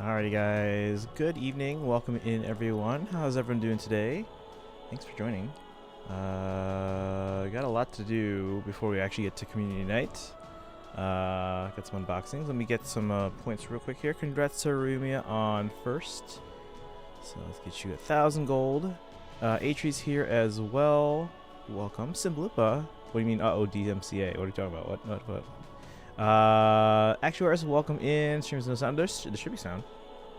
Alrighty guys, good evening, welcome in everyone. How's everyone doing today? Thanks for joining. Got a lot to do before we actually get to community night. Got some unboxings. Let me get some points real quick here. Congrats to Rumia on first. So let's get you 1,000 gold. Atre's here as well. Welcome. Simblupa. What do you mean DMCA? What are you talking about? What? Actuaries, welcome in. Streams no sound. There should be sound.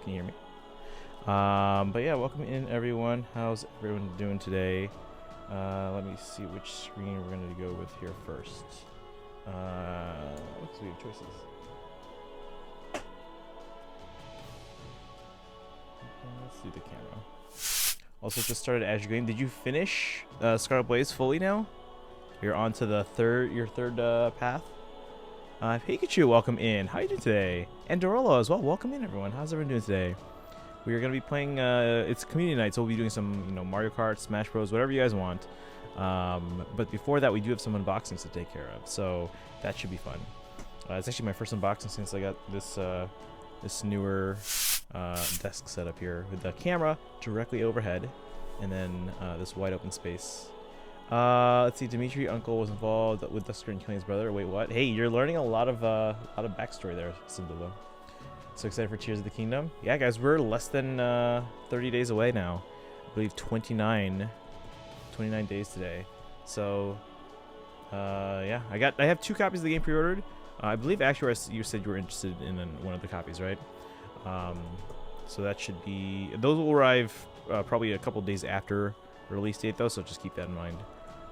Can you hear me? But yeah, welcome in everyone. How's everyone doing today? Let me see which screen we're gonna go with here first. Let's see choices. Let's do the camera. Also, just started Azure Game. Did you finish Scarlet Blaze fully now? You're on to the your third path. Pikachu, welcome in. How are you doing today? And Dorolo as well. Welcome in, everyone. How's everyone doing today? We are going to be playing, it's community night, so we'll be doing some, Mario Kart, Smash Bros, whatever you guys want. But before that, we do have some unboxings to take care of, so that should be fun. It's actually my first unboxing since I got this this newer desk set up here with the camera directly overhead, and then this wide open space. Let's see. Dimitri Uncle was involved with Dusker and killing his brother. Wait, what? Hey, you're learning a lot of backstory there, Simba. So excited for Tears of the Kingdom. Yeah, guys, we're less than 30 days away now. I believe 29 days today. So, yeah, I have 2 copies of the game pre-ordered. I believe actually you said you were interested in one of the copies, right? So that should be. Those will arrive probably a couple days after release date, though. So just keep that in mind.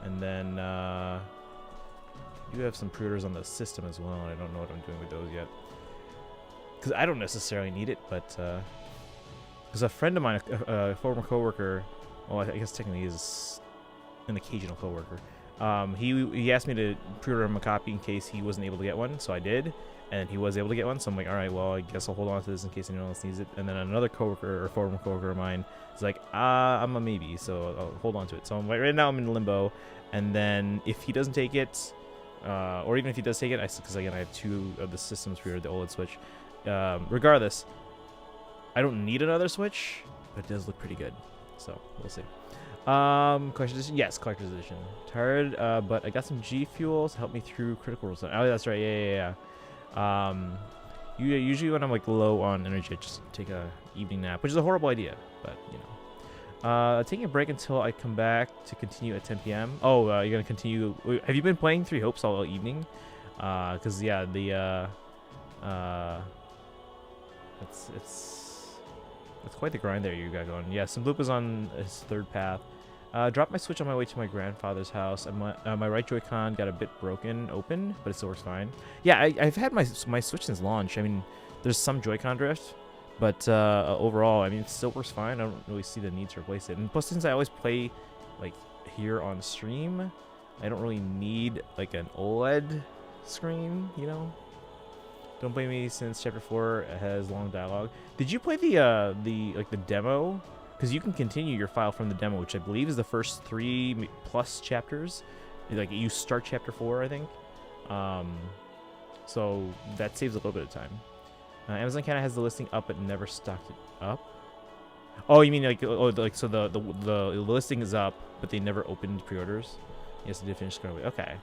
And then you have some pre-orders on the system as well, and I don't know what I'm doing with those yet. Because I don't necessarily need it, but because a friend of mine, a former coworker, well, I guess technically he's an occasional coworker, he asked me to pre-order him a copy in case he wasn't able to get one, so I did, and he was able to get one, so I'm like, alright, well, I guess I'll hold on to this in case anyone else needs it. And then another coworker, or former coworker of mine, is like, I'm a maybe, so I'll hold on to it. So I'm like, right now I'm in limbo, and then if he doesn't take it, or even if he does take it, because again, I have 2 of the systems pre-ordered, the OLED Switch. Regardless, I don't need another Switch, but it does look pretty good, so we'll see. Collector's edition, yes, collector's edition. Tired, but I got some G Fuels to help me through Critical Role. Oh, that's right, yeah. Usually when I'm like low on energy, I just take a evening nap, which is a horrible idea, but taking a break until I come back to continue at 10 p.m. Oh, you're gonna continue. Have you been playing Three Hopes all evening? Because yeah, it's quite the grind there you got going. Yeah, Simbloop is on his 3rd path. Dropped my Switch on my way to my grandfather's house. My right Joy-Con got a bit open, but it still works fine. Yeah, I've had my Switch since launch. I mean, there's some Joy-Con drift, but overall, I mean, it still works fine. I don't really see the need to replace it. And plus, since I always play like here on stream, I don't really need like an OLED screen, Don't blame me since chapter 4 has long dialogue. Did you play the demo? Because you can continue your file from the demo, which I believe is the first 3+ chapters. Like you start chapter 4, I think. So that saves a little bit of time. Amazon Canada has the listing up but never stocked it up. Oh, you mean so the listing is up but they never opened pre-orders? Yes, they did finish Scarlet. Okay.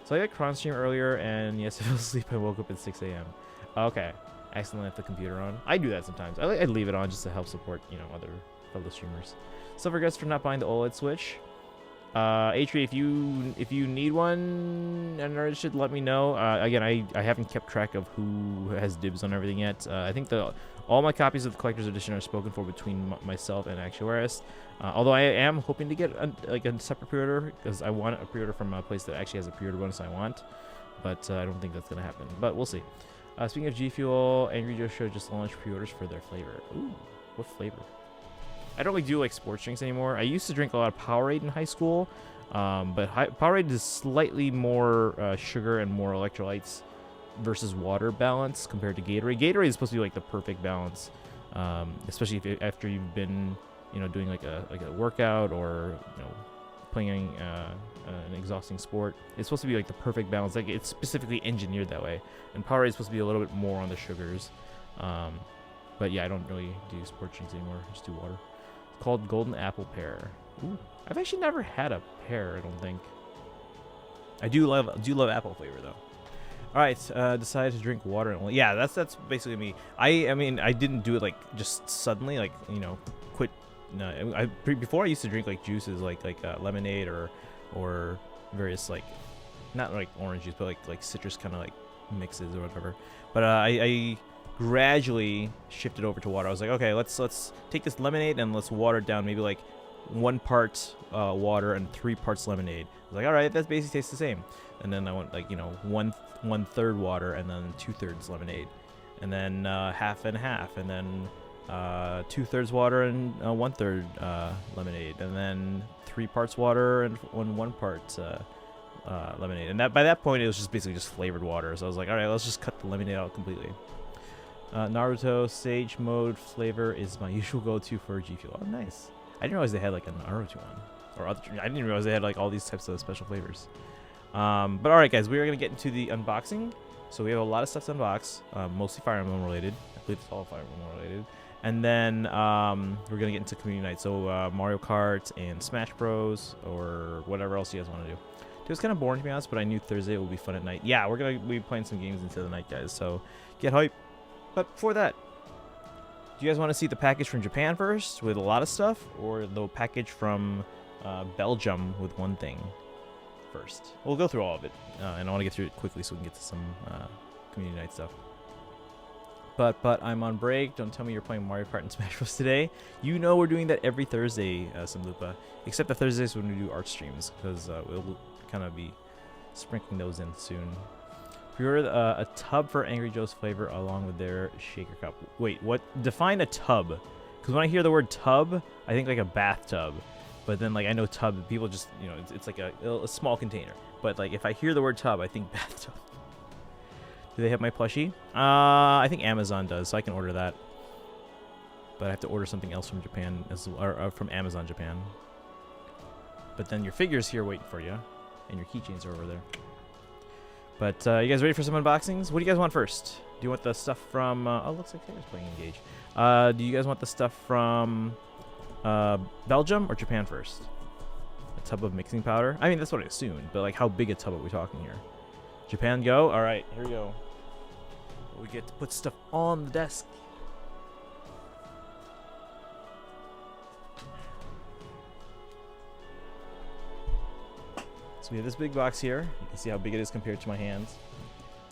So I got Cron stream earlier, and yes, I fell asleep and woke up at 6 a.m. Okay. I accidentally left the computer on. I do that sometimes. I leave it on just to help support, other fellow streamers. So regrets for not buying the OLED Switch. Atri, if you need one, and should let me know. Again, I haven't kept track of who has dibs on everything yet. I think all my copies of the collector's edition are spoken for between myself and Actuaris. Although I am hoping to get a separate pre-order, because I want a pre-order from a place that actually has a pre-order bonus I want. But I don't think that's gonna happen. But we'll see. Speaking of G Fuel, Angry Joe Show just launched pre-orders for their flavor. Ooh, what flavor? I don't really do like sports drinks anymore. I used to drink a lot of Powerade in high school, but Powerade is slightly more sugar and more electrolytes versus water balance compared to Gatorade. Gatorade is supposed to be like the perfect balance, especially after you've been, doing like a workout or playing an exhausting sport. It's supposed to be like the perfect balance. Like it's specifically engineered that way. And Powerade is supposed to be a little bit more on the sugars. But yeah, I don't really do sport drinks anymore. I just do water. It's called Golden Apple Pear. Ooh. I've actually never had a pear, I don't think. I do love apple flavor though. All right, decided to drink water. Yeah, that's basically me. I mean, I didn't do it like just suddenly, like, you know, quit. No, before I used to drink like juices, like lemonade or various like, not like orange juice, but like citrus kind of like mixes or whatever. But I gradually shifted over to water. I was like, okay, let's take this lemonade and let's water it down, maybe like 1 part water and 3 parts lemonade. I was like, all right, that basically tastes the same. And then I went like, you know, one third water and then 2/3 lemonade, and then half and half, and then 2/3 water and 1/3 lemonade, and then 3 parts water and 1 part lemonade. And by that point it was just basically just flavored water. So I was like, all right, let's just cut the lemonade out completely. Naruto Sage Mode flavor is my usual go-to for G Fuel. Oh, nice. I didn't realize they had like a Naruto one, or other. I didn't realize they had like all these types of special flavors. But all right, guys, we are gonna get into the unboxing. So we have a lot of stuff to unbox, mostly Fire Emblem related. I believe it's all Fire Emblem related. And then we're gonna get into community night. So Mario Kart and Smash Bros. Or whatever else you guys want to do. It was kind of boring to be honest, but I knew Thursday would be fun at night. Yeah, we're gonna be playing some games into the night, guys. So get hype. But before that, do you guys want to see the package from Japan first with a lot of stuff, or the package from Belgium with one thing first? We'll go through all of it, and I want to get through it quickly so we can get to some community night stuff. But I'm on break. Don't tell me you're playing Mario Kart and Smash Bros. Today. You know we're doing that every Thursday, Samlupa. Except the Thursdays when we do art streams, because we'll kind of be sprinkling those in soon. Pre-order a tub for Angry Joe's flavor along with their shaker cup. Wait, what? Define a tub. Because when I hear the word tub, I think like a bathtub. But then, like, I know tub, people just, you know, it's like a small container. But, like, if I hear the word tub, I think bathtub. Do they have my plushie? I think Amazon does, so I can order that. But I have to order something else from Japan, or from Amazon Japan. But then your figure's here waiting for you. And your keychains are over there. But you guys ready for some unboxings? What do you guys want first? Do you want the stuff from... oh, looks like Sarah's playing Engage. Do you guys want the stuff from Belgium or Japan first? A tub of mixing powder? I mean, that's what I assumed. But, like, how big a tub are we talking here? Japan go? All right, here we go. We get to put stuff on the desk. So we have this big box here. You can see how big it is compared to my hands.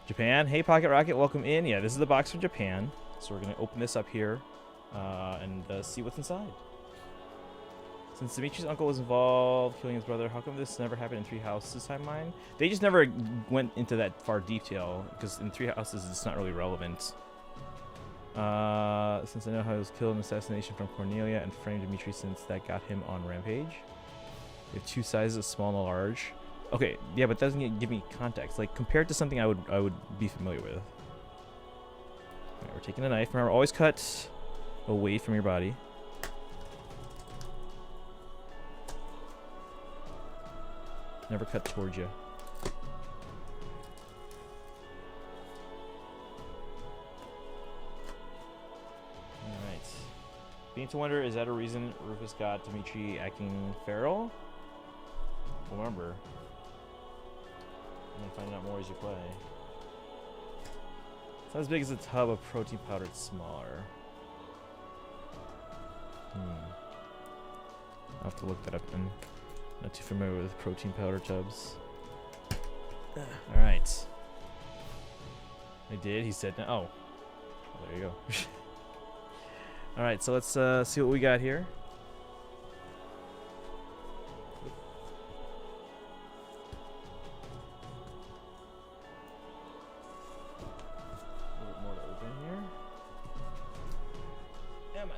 Japan. Hey, Pocket Rocket, welcome in. Yeah, this is the box from Japan. So we're going to open this up here and see what's inside. Since Dimitri's uncle was involved killing his brother, how come this never happened in Three Houses timeline? They just never went into that far detail, because in Three Houses it's not really relevant. Since I know how he was killed in assassination from Cornelia and framed Dimitri since that got him on Rampage. We have 2 sizes, small and large. Okay, yeah, but that doesn't give me context. Like, compared to something I would be familiar with. Alright, we're taking a knife. Remember, always cut away from your body. Never cut towards you. Alright. Being to wonder, is that a reason Rufus got Dimitri acting feral? Remember. I'm gonna find out more as you play. It's not as big as a tub of protein powder, it's smaller. I'll have to look that up then. Not too familiar with protein powder tubs. Alright. I did, he said no. Oh. Well, there you go. Alright, so let's see what we got here. A little bit more to open here. Come on.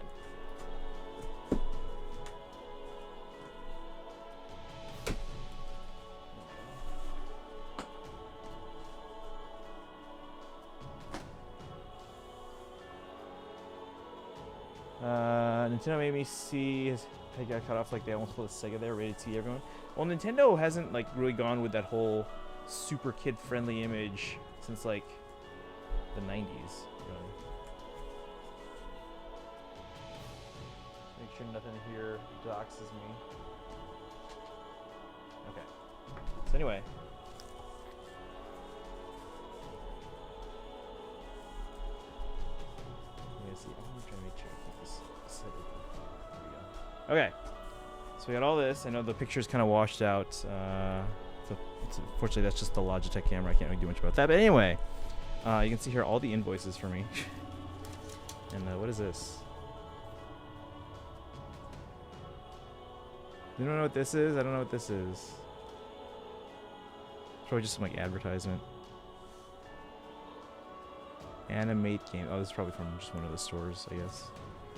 Nintendo made me see his head got cut off, like they almost put a Sega there, rated T everyone. Well, Nintendo hasn't like really gone with that whole super kid-friendly image since like the 90s. Really. sure nothing here doxes me. Okay. So anyway. Let me see. I'm trying to make sure I keep this set open. There we go. Okay. So we got all this. I know the picture's kind of washed out. Unfortunately, that's just the Logitech camera. I can't really do much about that. But anyway, you can see here all the invoices for me. And what is this? You don't know what this is? I don't know what this is. Probably just some like advertisement. Animate game. Oh, this is probably from just one of the stores, I guess.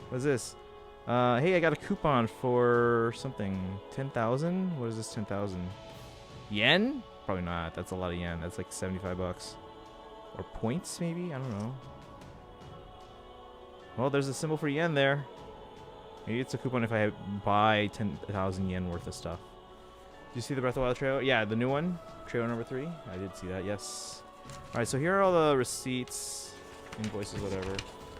What is this? Hey, I got a coupon for something. 10,000? What is this 10,000? Yen? Probably not. That's a lot of yen. That's like 75 bucks. Or points, maybe? I don't know. Well, there's a symbol for yen there. Maybe it's a coupon if I buy 10,000 yen worth of stuff. Do you see the Breath of the Wild trailer? Yeah, the new one. Trailer number 3. I did see that, yes. Alright, so here are all the receipts, invoices, whatever.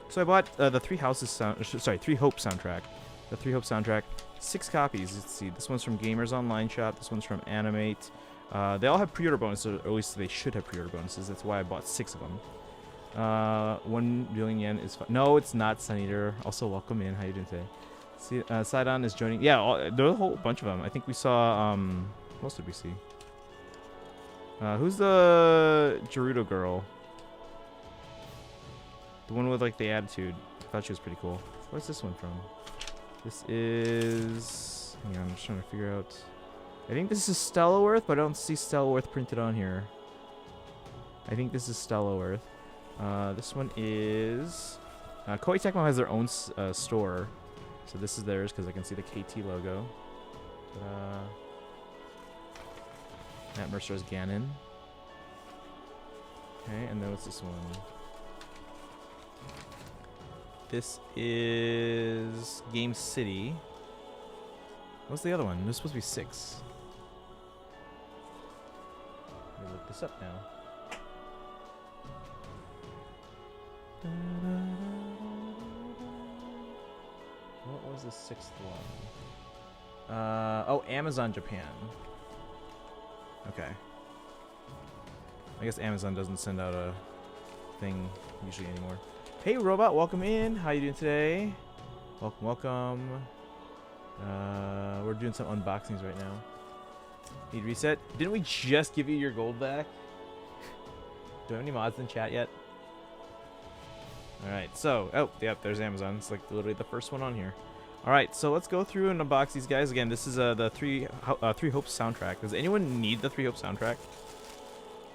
So I bought the Three Hopes soundtrack. The Three Hopes soundtrack. 6 copies. Let's see. This one's from Gamers Online Shop. This one's from Animate. They all have pre-order bonuses, or at least they should have pre-order bonuses. That's why I bought 6 of them. 1 billion yen is fun. No, it's not, Sun Eater. Also, welcome in. How you doing today? See, Sidon is joining. Yeah, there's a whole bunch of them. I think we saw. What else did we see? Who's the Gerudo girl? The one with like the attitude. I thought she was pretty cool. Where's this one from? This is. Hang on, I'm just trying to figure out. I think this is Stellaworth, but I don't see Stellaworth printed on here. I think this is Stellaworth. This one is. Koei Tecmo has their own store. So this is theirs because I can see the KT logo. Matt Mercer's Ganon. Okay, and then what's this one? This is Game City. What's the other one? There's supposed to be 6. Let me look this up now. What was the 6th one? Oh, Amazon Japan. Okay. I guess Amazon doesn't send out a thing usually anymore. Hey, Robot, welcome in. How you doing today? Welcome, welcome. We're doing some unboxings right now. Need reset? Didn't we just give you your gold back? Do I have any mods in chat yet? Alright, so, oh, yep, there's Amazon. It's like literally the first one on here. Alright, so let's go through and unbox these guys. Again, this is the Three Hopes soundtrack. Does anyone need the Three Hopes soundtrack?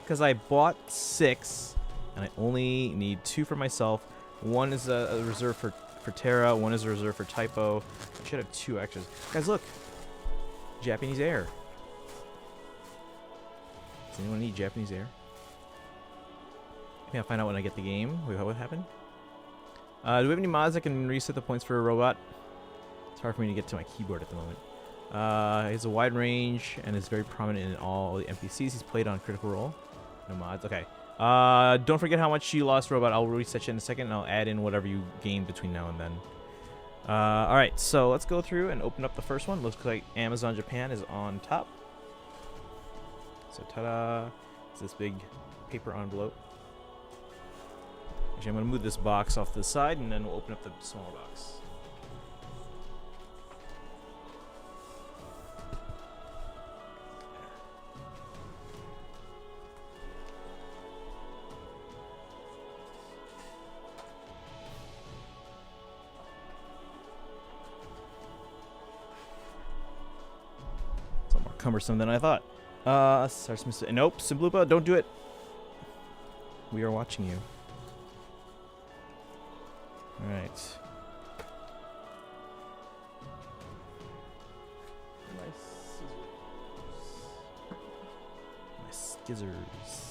Because I bought 6, and I only need 2 for myself. One is a reserve for Terra, one is a reserve for Typo. I should have 2 extras. Guys, look! Japanese air. Does anyone need Japanese air? Maybe I'll find out when I get the game. Wait, what happened? Do we have any mods that can reset the points for a robot? It's hard for me to get to my keyboard at the moment. He has a wide range and is very prominent in all the NPCs he's played on Critical Role. No mods. Okay. Don't forget how much you lost, robot. I'll reset you in a second, and I'll add in whatever you gained between now and then. Alright, so let's go through and open up the first one. Looks like Amazon Japan is on top. So, ta-da. It's this big paper envelope. Actually, I'm going to move this box off to the side, and then we'll open up the smaller box. It's a lot more cumbersome than I thought. Nope, Simblupa, don't do it. We are watching you. Alright. My skizzers.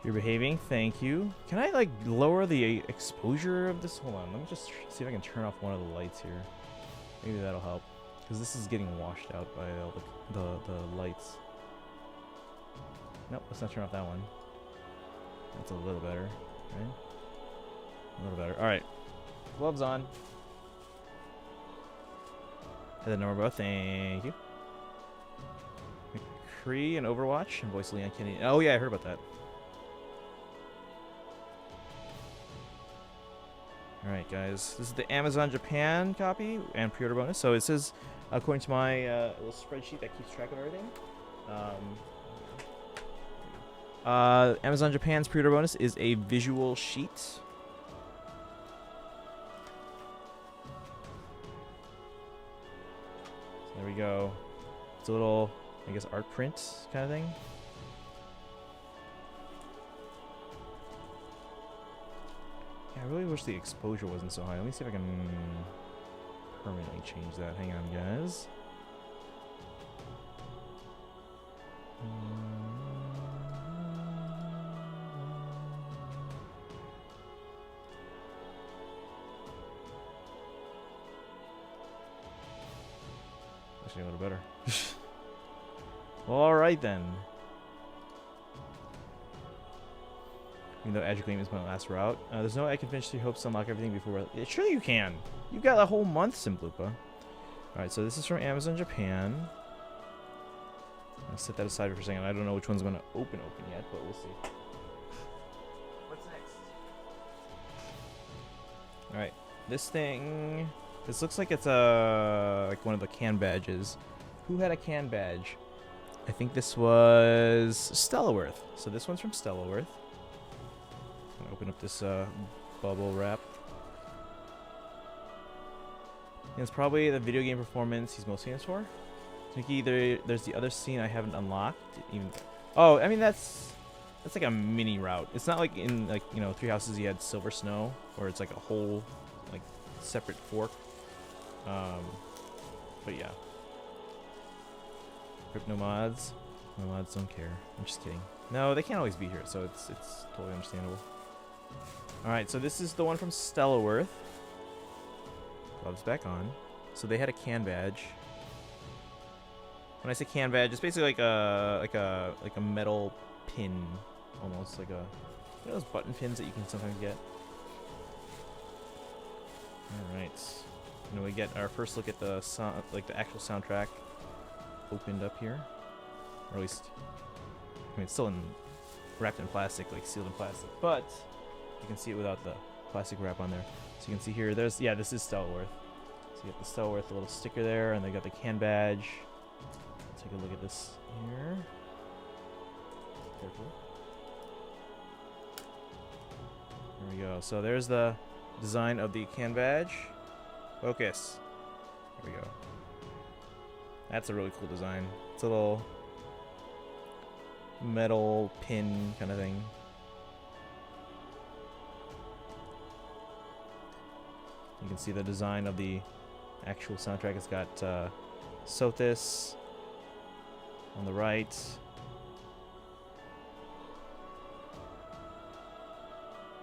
You're behaving. Thank you. Can I like lower the exposure of this? Hold on. Let me just see if I can turn off one of the lights here. Maybe that'll help. Because this is getting washed out by all the lights. Nope, let's not turn off that one. That's a little better, right? A little better. All right. Gloves on. Had the number both. Thank you. McCree and Overwatch and voice Leon Kennedy. Oh yeah, I heard about that. All right, guys. This is the Amazon Japan copy and pre-order bonus. So it says, according to my little spreadsheet that keeps track of everything, Amazon Japan's pre-order bonus is a visual sheet. So there we go. It's a little, I guess, art print kind of thing. Yeah, I really wish the exposure wasn't so high. Let me see if I can permanently change that. Hang on, guys. Actually, a little better. All right then. Even though Agile Game is my last route, there's no way I can finish 3 hopes to unlock everything before. Sure you can. You got a whole month, Simplupa. All right, so this is from Amazon Japan. I'll set that aside for a second. I don't know which one's going to open yet, but we'll see. What's next? All right, this thing. This looks like it's like one of the can badges. Who had a can badge? I think this was Stellaworth. So this one's from Stellaworth. I'm gonna open up this bubble wrap. And it's probably the video game performance he's most famous for. I think there's the other scene I haven't unlocked. Oh, I mean that's like a mini route. It's not like in like Three Houses you had Silver Snow, where it's like a whole like separate fork. But yeah. Crypto mods. My mods don't care. I'm just kidding. No, they can't always be here, so it's totally understandable. Alright, so this is the one from Stellaworth. Gloves back on. So they had a can badge. When I say can badge, it's basically like a metal pin, almost like those button pins that you can sometimes get. All right, and we get our first look at the the actual soundtrack opened up here, or at least, I mean, it's still wrapped in plastic, like sealed in plastic, but you can see it without the plastic wrap on there. So you can see here, this is Stellaworth. So you got the Stellaworth little sticker there, and they got the can badge. Let's take a look at this here. Careful. There we go. So there's the design of the can badge. Focus. There we go. That's a really cool design. It's a little metal pin kind of thing. You can see the design of the actual soundtrack. It's got Sothis on the right.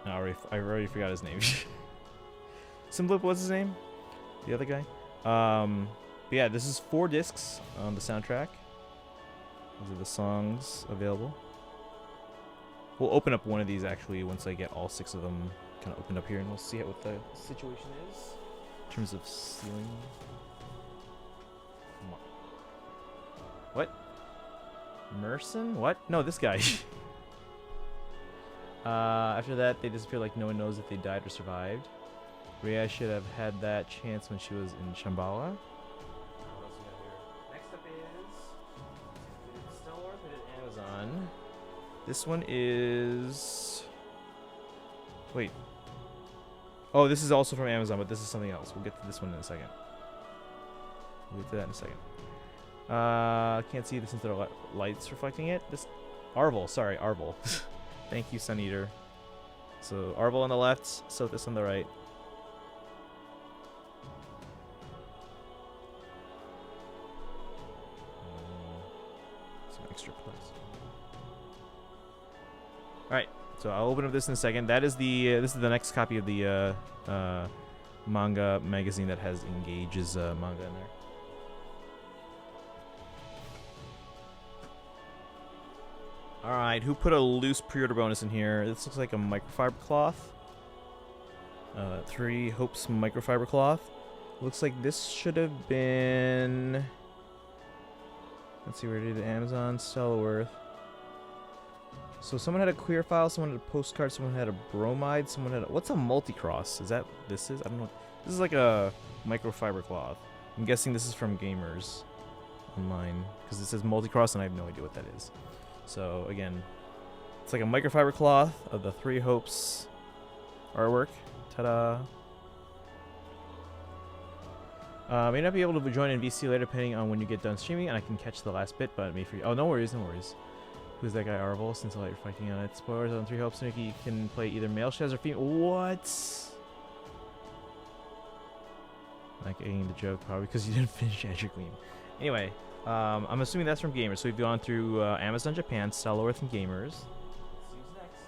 No, I already forgot his name. Simblip, what's his name? The other guy? But yeah, this is 4 discs on the soundtrack. Those are the songs available. We'll open up one of these actually once I get all 6 of them kind of opened up here, and we'll see what the situation is in terms of sealing. What? Merson? What? No, this guy. After that, they disappear like no one knows if they died or survived. Rhea should have had that chance when she was in Shambhala. What else we got here? Next up is Stellaworth. We did Amazon. This one is... Wait. Oh, this is also from Amazon, but this is something else. We'll get to this one in a second. We'll get to that in a second. Can't see this since there are lights reflecting it. This Arvel, sorry, Arvel. Thank you, Sun Eater. So Arvel on the left, Sothis on the right. Some extra plastic. Alright, so I'll open up this in a second. That is the this is the next copy of the manga magazine that has Engage's manga in there. Alright, who put a loose pre-order bonus in here? This looks like a microfiber cloth. 3 Hopes microfiber cloth. Looks like this should have been... Let's see where it is. Amazon, Stellarworth. So someone had a clear file, someone had a postcard, someone had a bromide, someone had a... What's a multi-cross? Is that... This is? I don't know. This is like a microfiber cloth. I'm guessing this is from Gamers Online. Because it says multi-cross and I have no idea what that is. So, again, it's like a microfiber cloth of the 3 Hopes artwork. Ta-da! May not be able to join in VC later depending on when you get done streaming, and I can catch the last bit, but may for you. Oh, no worries, no worries. Who's that guy, Arvel? Since you're fighting on it. Spoilers on 3 Hopes, Nikki, you can play either male Shaz or female. What? Like eating the joke, probably because you didn't finish Azure Gleam. Anyway. I'm assuming that's from Gamers. So we've gone through Amazon Japan, Stellarworth, and Gamers. Let's see who's next.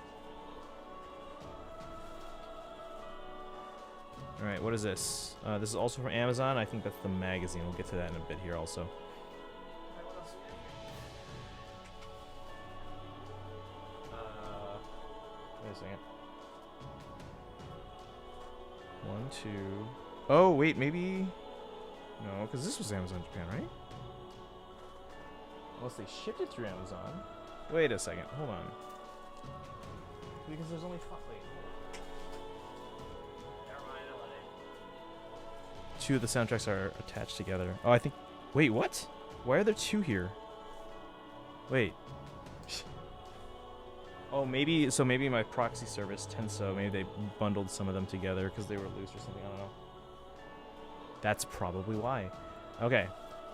Alright, what is this? This is also from Amazon. I think that's the magazine. We'll get to that in a bit here also. Wait a second. 1, 2... Oh, wait, maybe... No, because this was Amazon Japan, right? Unless they shipped it through Amazon. Wait a second. Hold on. Because there's only... Wait, hold on. Never mind, I'll let it. 2 of the soundtracks are attached together. Oh, I think... Wait, what? Why are there 2 here? Wait. Oh, maybe... So maybe my proxy service, Tenso, maybe they bundled some of them together because they were loose or something. I don't know. That's probably why. Okay.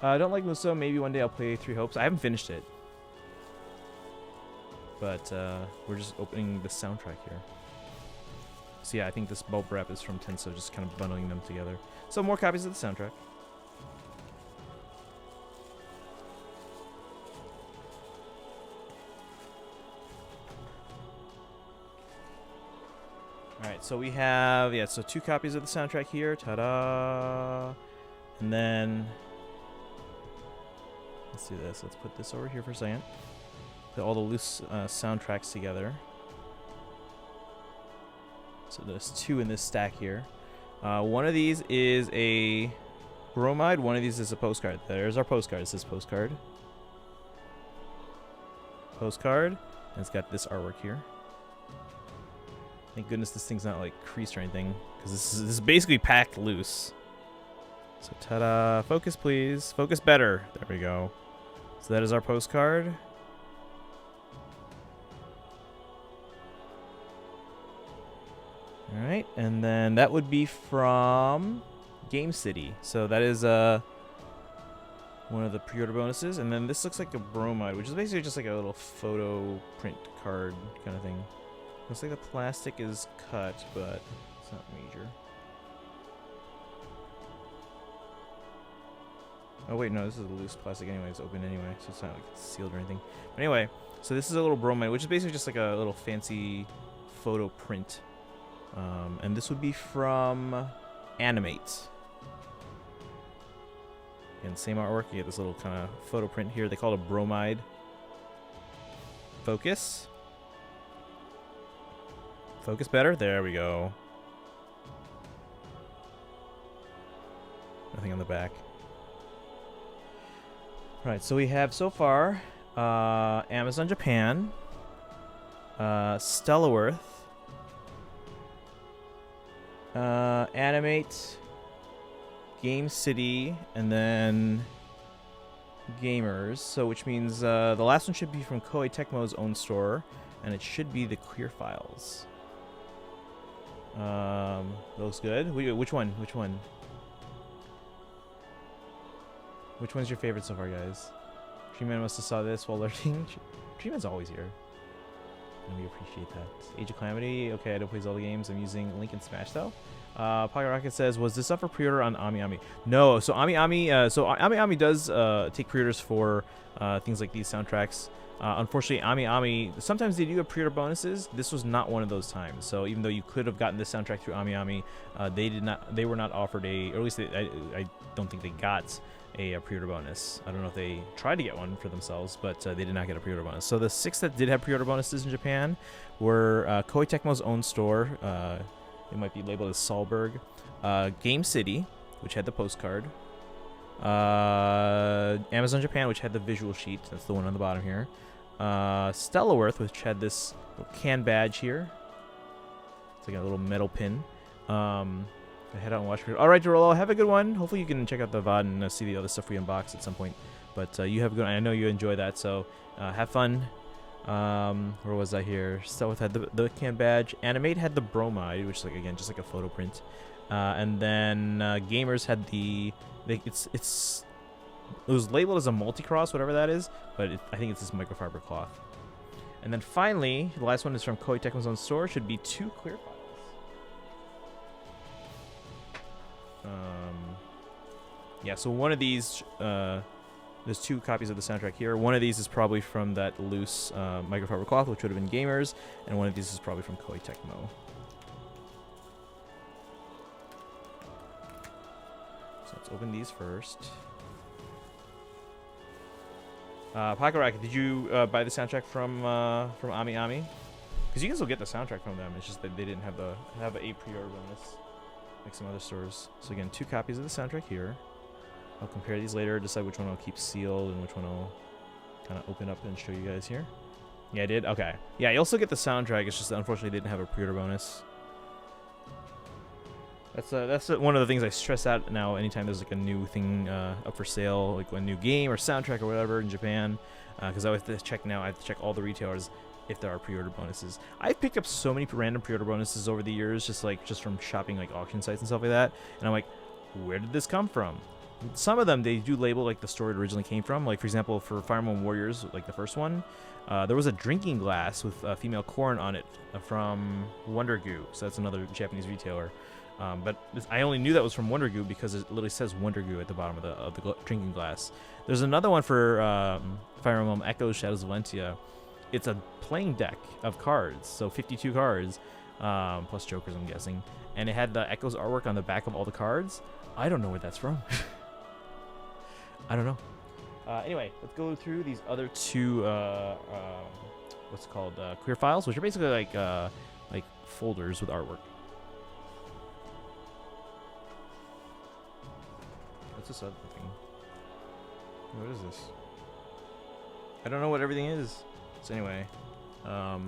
I don't like Muso. Maybe one day I'll play 3 Hopes. I haven't finished it. But we're just opening the soundtrack here. So yeah, I think this bulb wrap is from Tenso, just kind of bundling them together. So more copies of the soundtrack. Alright, so we have, yeah, so 2 copies of the soundtrack here. Ta-da! And then... Let's do this. Let's put this over here for a second. Put all the loose soundtracks together. So there's 2 in this stack here. One of these is a bromide. One of these is a postcard. There's our postcard. It says postcard. Postcard. And it's got this artwork here. Thank goodness this thing's not like creased or anything, because this is basically packed loose. So ta-da! Focus, please. Focus better. There we go. So that is our postcard. All right, and then that would be from Game City. So that is one of the pre-order bonuses, and then this looks like a bromide, which is basically just like a little photo print card kind of thing. Looks like the plastic is cut, but it's not major. Oh wait, no, this is a loose plastic anyway. It's open anyway, so it's not like it's sealed or anything. But anyway, so this is a little bromide, which is basically just like a little fancy photo print. And this would be from Animate. And same artwork. You get this little kind of photo print here. They call it a bromide. Focus. Focus better. There we go. Nothing on the back. Right, so we have so far Amazon Japan, Stellarworth, Animate, Game City, and then Gamers. So which means the last one should be from Koei Tecmo's own store, and it should be the Clear Files. Looks good. Which one? Which one? Which one's your favorite so far, guys? Treeman must have saw this while lurking. Treeman's always here. And we appreciate that. Age of Calamity. Okay, I don't play Zelda games. I'm using Link and Smash though. Pocket Rocket says, was this up for pre-order on Ami Ami? No. So Ami Ami, Ami Ami does take pre-orders for things like these soundtracks. Unfortunately, Ami Ami, sometimes they do have pre-order bonuses. This was not one of those times. So even though you could have gotten this soundtrack through Ami Ami, they were not offered a, or at least I don't think they got a pre-order bonus. I don't know if they tried to get one for themselves, but they did not get a pre-order bonus. So the 6 that did have pre-order bonuses in Japan were Koei Tecmo's own store. It might be labeled as Solberg. Game City, which had the postcard. Amazon Japan, which had the visual sheet. That's the one on the bottom here. Stellaworth, which had this can badge here. It's like a little metal pin. Head out and watch. All right, Dorolo, have a good one. Hopefully you can check out the VOD and see the other stuff we unboxed at some point. But you have a good one. I know you enjoy that, so have fun. Where was I here? Stellaworth had the can badge. Animate had the bromide, which is like, again, just like a photo print. And then Gamers had the... it was labeled as a multi-cross, whatever that is, but I think it's this microfiber cloth. And then finally, the last one is from Koei Tecmo's own store. Should be 2 clear files. Yeah, so one of these, there's 2 copies of the soundtrack here. One of these is probably from that loose microfiber cloth, which would have been Gamers, and one of these is probably from Koei Tecmo. So let's open these first. Pocket Rocket, did you buy the soundtrack from Ami Ami? Because you can still get the soundtrack from them. It's just that they didn't have a pre-order bonus like some other stores. So again, 2 copies of the soundtrack here. I'll compare these later, decide which one I'll keep sealed and which one I'll kind of open up and show you guys here. Yeah, I did? Okay. Yeah, you'll still get the soundtrack. It's just that unfortunately they didn't have a pre-order bonus. That's one of the things I stress out now anytime there's like a new thing up for sale, like a new game or soundtrack or whatever in Japan. Because I have to check now. I have to check all the retailers if there are pre-order bonuses. I've picked up so many random pre-order bonuses over the years, just from shopping like auction sites and stuff like that. And I'm like, where did this come from? Some of them, they do label like the store it originally came from. Like, for example, for Fire Emblem Warriors, like the first one, there was a drinking glass with female corn on it from Wonder Goo. So that's another Japanese retailer. But I only knew that was from Wonder Goo because it literally says Wonder Goo at the bottom of the drinking glass. There's another one for Fire Emblem Echoes Shadows of Valentia. It's a playing deck of cards, so 52 cards, plus jokers, I'm guessing. And it had the Echoes artwork on the back of all the cards. I don't know where that's from. I don't know. Anyway, let's go through these other 2, what's it called, clear files, which are basically like folders with artwork. What's this other thing? What is this? I don't know what everything is. So anyway, are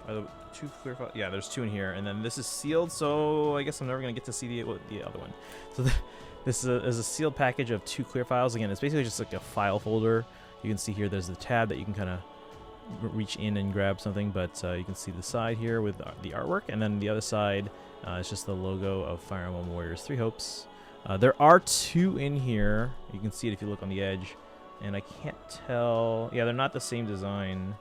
the 2 clear files? Yeah, there's 2 in here, and then this is sealed, so I guess I'm never gonna get to see the other one. So this is a sealed package of 2 clear files. Again, it's basically just like a file folder. You can see here there's the tab that you can kind of reach in and grab something, but you can see the side here with the artwork, and then the other side is just the logo of Fire Emblem Warriors 3 Hopes. There are 2 in here. You can see it if you look on the edge, and I can't tell. Yeah, they're not the same design.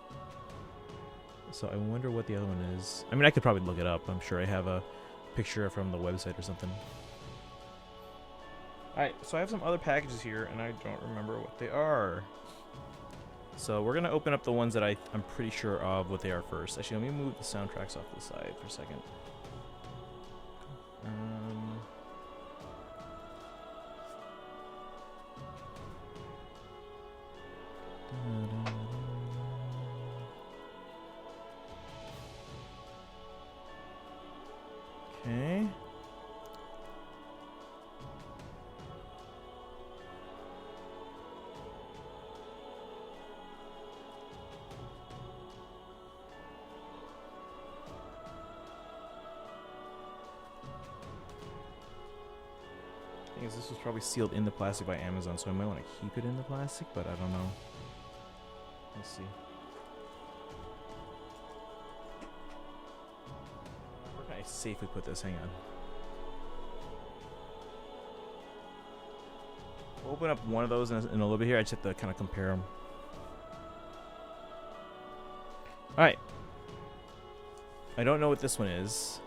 So I wonder what the other one is. I mean, I could probably look it up. I'm sure I have a picture from the website or something. Alright, so I have some other packages here, and I don't remember what they are. So we're going to open up the ones that I'm pretty sure of what they are first. Actually, let me move the soundtracks off to the side for a second. Okay. Thing is, this was probably sealed in the plastic by Amazon, so I might want to keep it in the plastic, but I don't know. Let's see. Where can I safely put this? Hang on. We'll open up one of those in a little bit here. I just have to kind of compare them. Alright. I don't know what this one is.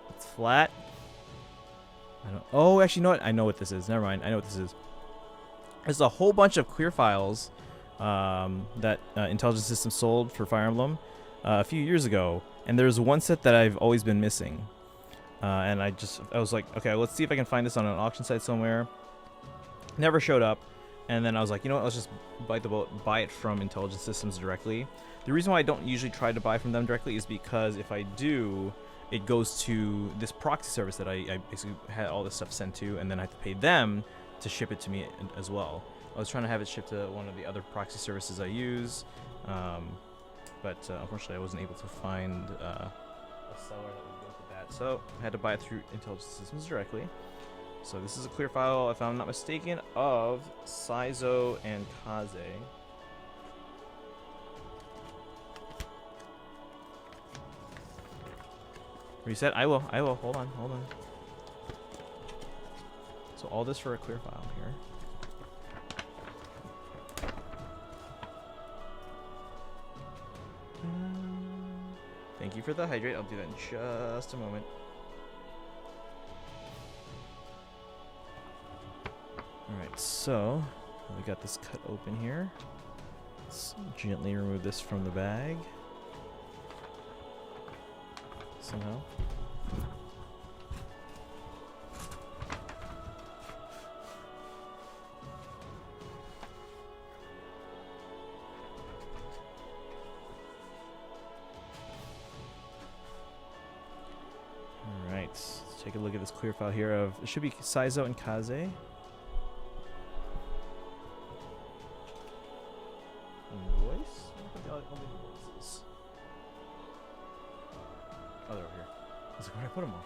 It's flat. I don't. Oh, actually, you know what? I know what this is. Never mind. I know what this is. There's a whole bunch of clear files that Intelligent Systems sold for Fire Emblem a few years ago, and there's one set that I've always been missing. And I was like, okay, let's see if I can find this on an auction site somewhere. Never showed up. And then I was like, you know what, let's just bite the bullet, buy it from Intelligent Systems directly. The reason why I don't usually try to buy from them directly is because if I do, it goes to this proxy service that I basically had all this stuff sent to, and then I have to pay them to ship it to me as well. I was trying to have it shipped to one of the other proxy services I use, but unfortunately I wasn't able to find a seller that would go for that, so I had to buy it through Intelligent Systems directly. So this is a clear file, if I'm not mistaken, of Saizo and Kaze. Reset? I will. Hold on. So all this for a clear file here. Thank you for the hydrate. I'll do that in just a moment. Alright, so we got this cut open here. Let's gently remove this from the bag. Somehow. Alright, let's take a look at this clear file here of, it should be Saizo and Kaze. Invoice? All the invoices. Oh, they're over here. I was like, where'd I put them all?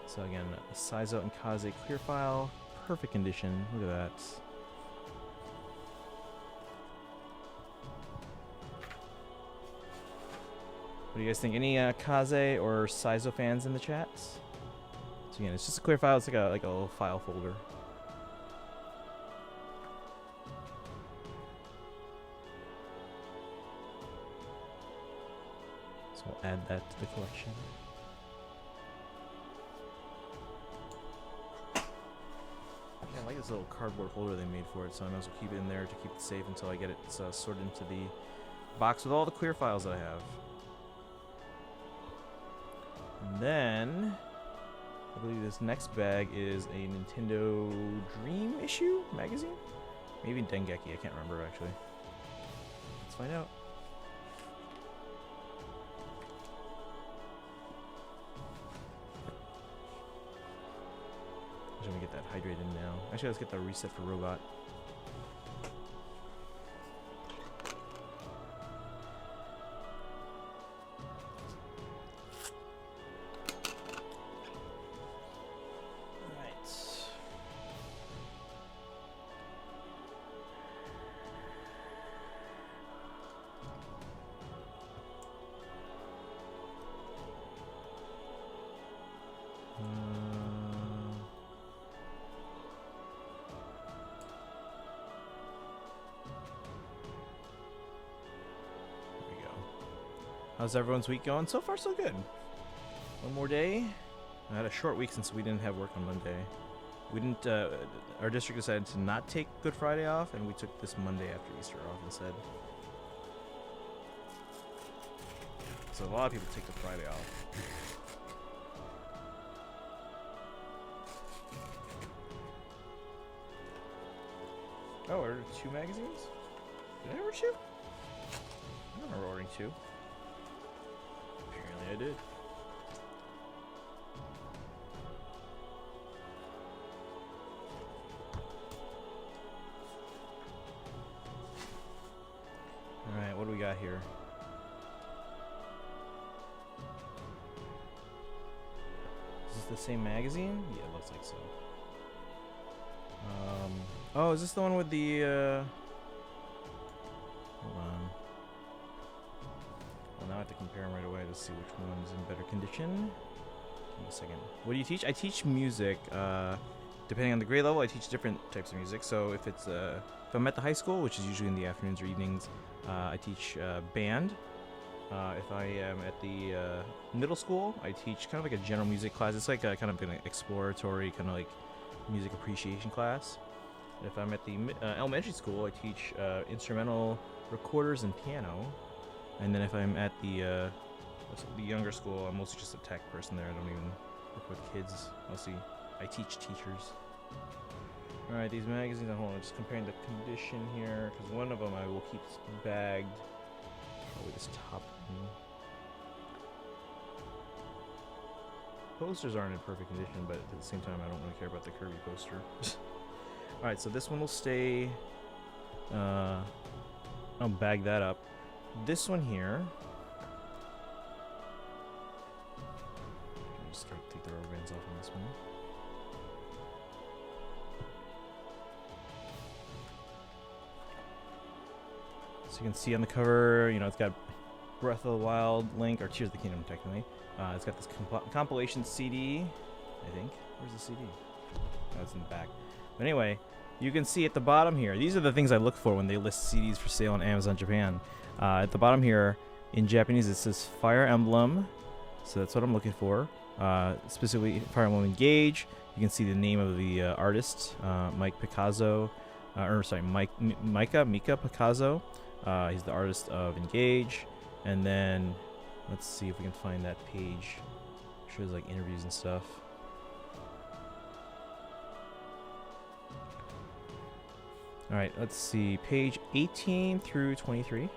So again, Saizo and Kaze clear file, perfect condition. Look at that. What do you guys think? Any Kaze or Saizo fans in the chat? So again, it's just a clear file. It's like a little file folder. So we'll add that to the collection. I like this little cardboard holder they made for it, so I might as well keep it in there to keep it safe until I get it sorted into the box with all the clear files that I have. And then, I believe this next bag is a Nintendo Dream issue magazine? Maybe Dengeki, I can't remember actually. Let's find out. Let me get that hydrated now. Actually, let's get the reset for robot. How's everyone's week going? So far, so good. One more day. I had a short week since we didn't have work on Monday. We didn't. Our district decided to not take Good Friday off, and we took this Monday after Easter off instead. So a lot of people take the Friday off. Oh, I ordered 2 magazines? Did I order 2? I don't remember ordering 2. Apparently I did. Alright, what do we got here? Is this the same magazine? Yeah, it looks like so. Oh, is this the one with the, hold on. Well, now I have to compare them right away to see which one's in better condition. Give me a second. What do you teach? I teach music, depending on the grade level, I teach different types of music. So if it's if I'm at the high school, which is usually in the afternoons or evenings, I teach band. If I am at the middle school, I teach kind of like a general music class. It's like a kind of an exploratory kind of like music appreciation class. If I'm at the elementary school, I teach instrumental recorders and piano. And then if I'm at the younger school, I'm mostly just a tech person there. I don't even work with kids. Mostly I teach teachers. Alright, these magazines, hold on, just comparing the condition here, because one of them I will keep bagged. Probably this top one. Posters aren't in perfect condition, but at the same time, I don't really care about the Kirby poster. Alright, so this one will stay. I'll bag that up. This one here. I'll just take the rubber bands off on this one. So you can see on the cover, you know, it's got Breath of the Wild, Link, or Tears of the Kingdom, technically. It's got this compilation CD, I think. Where's the CD? Oh, it's in the back. But anyway, you can see at the bottom here, these are the things I look for when they list CDs for sale on Amazon Japan. At the bottom here, in Japanese, it says Fire Emblem. So that's what I'm looking for. Specifically, Fire Emblem Engage. You can see the name of the artist, Mike Picasso. Mika Picasso. He's the artist of Engage. And then, let's see if we can find that page. I'm sure there's like interviews and stuff. Alright, let's see. Page 18 through 23.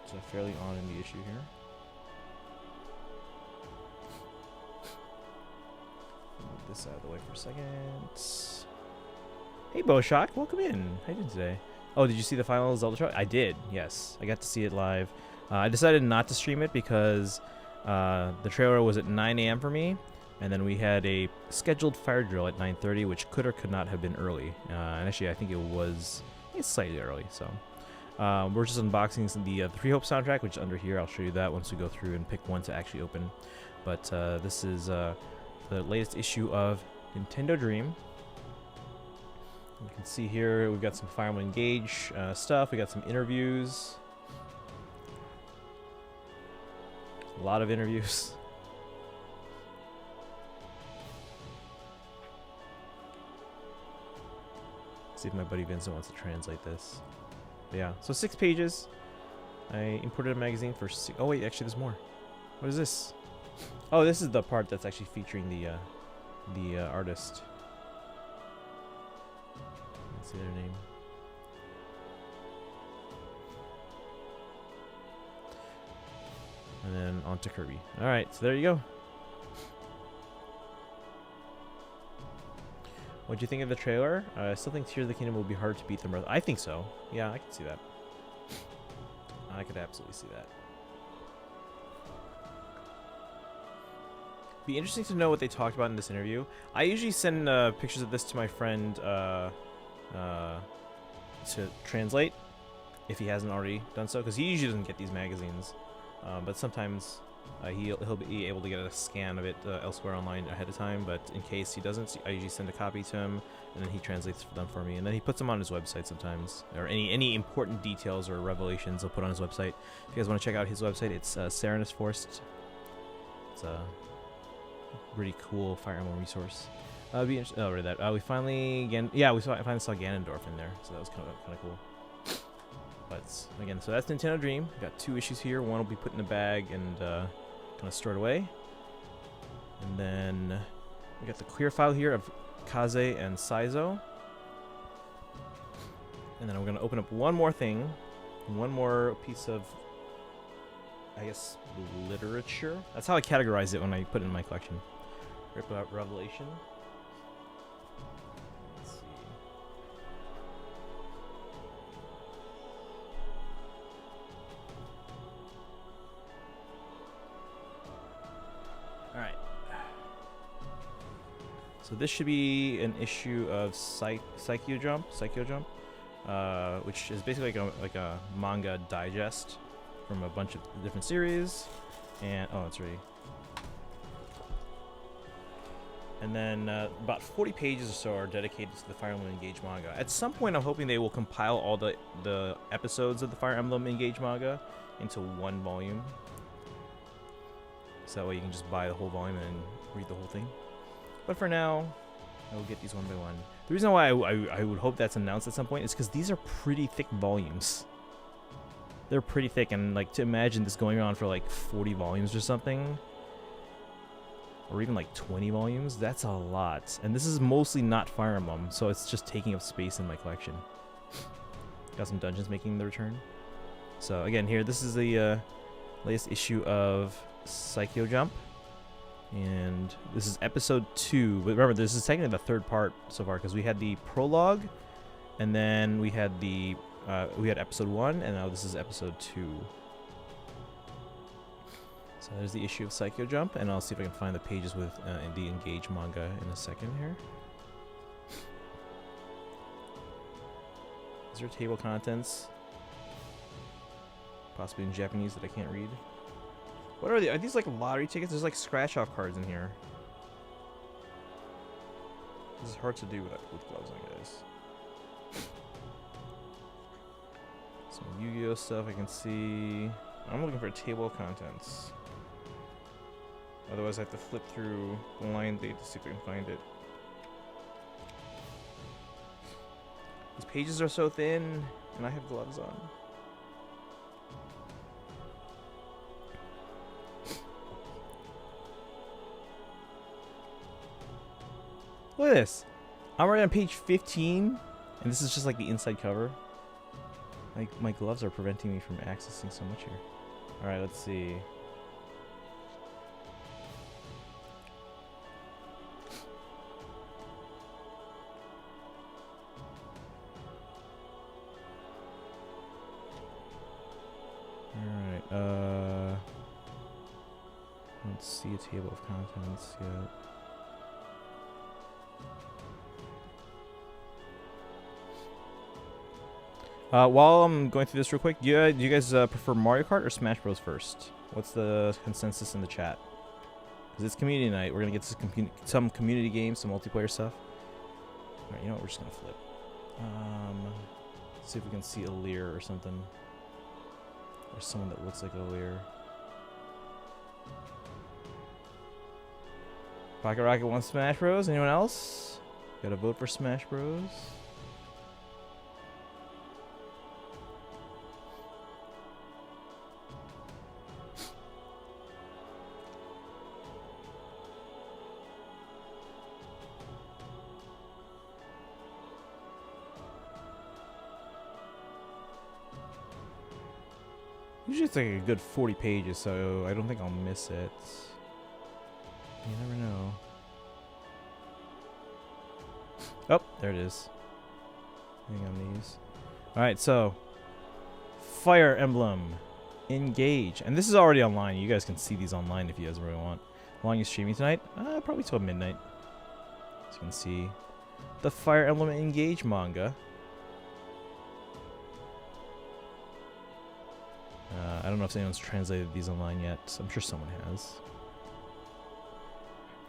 So fairly on in the issue here. Move this out of the way for a second. Hey, Boshock, welcome in. How you doing today? Oh, did you see the final Zelda trailer? I did, yes. I got to see it live. I decided not to stream it because the trailer was at 9 a.m. for me, and then we had a scheduled fire drill at 9:30, which could or could not have been early. And actually, I think it's slightly early. So we're just unboxing the Three Hope soundtrack, which is under here. I'll show you that once we go through and pick one to actually open. But this is the latest issue of Nintendo Dream. You can see here we've got some Fire Emblem Engage stuff. We got some interviews. A lot of interviews. See if my buddy Vincent wants to translate this. But yeah, so 6 pages. I imported a magazine for oh wait, actually there's more. What is this? Oh, this is the part that's actually featuring the artist. Let's see their name. And then on to Kirby. Alright, so there you go. What do you think of the trailer? I still think Tears of the Kingdom will be hard to beat them. I think so. Yeah, I can see that. I could absolutely see that. Be interesting to know what they talked about in this interview. I usually send pictures of this to my friend to translate, if he hasn't already done so, because he usually doesn't get these magazines. But sometimes he'll be able to get a scan of it elsewhere online ahead of time. But in case he doesn't, I usually send a copy to him, and then he translates them for me, and then he puts them on his website sometimes. Or any important details or revelations he'll put on his website. If you guys want to check out his website, it's Serenus Forest. It's a pretty cool Fire Emblem resource. Be interesting. Oh, read that. We finally finally saw Ganondorf in there, so that was kind of cool. But again, so that's Nintendo Dream. Got 2 issues here. One will be put in a bag and kind of stored away. And then we got the clear file here of Kaze and Saizo. And then we're going to open up one more thing. One more piece of, I guess, literature. That's how I categorize it when I put it in my collection. Rip out Revelation. Alright. So this should be an issue of Psycho Jump, which is basically like a manga digest from a bunch of different series. And oh, it's ready. And then about 40 pages or so are dedicated to the Fire Emblem Engage manga. At some point, I'm hoping they will compile all the episodes of the Fire Emblem Engage manga into one volume. So that way you can just buy the whole volume and read the whole thing. But for now, I will get these one by one. The reason why I would hope that's announced at some point is because these are pretty thick volumes. They're pretty thick, and like to imagine this going on for like 40 volumes or something, or even like 20 volumes, that's a lot. And this is mostly not Fire Emblem, so it's just taking up space in my collection. Got some dungeons making the return. So again, here, this is the latest issue of Psycho Jump. And this is episode 2. But remember, this is technically the third part so far, because we had the prologue, and then we had the episode 1, and now this is episode 2. So there's the issue of Psycho Jump, and I'll see if I can find the pages with the Engage manga in a second here. Is there table contents? Possibly in Japanese that I can't read. What are they? Are these like lottery tickets? There's like scratch-off cards in here. This is hard to do with gloves on, guys. Some Yu-Gi-Oh stuff I can see. I'm looking for a table of contents. Otherwise I have to flip through blindly to see if I can find it. These pages are so thin, and I have gloves on. Look at this. I'm already on page 15, and this is just like the inside cover. Like, my gloves are preventing me from accessing so much here. Alright, let's see. Alright, I don't see a table of contents yet. While I'm going through this real quick, do you guys prefer Mario Kart or Smash Bros. First? What's the consensus in the chat? Because it's community night. We're going to get some community games, some multiplayer stuff. Alright, you know what? We're just going to flip. See if we can see a Lear or something. Or someone that looks like a Lear. Pocket Rocket wants Smash Bros. Anyone else? Gotta vote for Smash Bros. Usually it's like a good 40 pages, so I don't think I'll miss it. You never know. Oh, there it is. Hang on these. Alright, so Fire Emblem Engage. And this is already online. You guys can see these online if you guys really want. How long are you streaming tonight? Probably till midnight. As you can see, the Fire Emblem Engage manga. I don't know if anyone's translated these online yet. I'm sure someone has.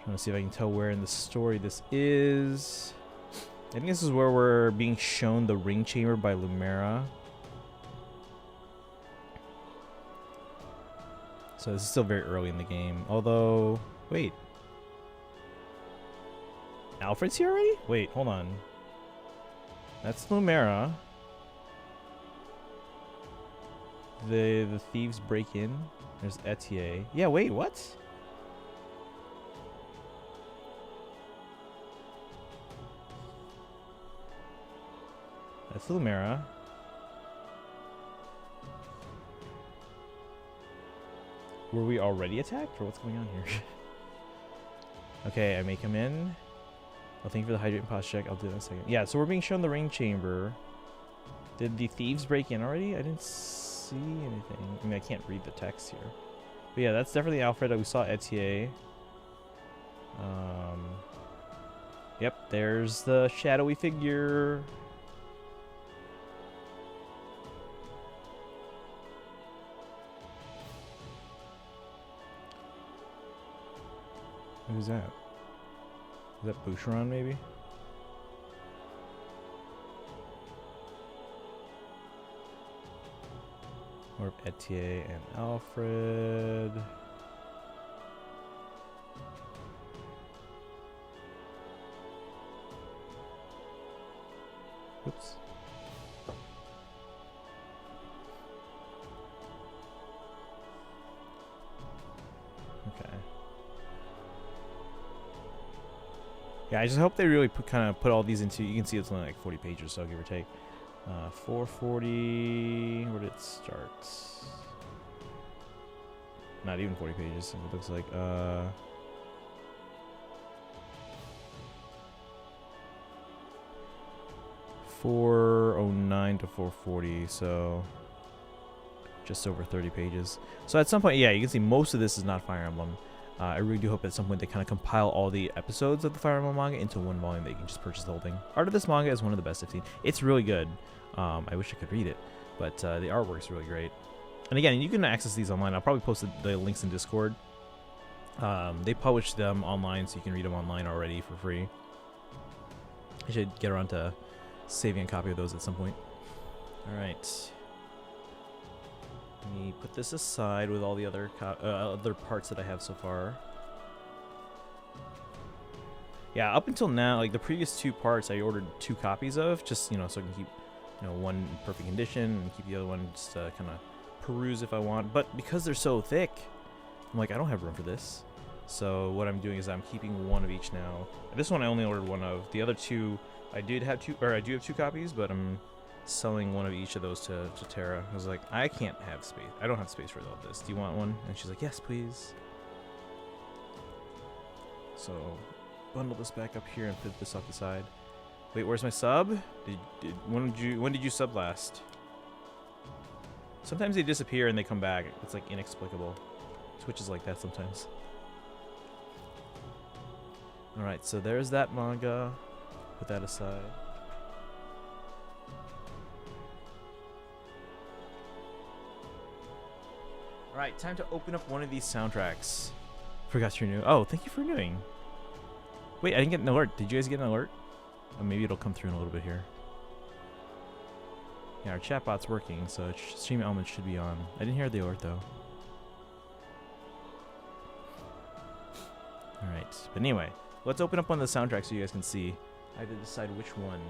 Trying to see if I can tell where in the story this is. I think this is where we're being shown the ring chamber by Lumera. So this is still very early in the game. Although, wait. Alfred's here already? Wait, hold on. That's Lumera. The thieves break in. There's Etier. Yeah, wait, what? That's Lumera. Were we already attacked, or what's going on here? Okay, I may come in. I'll thank you for the hydrate and posture check. I'll do that in a second. Yeah, so we're being shown the ring chamber. Did the thieves break in already? I didn't see anything. I mean, I can't read the text here. But yeah, that's definitely Alfred. We saw Etier. Yep, there's the shadowy figure. Who's that? Is that Boucheron maybe? Or Etier and Alfred. Oops. Okay. Yeah, I just hope they really kind of put all these into. You can see it's only like 40 pages, so give or take. 440. Where did it start? Not even 40 pages. It looks like 409 to 440. So just over 30 pages. So at some point, yeah, you can see most of this is not Fire Emblem. I really do hope at some point they kind of compile all the episodes of the Fire Emblem manga into one volume that you can just purchase the whole thing. Art of this manga is one of the best I've seen. It's really good. I wish I could read it, but the artwork's really great. And again, you can access these online. I'll probably post the links in Discord. They publish them online, so you can read them online already for free. I should get around to saving a copy of those at some point. All right. Let me put this aside with all the other other parts that I have so far. Yeah, up until now, like the previous two parts, I ordered 2 copies of, just so I can keep, one in perfect condition and keep the other one just kind of peruse if I want. But because they're so thick, I'm like, I don't have room for this. So what I'm doing is I'm keeping one of each now. This one I only ordered one of. The other 2, I do have 2 copies, but I'm selling one of each of those to Tara. I was like, I can't have space. I don't have space for all this. Do you want one? And she's like, yes, please. So bundle this back up here and put this off the side. Wait, where's my sub? When did you sub last? Sometimes they disappear and they come back. It's like inexplicable. Twitch is like that sometimes. Alright, so there's that manga. Put that aside. Alright, time to open up one of these soundtracks. Forgot you're new. Oh, thank you for renewing. Wait, I didn't get an alert. Did you guys get an alert? Oh, maybe it'll come through in a little bit here. Yeah, our chatbot's working, so stream element should be on. I didn't hear the alert though. Alright, but anyway, let's open up one of the soundtracks so you guys can see. I have to decide which one.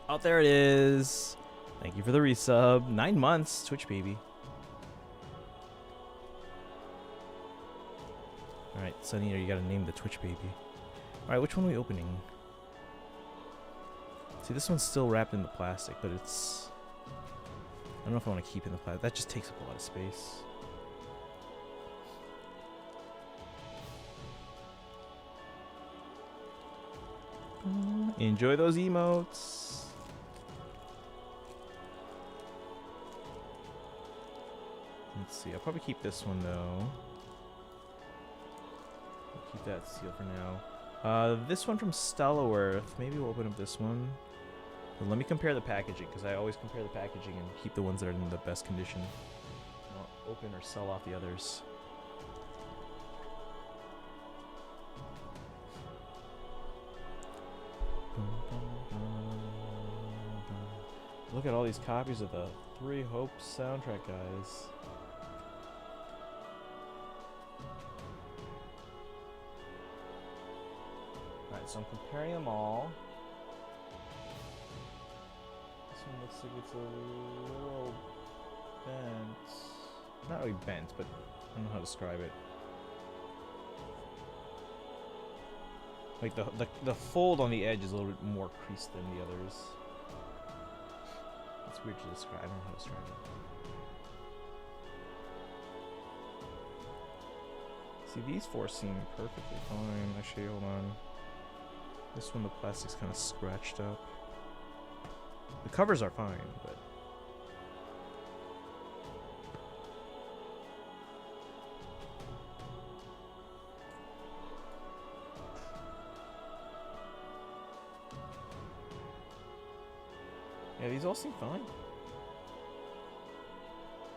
Oh, there it is. Thank you for the resub. 9 months, Twitch baby. Alright, Sunny, you gotta name the Twitch baby. Alright, which one are we opening? See, this one's still wrapped in the plastic, but it's... I don't know if I want to keep it in the plastic. That just takes up a lot of space. Enjoy those emotes. Let's see, I'll probably keep this one though. I'll keep that sealed for now. This one from Stellaworth. Maybe we'll open up this one. But let me compare the packaging, because I always compare the packaging and keep the ones that are in the best condition. I'll open or sell off the others. Look at all these copies of the Three Hopes soundtrack, guys. Alright, so I'm comparing them all. This one looks like it's a little bent. Not really bent, but I don't know how to describe it. Like the fold on the edge is a little bit more creased than the others. It's weird to describe. I don't know how to describe it. See, these 4 seem perfectly fine. Actually, hold on. This one, the plastic's kind of scratched up. The covers are fine, but... yeah, these all seem fine.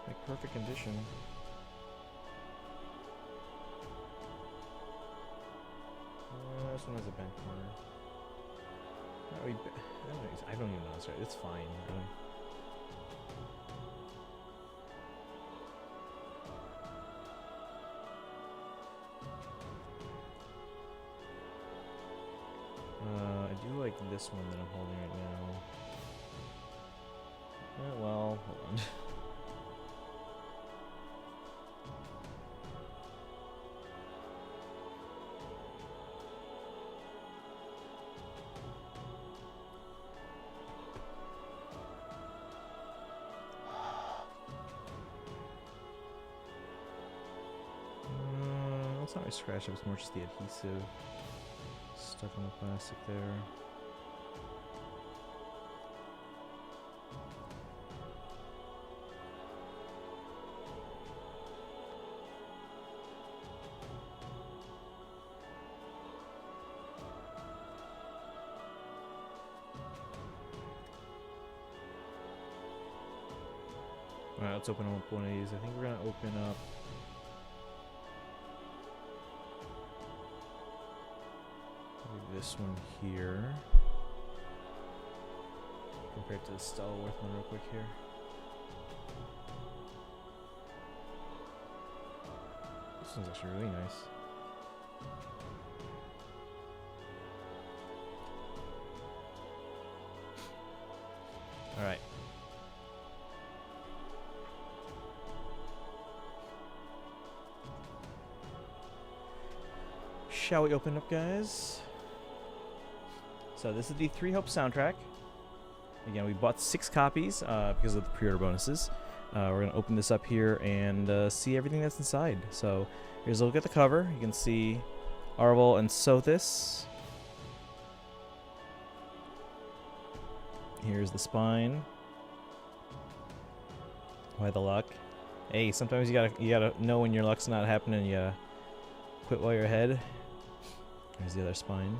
Like perfect condition. this one has a bent corner. I don't even know. It's right. It's fine. Really. I do like this one that I'm holding right now. Well, hold on. It's not really scratched up, it's more just the adhesive stuck on the plastic there. Alright, let's open up one of these. I think we're gonna open up this one here compared to the Stalworth one real quick here. This one's actually really nice. All right. Shall we open up, guys? So this is the Three Hope soundtrack. Again, we bought 6 copies because of the pre-order bonuses. We're going to open this up here and see everything that's inside. So here's a look at the cover. You can see Arvel and Sothis. Here's the spine. Why the luck? Hey, sometimes you gotta know when your luck's not happening. You gotta quit while you're ahead. Here's the other spine.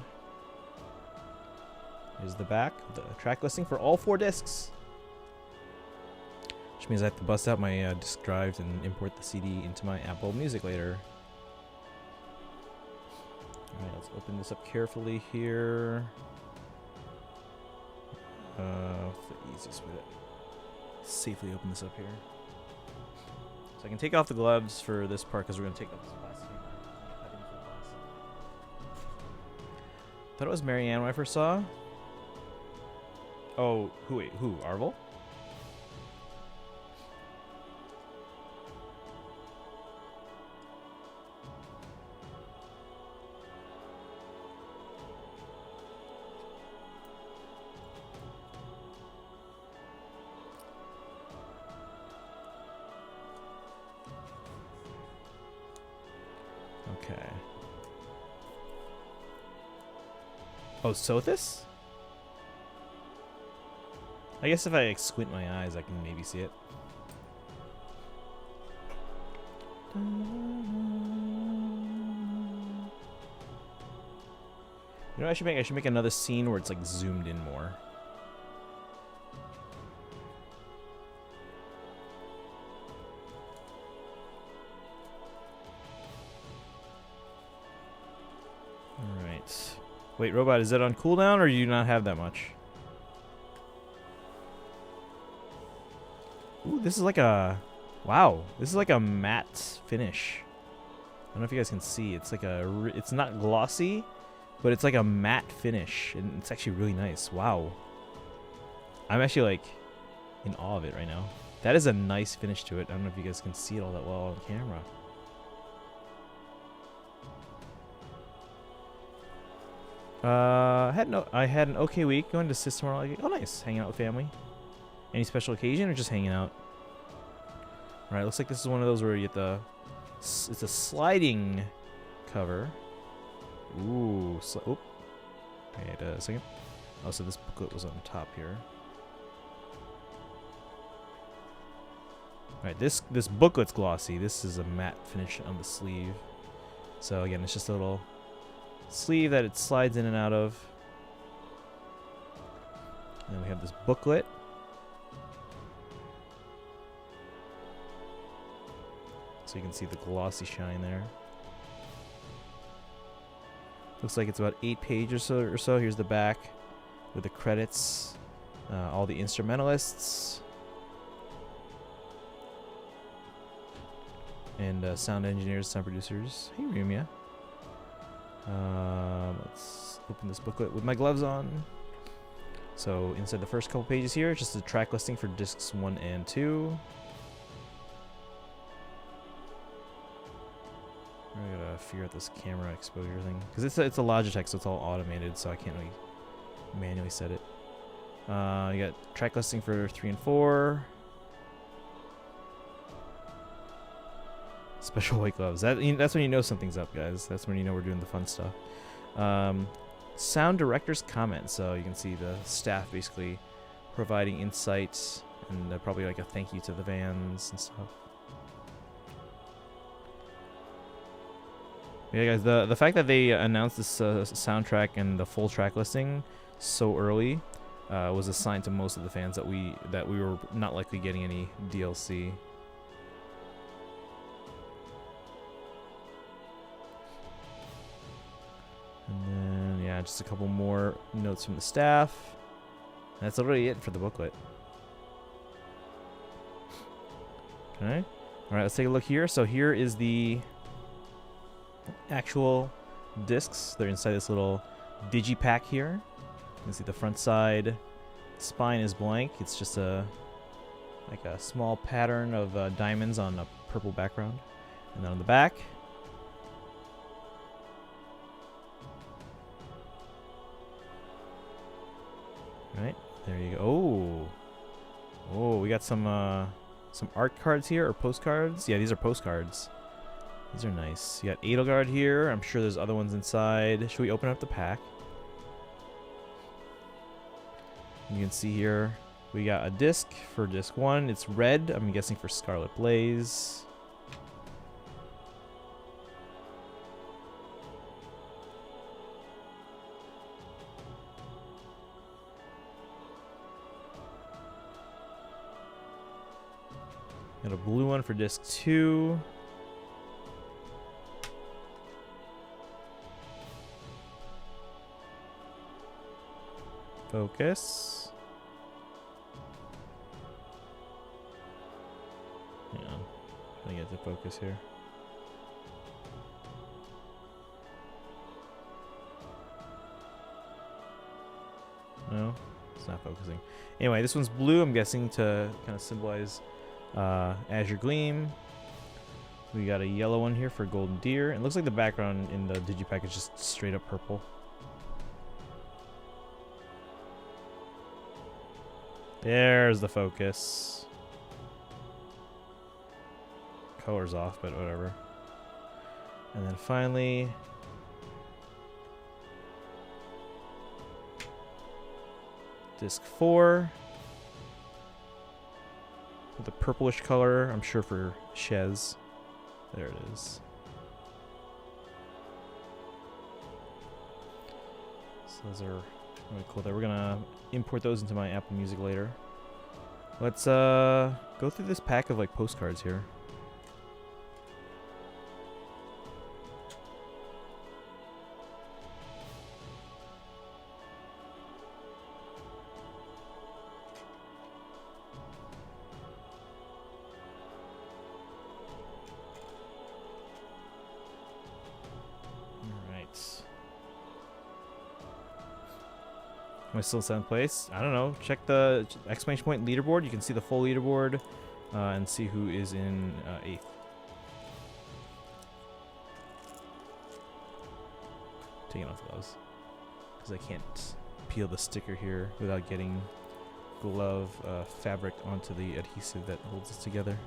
Here's the back, the track listing for all 4 discs. Which means I have to bust out my disk drive and import the CD into my Apple Music later. Alright, let's open this up carefully here. What's the easiest way to safely open this up here? So I can take off the gloves for this part because we're going to take off this plastic. Thought it was Marianne when I first saw. Oh, who? Arvel? Okay. Oh, Sothis? I guess if I squint my eyes, I can maybe see it. You know what I should make? I should make another scene where it's like zoomed in more. Alright. Wait, Robot, is that on cooldown or do you not have that much? Ooh, this is like a... Wow, this is like a matte finish. I don't know if you guys can see. It's like a... It's not glossy, but it's like a matte finish. And it's actually really nice. Wow. I'm actually like in awe of it right now. That is a nice finish to it. I don't know if you guys can see it all that well on camera. I had an okay week going to System World. Like, oh, nice, hanging out with family. Any special occasion or just hanging out? All right, looks like this is one of those where you get the. It's a sliding cover. Ooh, oop. Wait a second. Oh, so this booklet was on top here. All right, this booklet's glossy. This is a matte finish on the sleeve. So again, it's just a little sleeve that it slides in and out of. And then we have this booklet. So you can see the glossy shine there. Looks like it's about 8 pages or so. Here's the back with the credits, all the instrumentalists, and sound engineers, sound producers. Hey, Rumia. Let's open this booklet with my gloves on. So inside the first couple pages here, just a track listing for discs 1 and 2. I gotta figure out this camera exposure thing because it's a Logitech, so it's all automated, so I can't really manually set it. You got track listing for 3 and 4. Special white gloves. That's when you know something's up, guys. That's when you know we're doing the fun stuff. Sound director's comment. So you can see the staff basically providing insights and probably like a thank you to the vans and stuff. Yeah, guys, the fact that they announced this soundtrack and the full track listing so early was a sign to most of the fans that we were not likely getting any DLC. And then, yeah, just a couple more notes from the staff. And that's already it for the booklet. Okay. All right, let's take a look here. So here is the actual discs. They're inside this little digipack here. You can see the front side spine is blank. It's just like a small pattern of diamonds on a purple background. And then on the back, right there you go. Oh, we got some art cards here, or postcards. Yeah, these are postcards. These are nice. You got Edelgard here. I'm sure there's other ones inside. Should we open up the pack? You can see here we got a disc for disc 1. It's red. I'm guessing for Scarlet Blaze. Got a blue one for disc 2. Focus. Hang on. Trying to get to focus here. No, it's not focusing. Anyway, this one's blue, I'm guessing to kind of symbolize Azure Gleam. We got a yellow one here for Golden Deer. It looks like the background in the digipack is just straight up purple. There's the focus. Color's off, but whatever. And then finally, disc 4. With a purplish color, I'm sure for Shez. There it is. So those are really cool there. We're gonna import those into my Apple Music later. Let's go through this pack of like postcards here. Am I still in 7th place? I don't know. Check the exclamation point leaderboard. You can see the full leaderboard and see who is in 8th. Taking off gloves because I can't peel the sticker here without getting glove fabric onto the adhesive that holds it together.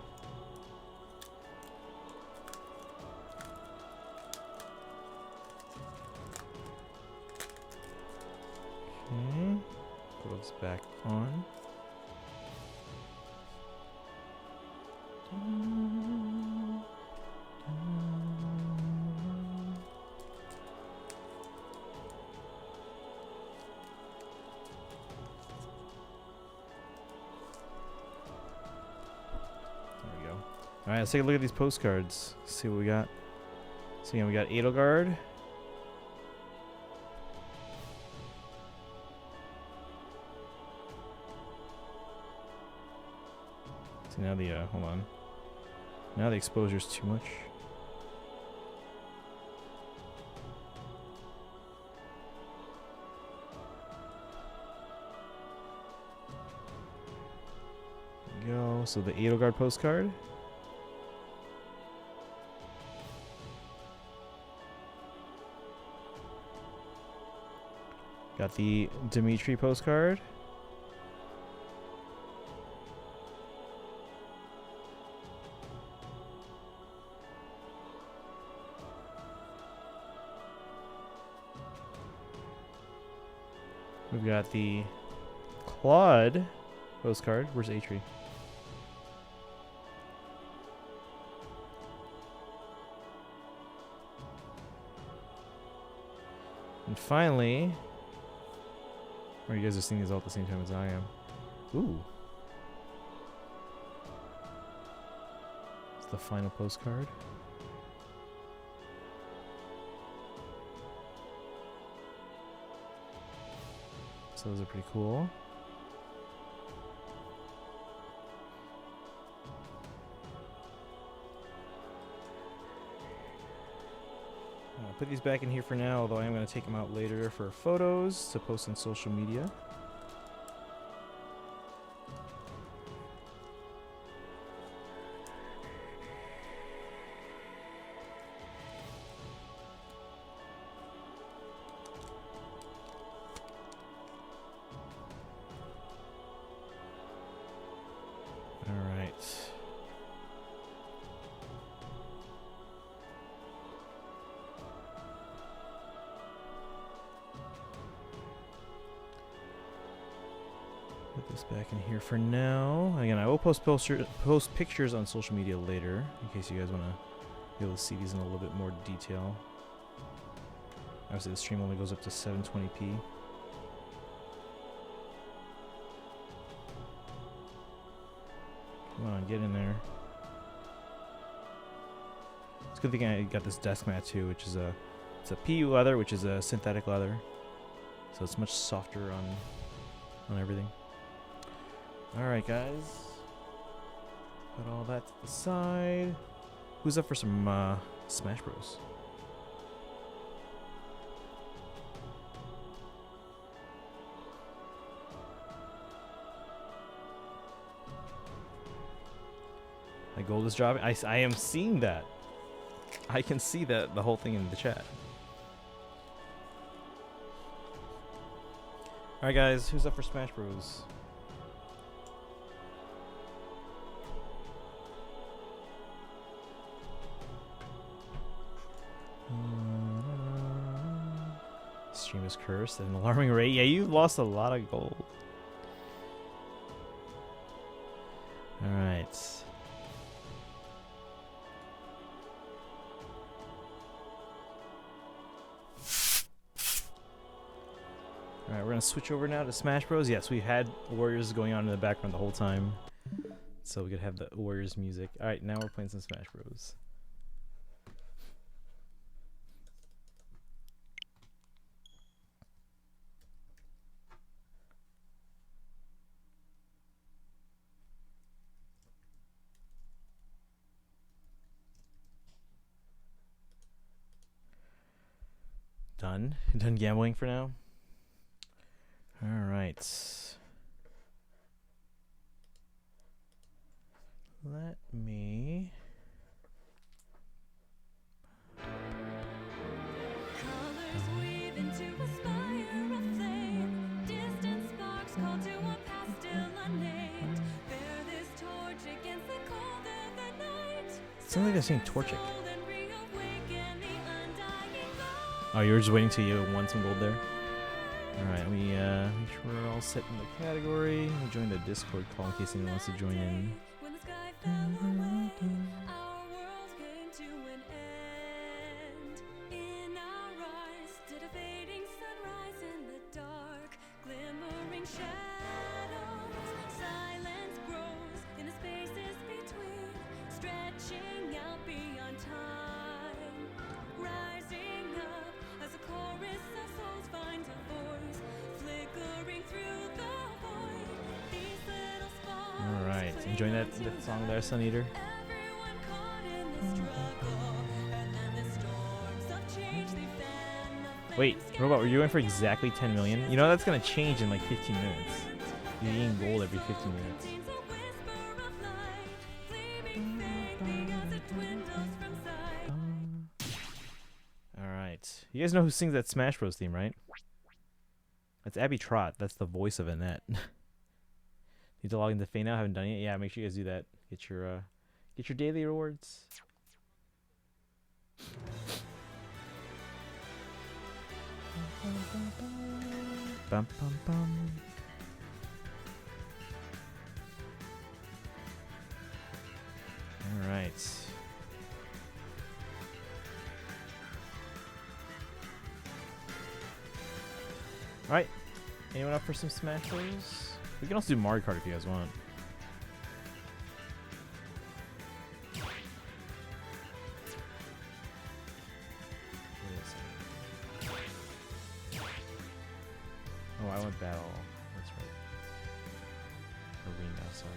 Okay, gloves back on. There we go. Alright, let's take a look at these postcards. See what we got. So again, we got Edelgard. So now the hold on. Now the exposure's too much. There we go. So the Edelgard postcard. Got the Dimitri postcard. We've got the Claude postcard. Where's Atri? And finally, or you guys are seeing these all at the same time as I am. Ooh. It's the final postcard. So those are pretty cool. I'll put these back in here for now, although I am going to take them out later for photos to post on social media. Put this back in here for now. Again, I will post pictures on social media later, in case you guys want to be able to see these in a little bit more detail. Obviously, the stream only goes up to 720p. Come on, get in there. It's a good thing I got this desk mat too, which is it's a PU leather, which is a synthetic leather, so it's much softer on everything. Alright, guys. Put all that to the side. Who's up for some Smash Bros? My gold is dropping. I am seeing that. I can see that, the whole thing in the chat. Alright, guys. Who's up for Smash Bros? Stream is cursed at an alarming rate. Yeah, you lost a lot of gold. Alright. Alright, we're gonna switch over now to Smash Bros. Yes, we had Warriors going on in the background the whole time, so we could have the Warriors music. Alright, now we're playing some Smash Bros. Done gambling for now. All right. Let me. Colors weave into a spire of flame. Distant sparks call to a past still unnamed. Bear this torch against the cold of the night. Sounds like they're saying Torchic. Oh, you were just waiting till you won some gold there? Alright, let me make sure we're all set in the category. Let me join the Discord call in case anyone wants to join in. When the sky fell away, our world came to an end. In our eyes stood a fading sunrise in the dark, glimmering shadows. Silence grows in the spaces between, stretching out beyond time. Rising up as a chorus of souls finds a voice, flickering through the void. These little sparks. Alright. Enjoying that song there, Sun Eater? Everyone caught in the struggle, and then the storms of change they fan the Wait, flames Robot, were you going for exactly 10 million? You know that's gonna change in like 15 minutes. You're getting gold every 15 minutes. contains a whisper of light, flaming fading as it dwindles from sight. Alright. You guys know who sings that Smash Bros theme, right? That's Abby Trott. That's the voice of Annette. Need to log into Faye now? Haven't done it yet? Yeah, make sure you guys do that. Get your daily rewards. Bum, bum, bum. All right. All right. Anyone up for some Smash Bros? We can also do Mario Kart if you guys want. Oh, I went battle. That's right. Arena, sorry.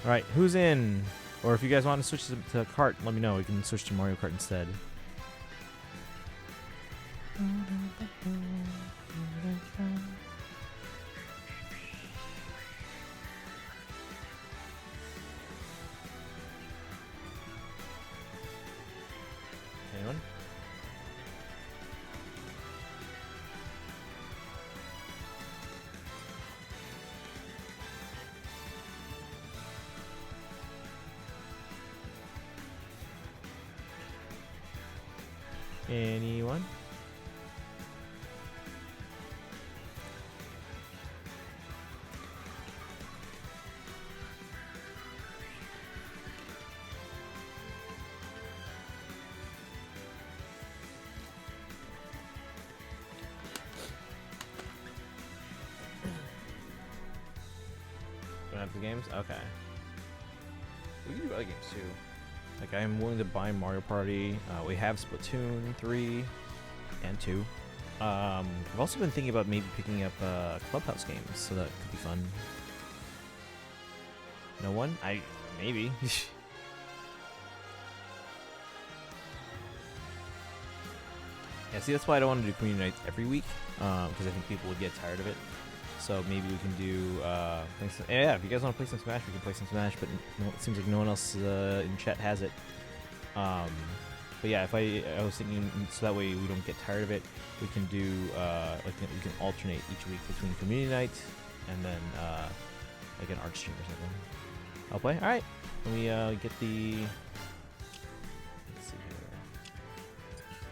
Alright, who's in? Or if you guys want to switch to Kart, let me know. We can switch to Mario Kart instead. Anyone? Anyone? Don't have the games? Okay. We can do other games too. Like, I'm willing to buy Mario Party. We have Splatoon 3 and 2. I've also been thinking about maybe picking up Clubhouse games, so that could be fun. No one? Maybe. Yeah, see, that's why I don't want to do community nights every week, because I think people would get tired of it. So maybe we can do, yeah, if you guys want to play some Smash, we can play some Smash, but it seems like no one else in chat has it. But yeah, if I was thinking, so that way we don't get tired of it, we can do, we can alternate each week between community night and then, like an art stream or something. I'll play? Alright. Let me, get the, let's see here.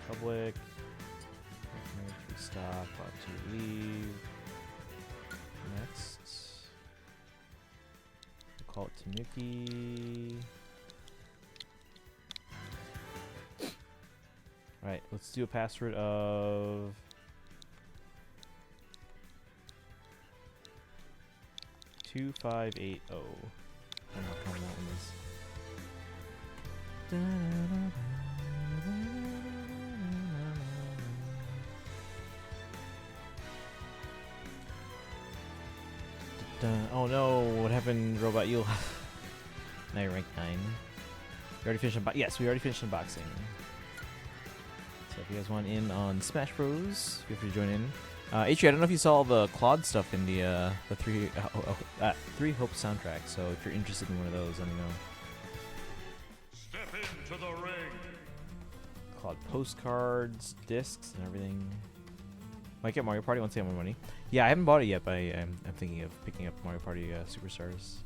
Public. Stop, to leave. Next. We'll call it Tanuki. Alright, let's do a password of 2580. I don't know how common that one is. Oh no, what happened, Robot? You'll now you're rank 9. You already finished yes, we already finished unboxing. So if you guys want in on Smash Bros, feel free to join in. Atri, I don't know if you saw the Claude stuff in the Three Hope soundtrack, so if you're interested in one of those, let me know. Step into the ring. Claude postcards, discs, and everything. Might get Mario Party once I have more money. Yeah, I haven't bought it yet, but I'm thinking of picking up Mario Party Superstars.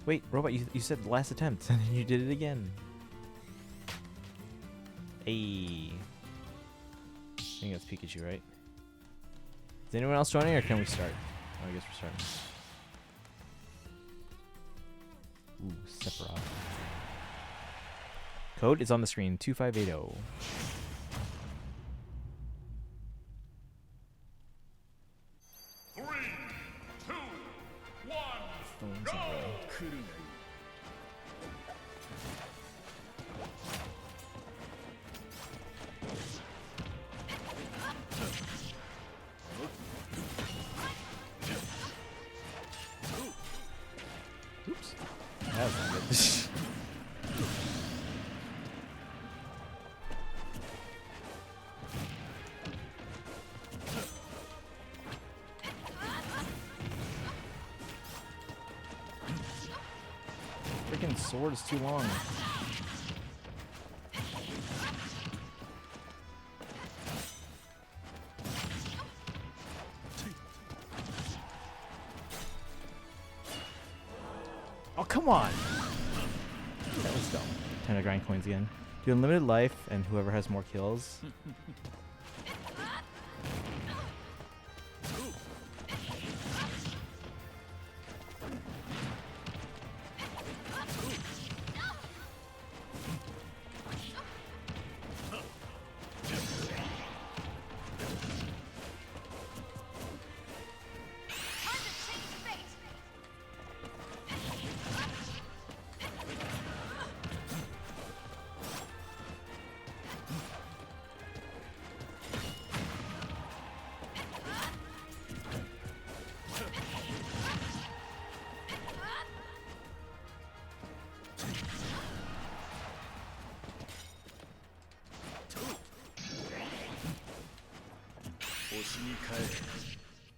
Wait, Robot, you said last attempt, and then you did it again. Hey. I think that's Pikachu, right? Is anyone else joining, or can we start? Oh, I guess we're starting. Ooh, Sephiroth. Code is on the screen, 2580. Three, two, one, Freaking sword is too long. Oh, come on! That was dumb. Time to grind coins again. Do unlimited life, and whoever has more kills.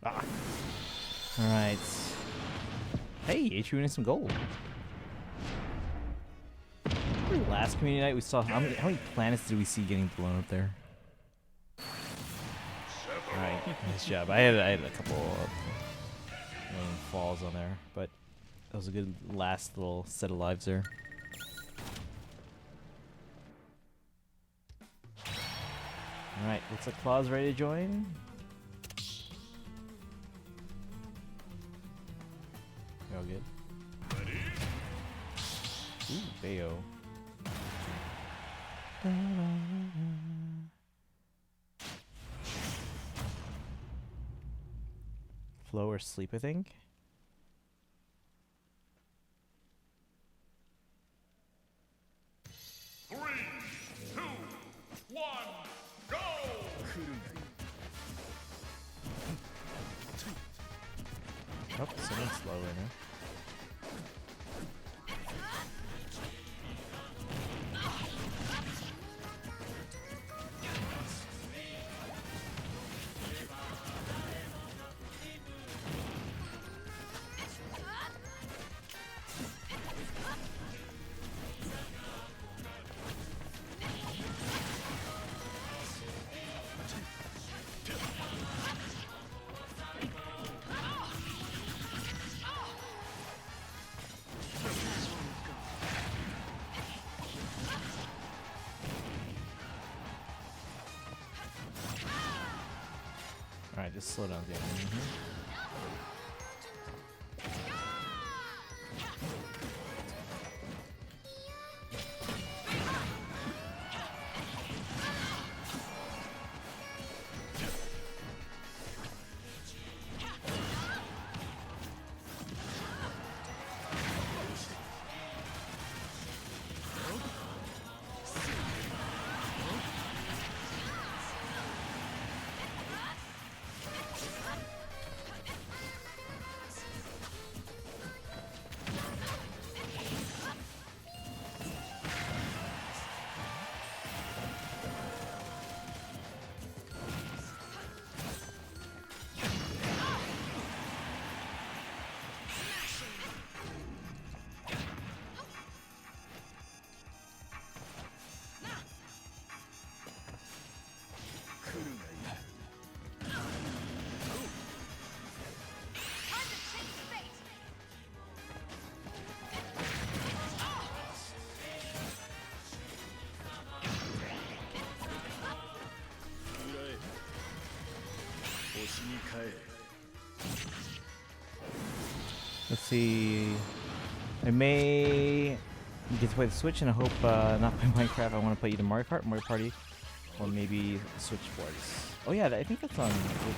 Ah. Alright. Hey, H winning some gold. The last community night we saw, how many planets did we see getting blown up there? Alright, nice job. I had a couple of falls on there, but that was a good last little set of lives there. Alright, looks like Claw's ready to join. All good. Ooh, Bayo. Flow or sleep, I think. Three, two, one, go! Oh, someone's slow right now. Alright, just slow down the enemy here. Let's see. I may get to play the Switch, and I hope not play Minecraft. I want to play either Mario Kart, Mario Party, or maybe Switch Sports. Oh yeah, I think that's on.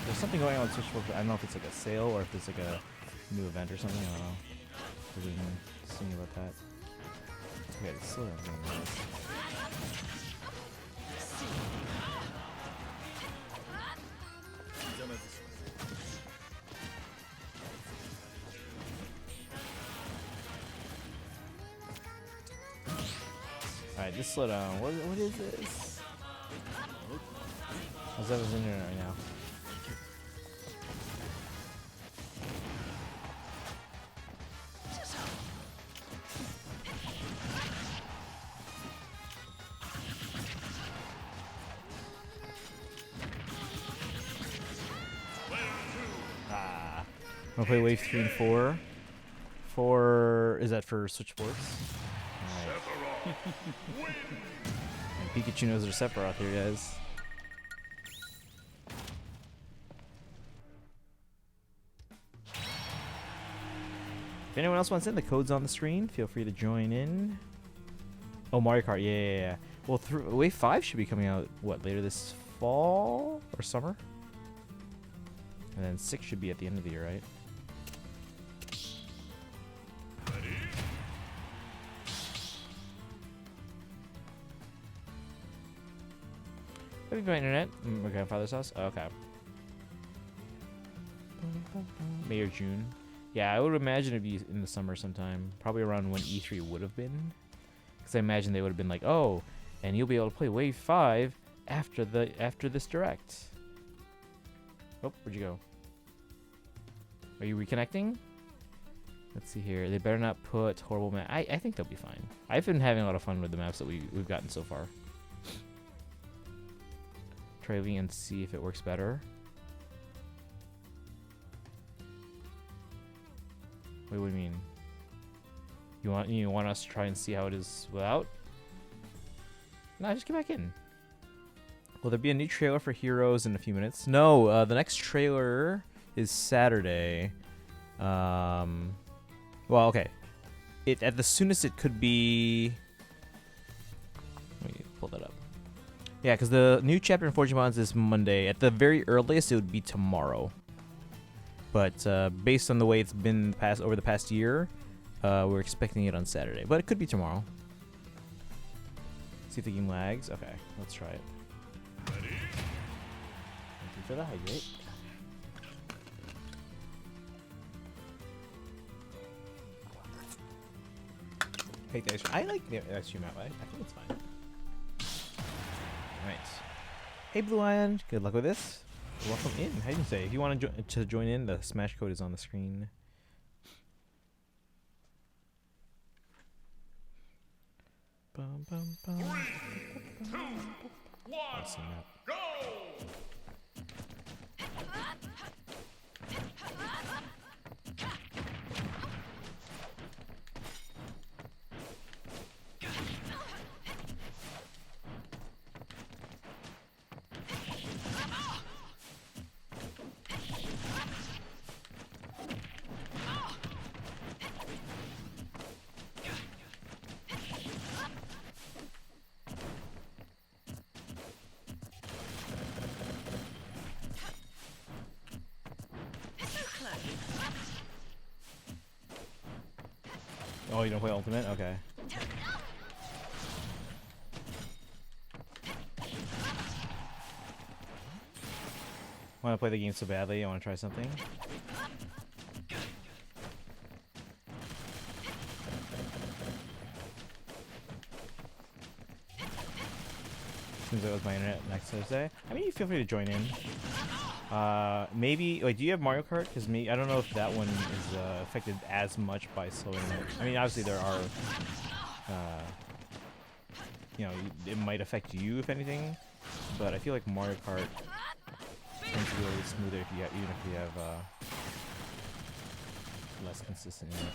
There's something going on with Switch Sports. I don't know if it's like a sale or if it's like a new event or something. I don't know. I didn't see about that. Okay, it's slow down. just slow down. What is this? How's everyone's internet right now? Ah. I'm gonna play wave 3 and 4. 4 is that for Switch Sports? Alright. And Pikachu knows there's Sephiroth here, guys. If anyone else wants in, the code's on the screen. Feel free to join in. Oh, Mario Kart, yeah. Well, Wave 5 should be coming out, what, later this fall or summer? And then 6 should be at the end of the year, right? Have you got internet? My grandfather's house? Oh, okay. May or June. Yeah, I would imagine it'd be in the summer sometime. Probably around when E3 would have been. Because I imagine they would have been like, oh, and you'll be able to play Wave 5 after this direct. Oh, where'd you go? Are you reconnecting? Let's see here. They better not put horrible map. I think they'll be fine. I've been having a lot of fun with the maps that we've gotten so far. Try leaving and see if it works better. Wait, what do you mean? You want us to try and see how it is without? No, just get back in. Will there be a new trailer for Heroes in a few minutes? No, the next trailer is Saturday. Well, okay. At the soonest it could be. Let me pull that up. Yeah, because the new chapter in Fortune Bonds is Monday. At the very earliest, it would be tomorrow. But based on the way it's been over the past year, we're expecting it on Saturday. But it could be tomorrow. See if the game lags. Okay, let's try it. Thank you for the hydrate. Hate the ice cream. I like the ice cream that way. I think it's fine. Alright. Hey, Blue Iron. Good luck with this. Welcome in. How do you say? If you want to join in, the Smash code is on the screen. Bum, bum, bum. 3, 2, 1, Awesome map. go! Oh, you don't play Ultimate? Okay. Want to play the game so badly? I want to try something. Seems like it was my internet next Thursday. I mean, you feel free to join in. Maybe, like, do you have Mario Kart? Because I don't know if that one is affected as much by slowing it. I mean, obviously there are, it might affect you if anything, but I feel like Mario Kart tends to be a little smoother if even if you have less consistent in it.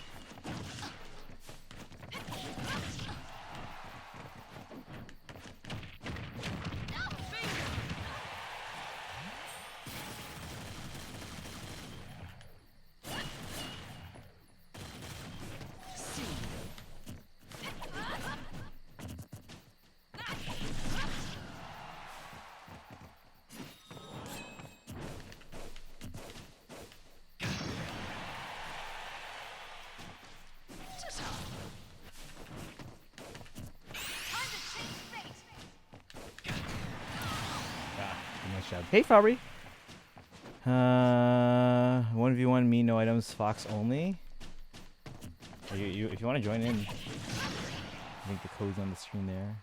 Hey, Fabry. 1v1 me, no items, Fox only. If you want to join in, I think the code's on the screen there.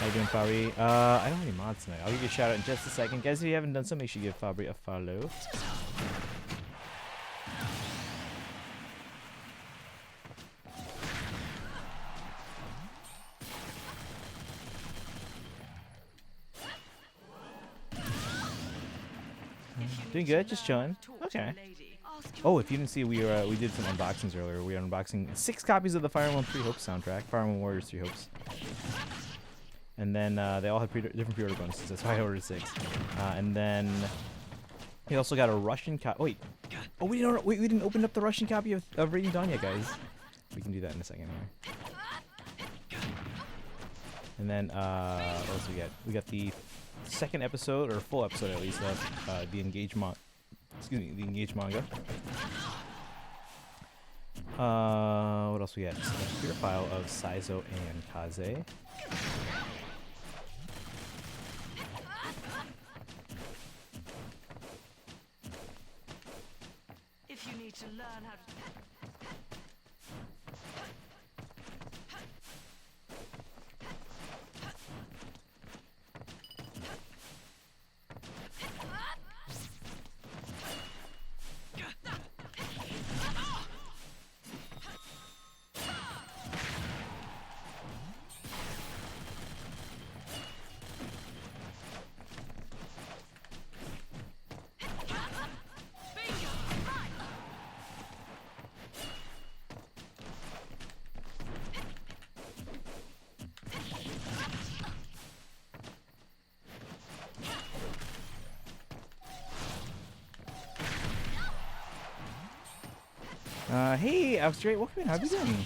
How you doing, Fabri? I don't have any mods tonight. I'll give you a shout out in just a second. Guys, if you haven't done so, make sure you give Fabri a follow. Doing good, just chilling. Okay. Oh, if you didn't see, we did some unboxings earlier. We are unboxing 6 copies of the Fire Emblem 3 Hopes soundtrack, Fire Emblem Warriors 3 Hopes. And then they all have different pre-order bonuses. That's why I ordered 6. And then we also got a Russian copy. Oh, wait. Oh, we didn't open up the Russian copy of Radiant Dawn yet, guys. We can do that in a second here. And then what else we got? We got the second episode, or full episode at least, of the Engage manga. What else we got? So a clear file of Saizo and Kaze. If you need to learn how to Hey, I was straight. Welcome in. How you doing?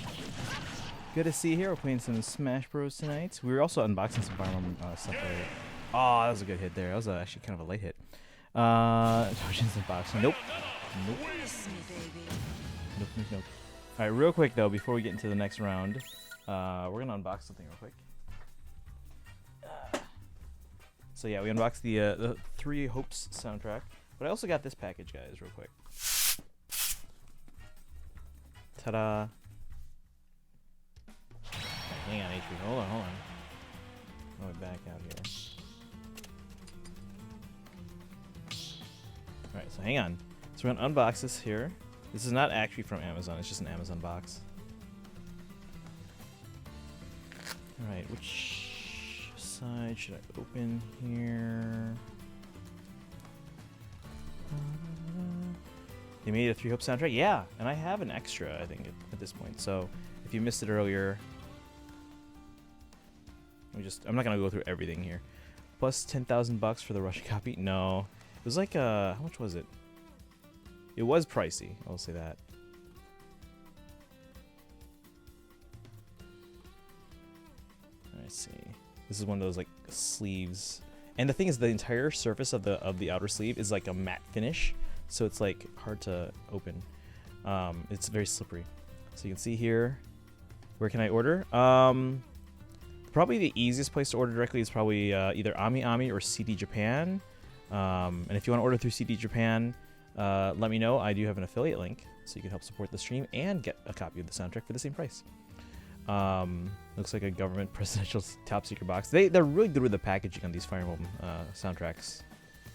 Good to see you here. We're playing some Smash Bros tonight. We were also unboxing some Fire Emblem stuff earlier. Oh, that was a good hit there. That was actually kind of a late hit. Potions unboxing. Nope. Nope. Nope, nope, nope. All right, real quick though, before we get into the next round, we're gonna unbox something real quick. So yeah, we unboxed the 3 Hopes soundtrack, but I also got this package, guys, real quick. Ta-da! Hang on, HP. Hold on. Let me back out here. All right, so hang on. So we're gonna unbox this here. This is not actually from Amazon. It's just an Amazon box. All right, which side should I open here? They made a 3 Hope soundtrack? Yeah, and I have an extra, I think, at this point. So, if you missed it earlier, I'm not gonna go through everything here. Plus 10,000 bucks for the Russian copy? No. It was like, how much was it? It was pricey, I'll say that. Let's see. This is one of those, like, sleeves. And the thing is, the entire surface of the outer sleeve is like a matte finish. So it's like hard to open. It's very slippery. So you can see here. Where can I order? Probably the easiest place to order directly is probably either AmiAmi or CD Japan. And if you want to order through CD Japan, let me know. I do have an affiliate link, so you can help support the stream and get a copy of the soundtrack for the same price. Looks like a government presidential top secret box. They're really good with the packaging on these Fire Emblem soundtracks.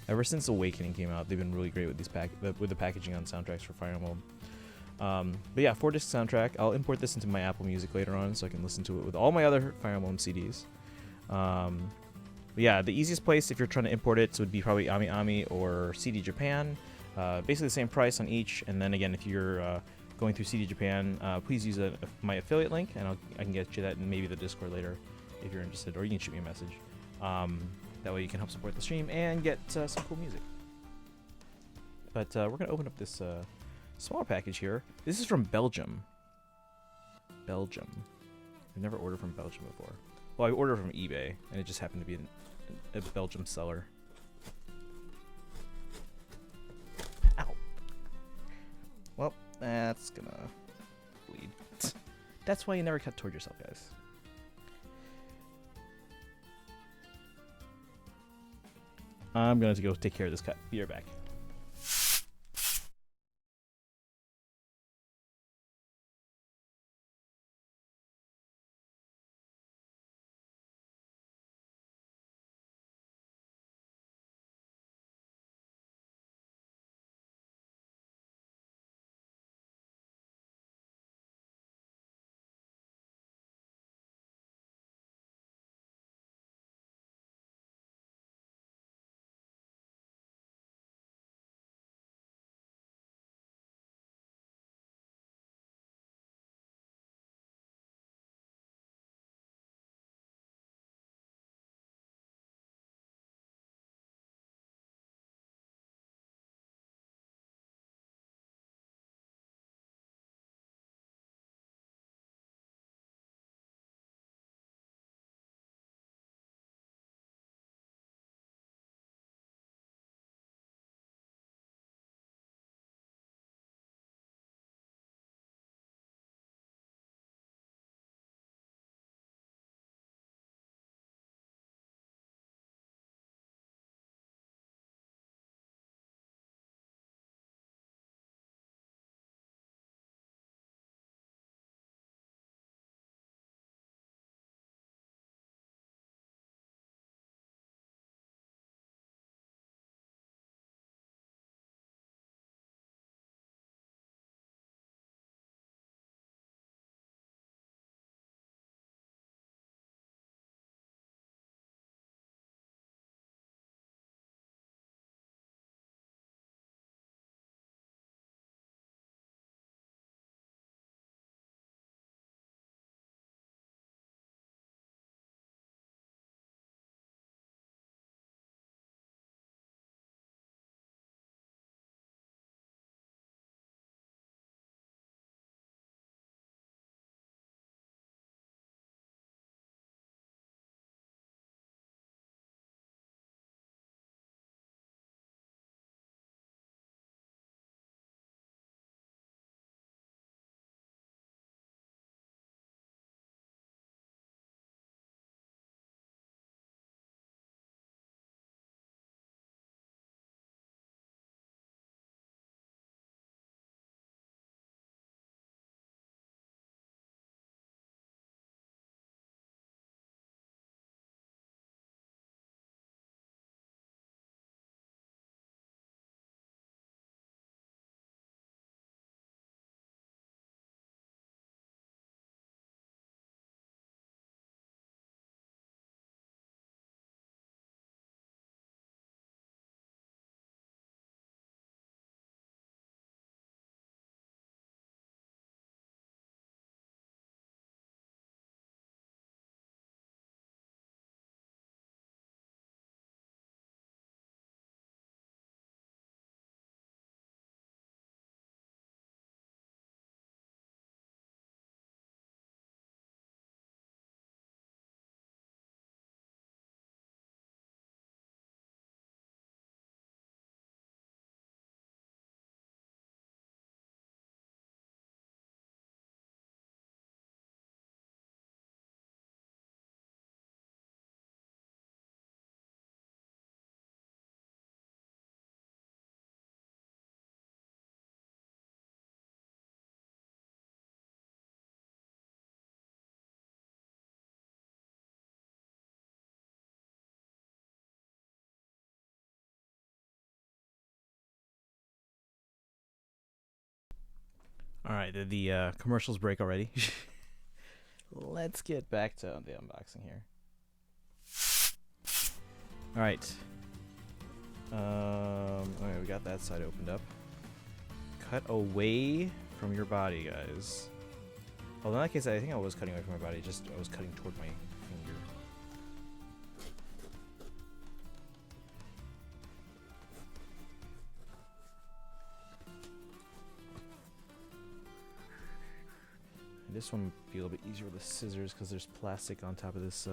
Ever since Awakening came out, they've been really great with these with the packaging on soundtracks for Fire Emblem. But yeah, 4-disc soundtrack. I'll import this into my Apple Music later on, so I can listen to it with all my other Fire Emblem CDs. But yeah, the easiest place if you're trying to import it would be probably AmiAmi or CD Japan. Basically the same price on each. And then again, if you're going through CD Japan, please use my affiliate link, and I can get you that in maybe the Discord later if you're interested, or you can shoot me a message. That way you can help support the stream and get some cool music. But we're going to open up this smaller package here. This is from Belgium. Belgium. I've never ordered from Belgium before. Well, I ordered from eBay, and it just happened to be a Belgium seller. Ow. Well, that's going to bleed. That's why you never cut toward yourself, guys. I'm going to go take care of this cut. Be right back. All right, the commercials break already. Let's get back to the unboxing here. All right. Okay, we got that side opened up. Cut away from your body, guys. Well, in that case, I think I was cutting away from my body. Just I was cutting toward my finger. And this one would be a little bit easier with the scissors because there's plastic on top of this.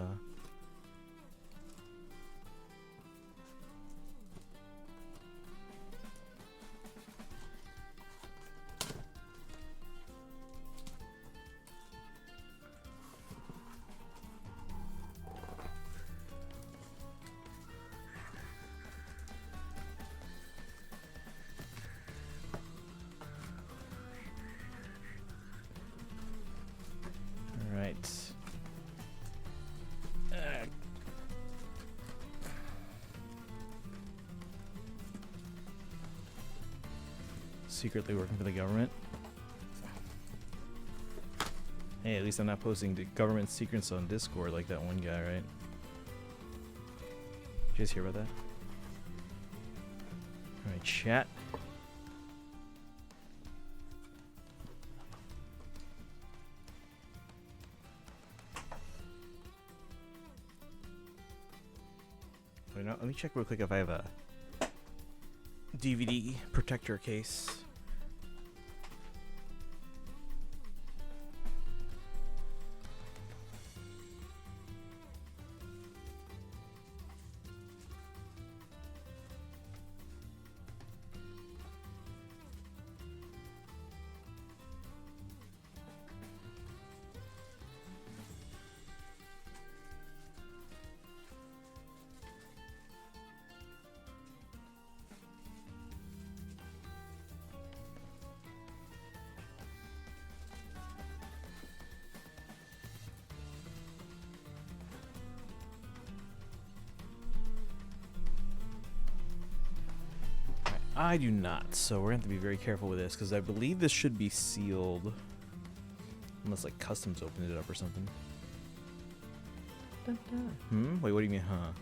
Secretly working for the government. Hey, at least I'm not posting the government secrets on Discord like that one guy, right? Did you guys hear about that? Alright, chat. Wait, no, let me check real quick if I have a DVD protector case. I do not, so we're going to have to be very careful with this, because I believe this should be sealed. Unless, like, Customs opened it up or something. Dun, dun. Wait, what do you mean, huh?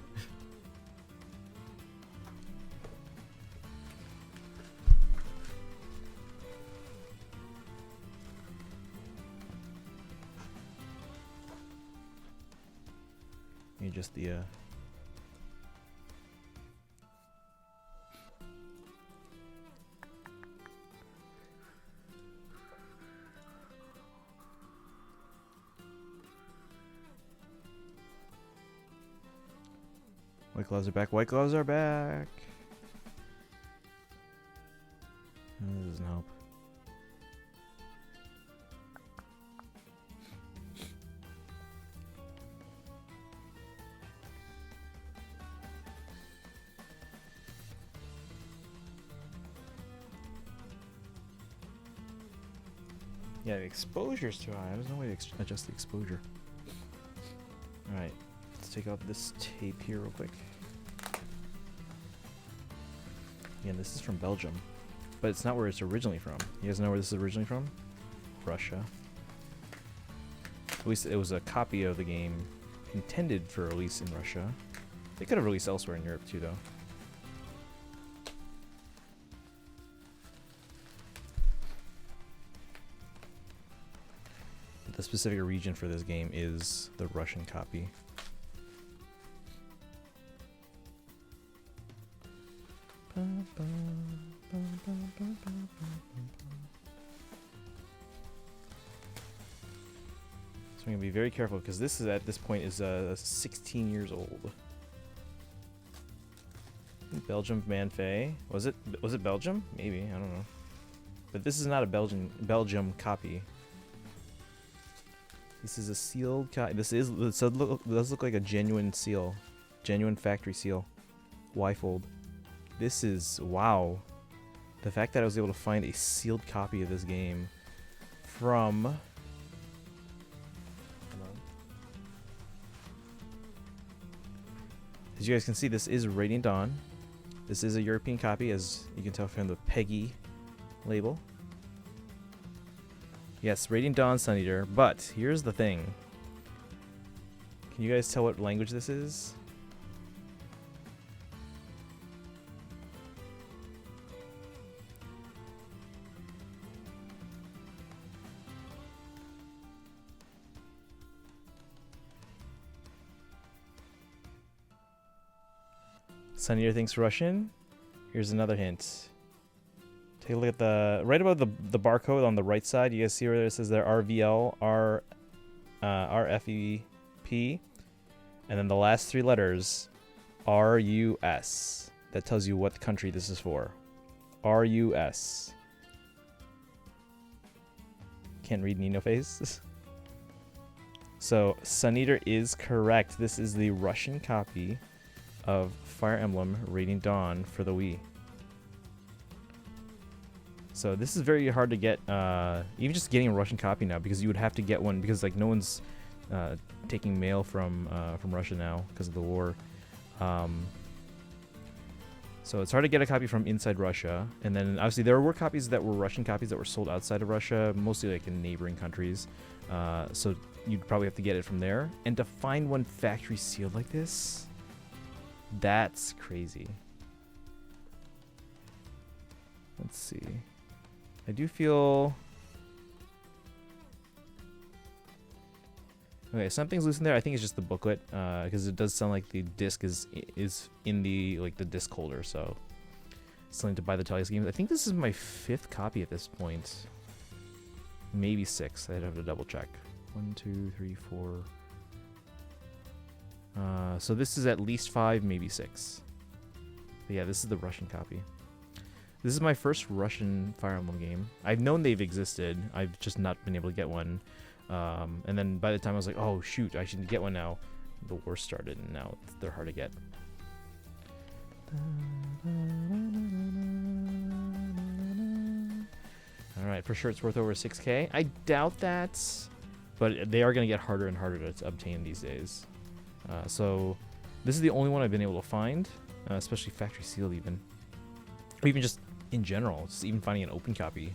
You just the, White gloves are back. White gloves are back. Oh, this doesn't help. Yeah, the exposure's too high. There's no way to adjust the exposure. Alright. Let's take off this tape here real quick. Yeah, this is from Belgium. But it's not where it's originally from. You guys know where this is originally from? Russia. At least it was a copy of the game intended for release in Russia. They could have released elsewhere in Europe too, though. But the specific region for this game is the Russian copy. So I'm gonna be very careful because this is at this point is 16 years old. Belgium Manfay. Was it Belgium? Maybe, I don't know. But this is not a Belgium copy. This is a sealed copy. This does look like a genuine seal, genuine factory seal. Y-fold. This is wow. The fact that I was able to find a sealed copy of this game from. As you guys can see, this is Radiant Dawn. This is a European copy, as you can tell from the Peggy label. Yes, Radiant Dawn, Sun Eater. But here's the thing. Can you guys tell what language this is? Sun Eater thinks Russian. Here's another hint. Take a look at the right above the barcode on the right side. You guys see where it says there RVL, RFEP, and then the last three letters RUS. That tells you what country this is for. RUS. Can't read Nino face. So Sun Eater is correct. This is the Russian copy of Fire Emblem Radiant Dawn for the Wii. So this is very hard to get, even just getting a Russian copy now, because you would have to get one because like no one's taking mail from Russia now because of the war. So it's hard to get a copy from inside Russia, and then obviously there were copies that were Russian copies that were sold outside of Russia, mostly like in neighboring countries. So you'd probably have to get it from there, and to find one factory sealed like this, that's crazy. Let's see. I do feel... Okay, something's loose in there. I think it's just the booklet, because it does sound like the disc is in the the disc holder. So something to buy the Telus games. I think this is my 5th copy at this point, maybe 6. I'd have to double check. 1, 2, 3, 4. So this is at least 5, maybe 6. But yeah, this is the Russian copy. This is my first Russian Fire Emblem game. I've known they've existed. I've just not been able to get one. And then by the time I was like, oh shoot, I should get one now, the war started, and now they're hard to get. Alright, for sure it's worth over 6K. I doubt that, but they are going to get harder and harder to obtain these days. So this is the only one I've been able to find, especially factory sealed even. Or even just in general, just even finding an open copy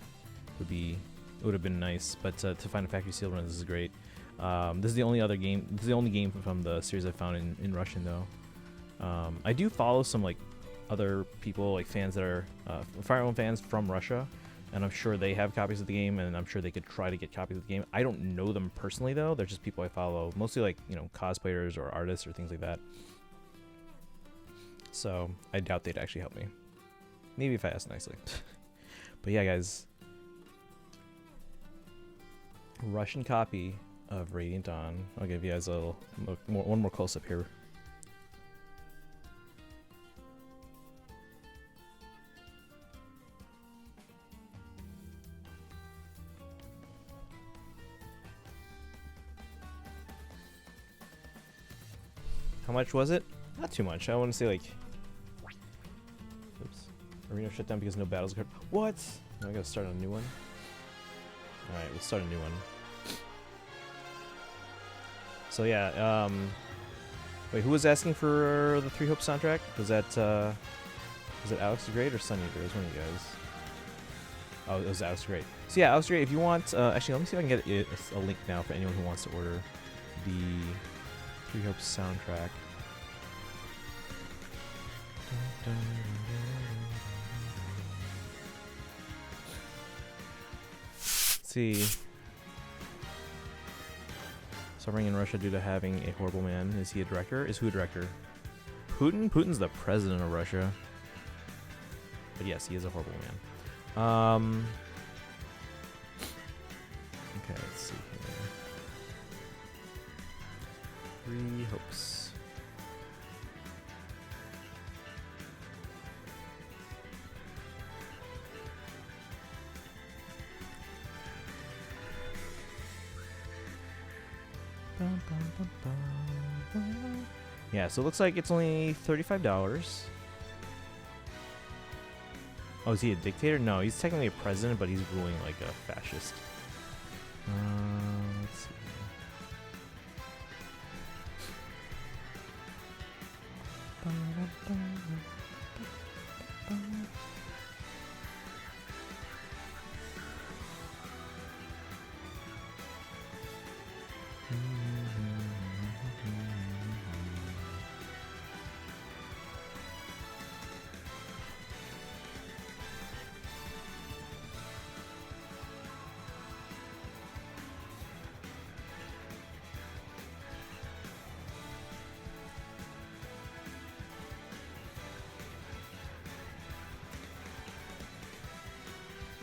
would have been nice, but to find a factory sealed one, this is great. This is the only other game. This is the only game from the series I found in Russian, though. I do follow some like other people, like fans that are Fire Emblem fans from Russia, and I'm sure they have copies of the game, and I'm sure they could try to get copies of the game. I don't know them personally, though. They're just people I follow, mostly like cosplayers or artists or things like that. So I doubt they'd actually help me. Maybe if I asked nicely. But yeah, guys. Russian copy of Radiant Dawn. I'll give you guys a little one more close up here. How much was it? Not too much. I want to say like... Oops. Arena shut down because no battles occurred. What? Now I gotta start a new one? Alright, let's start a new one. So yeah, wait, who was asking for the Three Hopes soundtrack? Was it Alex the Great or Sun Eater? It was one of you guys. Oh, it was Alex the Great. So yeah, Alex the Great, if you want, actually let me see if I can get a link now for anyone who wants to order the Three Hopes soundtrack. Let's see. Suffering in Russia due to having a horrible man. Is he a director? Is who a director? Putin? Putin's the president of Russia. But yes, he is a horrible man. Okay, let's see here. Three Hopes. Yeah, so it looks like it's only $35. Oh, is he a dictator? No, he's technically a president, but he's ruling like a fascist. Let's see.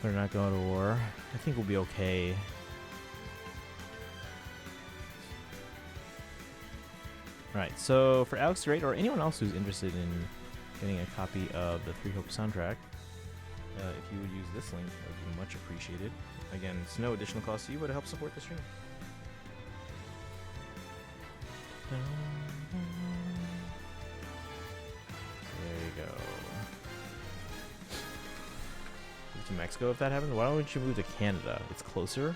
They're not going to war. I think we'll be okay. Alright, so for Alex Rate or anyone else who's interested in getting a copy of the Three Hope soundtrack, if you would use this link, that would be much appreciated. Again, it's no additional cost to you, but it helps support the stream. There you go. Move to Mexico if that happens. Why don't you move to Canada? It's closer.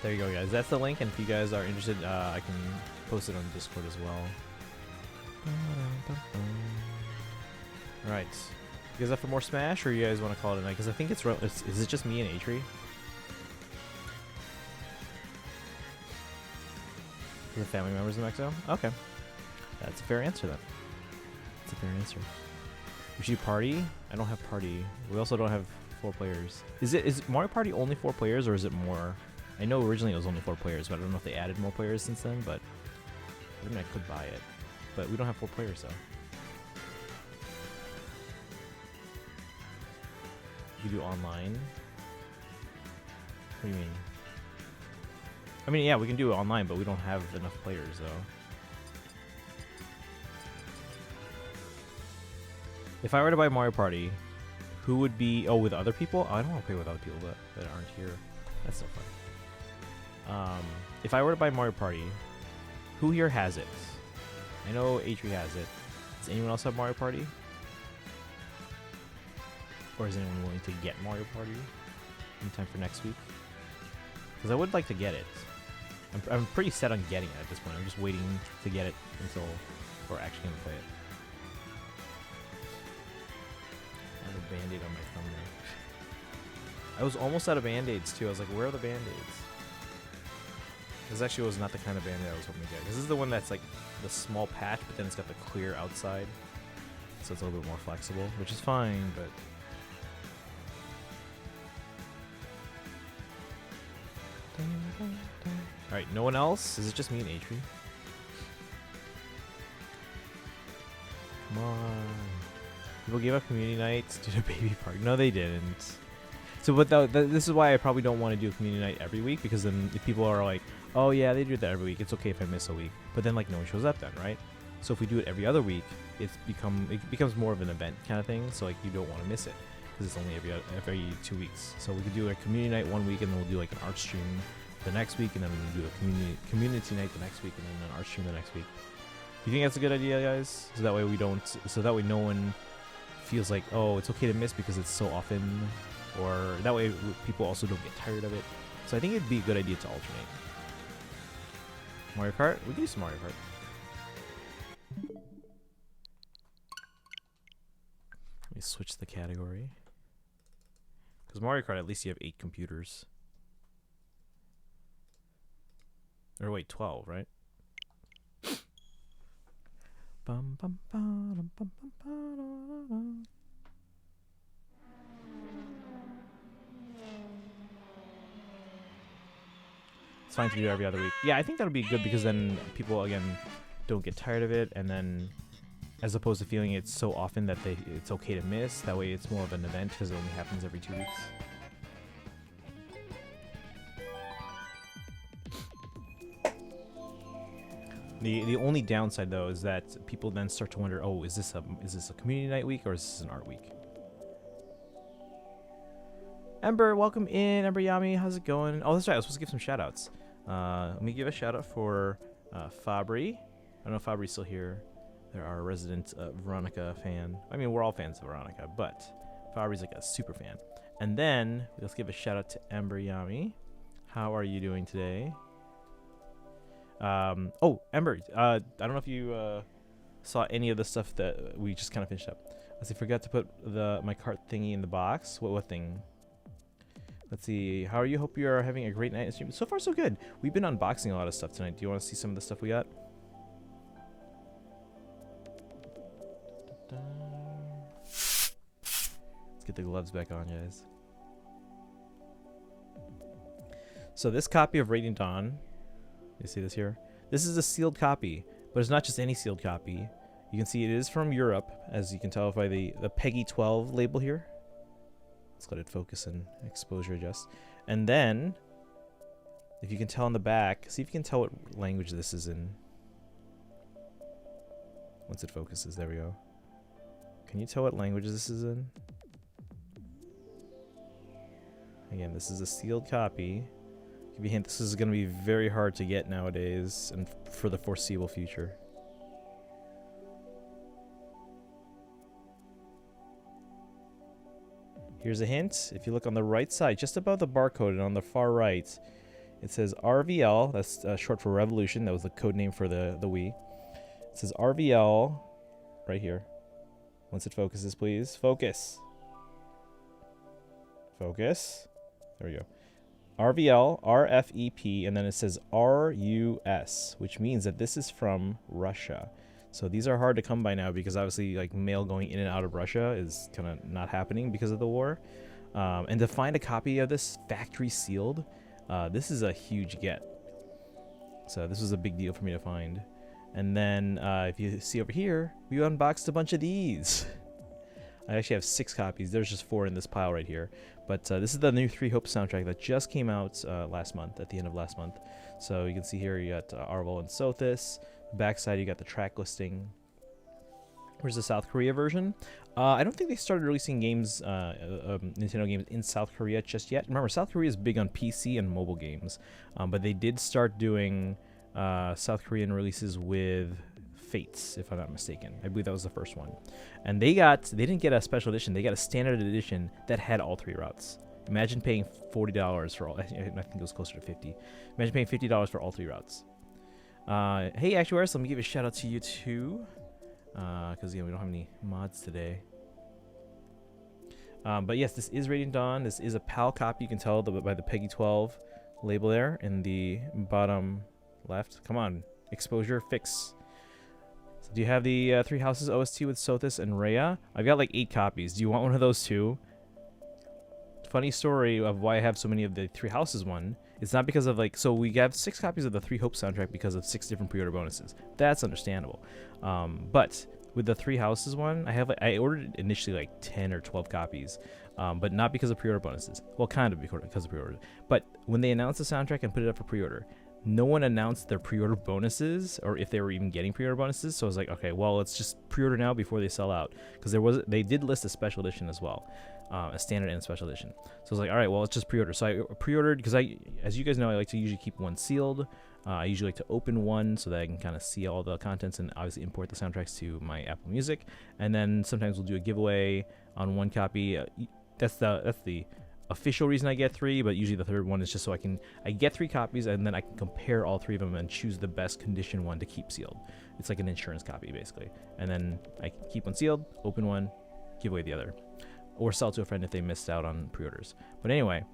There you go, guys. That's the link, and if you guys are interested, I can post it on Discord as well. Alright. You guys up for more Smash, or you guys want to call it a night? Because I think is it just me and Atri? The family members in Mexico? Okay. That's a fair answer, then. That's a fair answer. We should party? I don't have party. We also don't have 4 players. Is Mario Party only 4 players, or is it more? I know originally it was only 4 players, but I don't know if they added more players since then, but I mean, I could buy it. But we don't have 4 players, though. You do online? What do you mean? I mean, yeah, we can do it online, but we don't have enough players, though. If I were to buy Mario Party, who would be... Oh, with other people? Oh, I don't want to play with other people that aren't here. That's so fun. If I were to buy Mario Party, who here has it? I know Atri has it. Does anyone else have Mario Party? Or is anyone willing to get Mario Party in time for next week? Because I would like to get it. I'm pretty set on getting it at this point. I'm just waiting to get it until we're actually going to play it. I have a band-aid on my thumb there. I was almost out of band-aids too. I was like, where are the band-aids? This actually was not the kind of band-aid I was hoping to get. This is the one that's like the small patch, but then it's got the clear outside. So it's a little bit more flexible, which is fine, but... Alright, no one else? Is it just me and Atri? Come on. People gave up community nights to do a baby park. No, they didn't. So, but this is why I probably don't want to do a community night every week, because then if people are like, oh yeah, they do that every week, it's okay if I miss a week. But then like no one shows up then, right? So if we do it every other week, it becomes more of an event kind of thing. So like you don't want to miss it because it's only every 2 weeks. So we could do a community night one week, and then we'll do like an art stream the next week, and then we'll do a community night the next week, and then an art stream the next week. Do you think that's a good idea, guys? So that way we don't. So that way no one feels like, oh, it's okay to miss because it's so often, or that way people also don't get tired of it. So I think it'd be a good idea to alternate. Mario Kart? We can do some Mario Kart. Let me switch the category. Because Mario Kart, at least you have 8 computers. Or wait, 12, right? Bum, bum, bum, bum, bum, bum. It's fine to do every other week. Yeah, I think that'll be good because then people, again, don't get tired of it. And then, as opposed to feeling it so often that it's okay to miss, that way it's more of an event because it only happens every 2 weeks. The only downside though is that people then start to wonder, oh, is this a community night week or is this an art week? Ember, welcome in. Ember Yami, how's it going? Oh, that's right. I was supposed to give some shout outs. Let me give a shout out for Fabri. I don't know if Fabri's still here. They're our resident Veronica fan. I mean, we're all fans of Veronica, but Fabri's like a super fan. And then let's give a shout out to Ember Yami. How are you doing today? Oh, Ember, I don't know if you saw any of the stuff that we just kind of finished up. I forgot to put my cart thingy in the box. What thing? Let's see. How are you? Hope you are having a great night in stream. So far, so good. We've been unboxing a lot of stuff tonight. Do you want to see some of the stuff we got? Let's get the gloves back on, guys. So this copy of Radiant Dawn, you see this here? This is a sealed copy, but it's not just any sealed copy. You can see it is from Europe, as you can tell by the Peggy 12 label here. Let's let it focus and exposure adjust. And then, if you can tell on the back, see if you can tell what language this is in. Once it focuses, there we go. Can you tell what language this is in? Again, this is a sealed copy. Give you a hint, this is going to be very hard to get nowadays and for the foreseeable future. Here's a hint. If you look on the right side, just above the barcode and on the far right, it says RVL. That's short for Revolution. That was the code name for the Wii. It says RVL right here. Once it focuses, please. Focus. Focus. There we go. RVL, RFEP, and then it says RUS, which means that this is from Russia. So these are hard to come by now because obviously like mail going in and out of Russia is kind of not happening because of the war. And to find a copy of this factory sealed, this is a huge get. So this was a big deal for me to find. And then if you see over here, we unboxed a bunch of these. I actually have 6 copies. There's just 4 in this pile right here. But this is the new Three Hopes soundtrack that just came out last month, at the end of last month. So you can see here you got Arvel and Sothis. Backside you got the track listing. Where's the South Korea version? I don't think they started releasing games, Nintendo games in South Korea just yet. Remember, South Korea is big on PC and mobile games, but they did start doing South Korean releases with Fates, if I'm not mistaken. I believe that was the first one. And they didn't get a special edition. They got a standard edition that had all 3 routes. Imagine paying $40 for all. I think it was closer to 50. Imagine paying $50 for all 3 routes. Hey, Actuaris, let me give a shout out to you too, because we don't have any mods today. But yes, this is Radiant Dawn. This is a PAL copy. You can tell by the Peggy 12 label there in the bottom left. Come on, exposure fix. So do you have the Three Houses OST with Sothis and Rhea? I've got like 8 copies. Do you want one of those too? Funny story of why I have so many of the Three Houses one. It's not because of like, so we have 6 copies of the Three Hopes soundtrack because of 6 different pre-order bonuses. That's understandable. But with the Three Houses one, I ordered initially like 10 or 12 copies, but not because of pre-order bonuses. Well, kind of because of pre-order. But when they announced the soundtrack and put it up for pre-order, no one announced their pre-order bonuses or if they were even getting pre-order bonuses. So I was like, okay, well, let's just pre-order now before they sell out, because they did list a special edition as well. A standard and a special edition. So I was like, all right, well, let's just pre-order. So I pre-ordered because as you guys know, I like to usually keep one sealed. I usually like to open one so that I can kind of see all the contents and obviously import the soundtracks to my Apple Music. And then sometimes we'll do a giveaway on one copy. That's the official reason I get 3, but usually the third one is just so I get 3 copies and then I can compare all 3 of them and choose the best condition one to keep sealed. It's like an insurance copy basically. And then I keep one sealed, open one, give away the other. Or sell to a friend if they missed out on pre-orders. But anyway,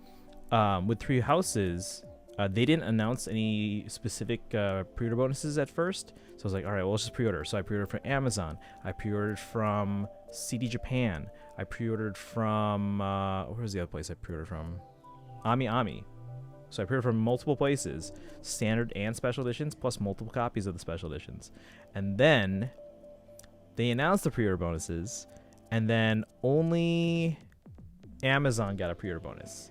with Three Houses, they didn't announce any specific pre-order bonuses at first. So I was like, all right, well, let's just pre-order. So I pre-ordered from Amazon. I pre-ordered from CD Japan. I pre-ordered from, where was the other place I pre-ordered from? Ami. So I pre-ordered from multiple places, standard and special editions, plus multiple copies of the special editions. And then they announced the pre-order bonuses, and then only Amazon got a pre-order bonus.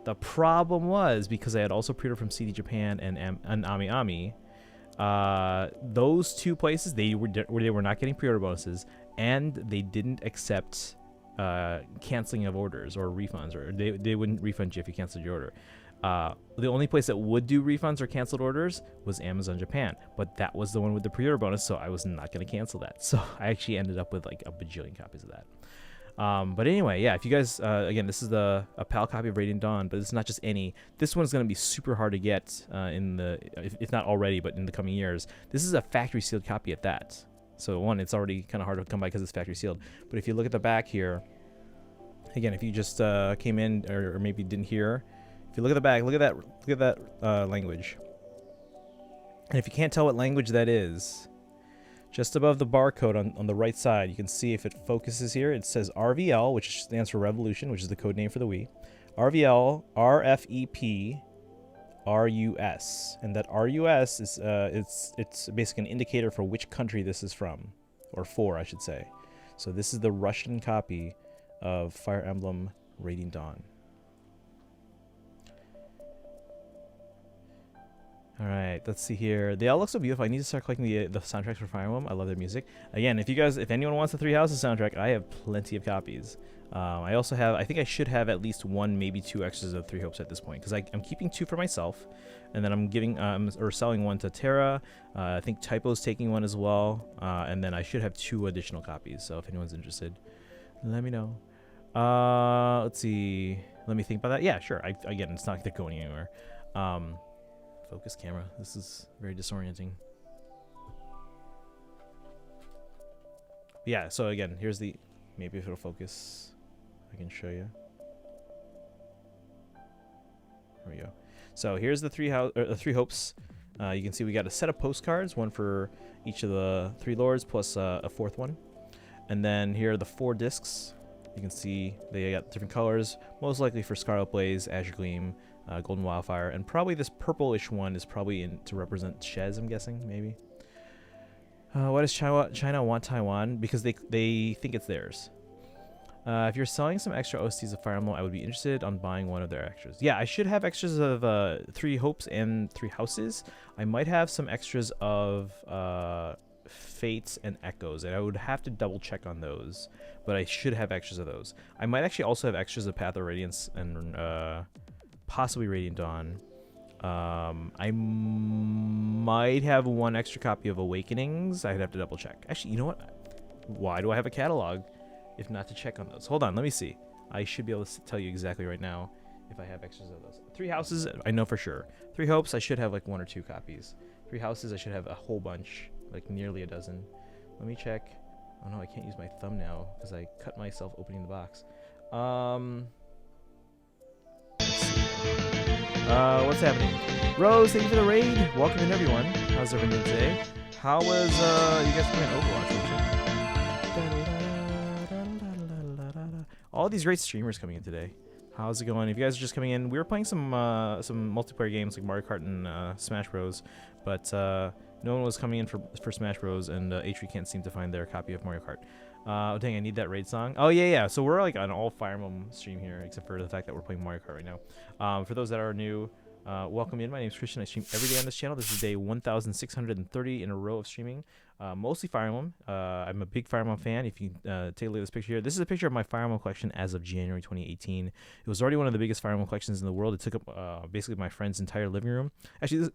The problem was, because I had also pre-ordered from CD Japan and Ami, those 2 places, they were not getting pre-order bonuses, and they didn't accept canceling of orders or refunds, or they wouldn't refund you if you canceled your order. The only place that would do refunds or canceled orders was Amazon Japan, but that was the one with the pre-order bonus, so I was not going to cancel that. So I actually ended up with like a bajillion copies of that. But anyway, yeah, if you guys, again, this is a PAL copy of Radiant Dawn, but it's not just any. This one's going to be super hard to get if not already, but in the coming years. This is a factory sealed copy at that. So one, it's already kind of hard to come by because it's factory sealed. But if you look at the back here, again, if you just came in or maybe didn't hear, if you look at the back, look at that language. And if you can't tell what language that is, just above the barcode on the right side, you can see if it focuses here, it says RVL, which stands for Revolution, which is the code name for the Wii. RVL, RFEP, RUS. And that RUS is it's basically an indicator for which country this is from. or 4, I should say. So this is the Russian copy of Fire Emblem Radiant Dawn. All right, let's see here. They all look so beautiful. I need to start collecting the soundtracks for Fire Emblem. I love their music. Again, if anyone wants the Three Houses soundtrack, I have plenty of copies. I also have, I think I should have at least 1, maybe 2 extras of Three Hopes at this point, because I'm keeping 2 for myself, and then I'm giving or selling 1 to Terra. I think Typo's taking 1 as well, and then I should have 2 additional copies. So if anyone's interested, let me know. Let's see. Let me think about that. Yeah, sure. Again, it's not like they're going anywhere. Focus camera. This is very disorienting. Yeah, so again, here's the, maybe if it'll focus, I can show you. There we go. So here's the Three Hopes. You can see we got a set of postcards, 1 for each of the 3 lords, plus a 4th one. And then here are the 4 discs. You can see they got different colors, most likely for Scarlet Blaze, Azure Gleam, Golden Wildfire, and probably this purplish one is probably to represent Shez, I'm guessing, maybe. Why does China want Taiwan? Because they think it's theirs. If you're selling some extra OSTs of Fire Emblem, I would be interested on buying 1 of their extras. Yeah, I should have extras of 3 Hopes and 3 Houses. I might have some extras of Fates and Echoes, and I would have to double check on those, but I should have extras of those. I might actually also have extras of Path of Radiance and possibly Radiant Dawn. I might have 1 extra copy of Awakenings. I'd have to double check. Actually, you know what? Why do I have a catalog if not to check on those? Hold on, let me see. I should be able to tell you exactly right now if I have extras of those. 3 Houses, I know for sure. 3 Hopes, I should have like 1 or 2 copies. 3 Houses, I should have a whole bunch, like nearly a dozen. Let me check. Oh no, I can't use my thumb now because I cut myself opening the box. What's happening? Rose, thank you for the raid. Welcome in, everyone. How's everyone doing today? How was you guys playing Overwatch? All these great streamers coming in today. How's it going? If you guys are just coming in, we were playing some multiplayer games like Mario Kart and Smash Bros, but no one was coming in for Smash Bros, and H3 can't seem to find their copy of Mario Kart. Oh dang, I need that raid song. Oh yeah. So we're like on all Fire Emblem stream here, except for the fact that we're playing Mario Kart right now. For those that are new, welcome in. My name is Christian. I stream every day on this channel. This is day 1,630 in a row of streaming. Mostly Fire Emblem. I'm a big Fire Emblem fan. If you take a look at this picture here, this is a picture of my Fire Emblem collection as of January 2018. It was already one of the biggest Fire Emblem collections in the world. It took up basically my friend's entire living room. Actually,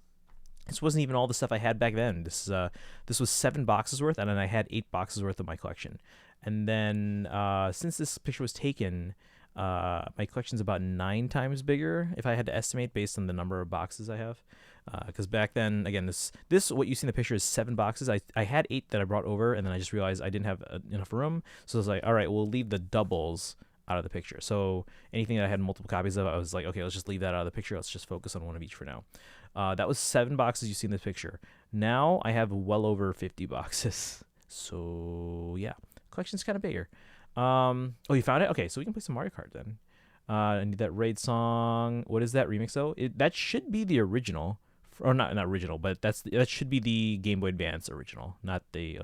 this wasn't even all the stuff I had back then. This was 7 boxes worth, and then I had 8 boxes worth of my collection. And then since this picture was taken, my collection's about 9 times bigger, if I had to estimate based on the number of boxes I have. Because back then, again, this what you see in the picture is 7 boxes. I had 8 that I brought over, and then I just realized I didn't have enough room. So I was like, all right, we'll leave the doubles out of the picture. So anything that I had multiple copies of, I was like, okay, let's just leave that out of the picture. Let's just focus on 1 of each for now. That was 7 boxes you see in this picture. Now I have well over 50 boxes. So yeah, collection's kind of bigger. Oh, you found it? Okay, so we can play some Mario Kart then. I need that raid song. What is that remix though? That should be the original, or not original, but that should be the Game Boy Advance original, not the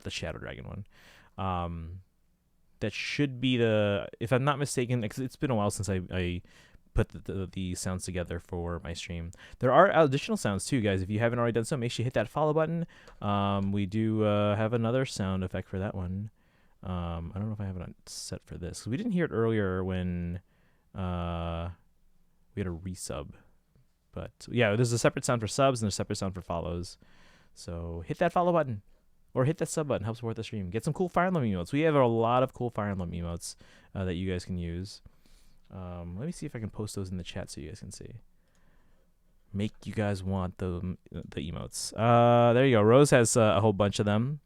Shadow Dragon one. That should be the, if I'm not mistaken, because it's been a while since I put the sounds together for my stream. There are additional sounds too, guys. If you haven't already done so, make sure you hit that follow button. We do have another sound effect for that one. I don't know if I have it on set for this, 'cause we didn't hear it earlier when we had a resub. But yeah, there's a separate sound for subs and a separate sound for follows. So hit that follow button. Or hit that sub button, help support the stream. Get some cool Fire Emblem emotes. We have a lot of cool Fire Emblem emotes that you guys can use. Let me see if I can post those in the chat so you guys can see. Make you guys want the emotes. There you go. Rose has a whole bunch of them.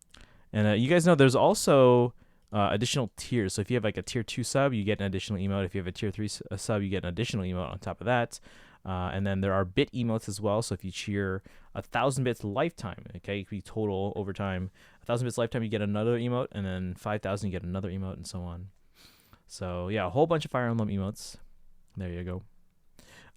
And you guys know there's also additional tiers. So if you have like a tier 2 sub, you get an additional emote. If you have a tier 3 sub, you get an additional emote on top of that. And then there are bit emotes as well. So if you cheer 1,000 bits lifetime, okay, it could be total over time. 1,000 bits lifetime, you get another emote, and then 5,000, you get another emote, and so on. So yeah, a whole bunch of Fire Emblem emotes. There you go.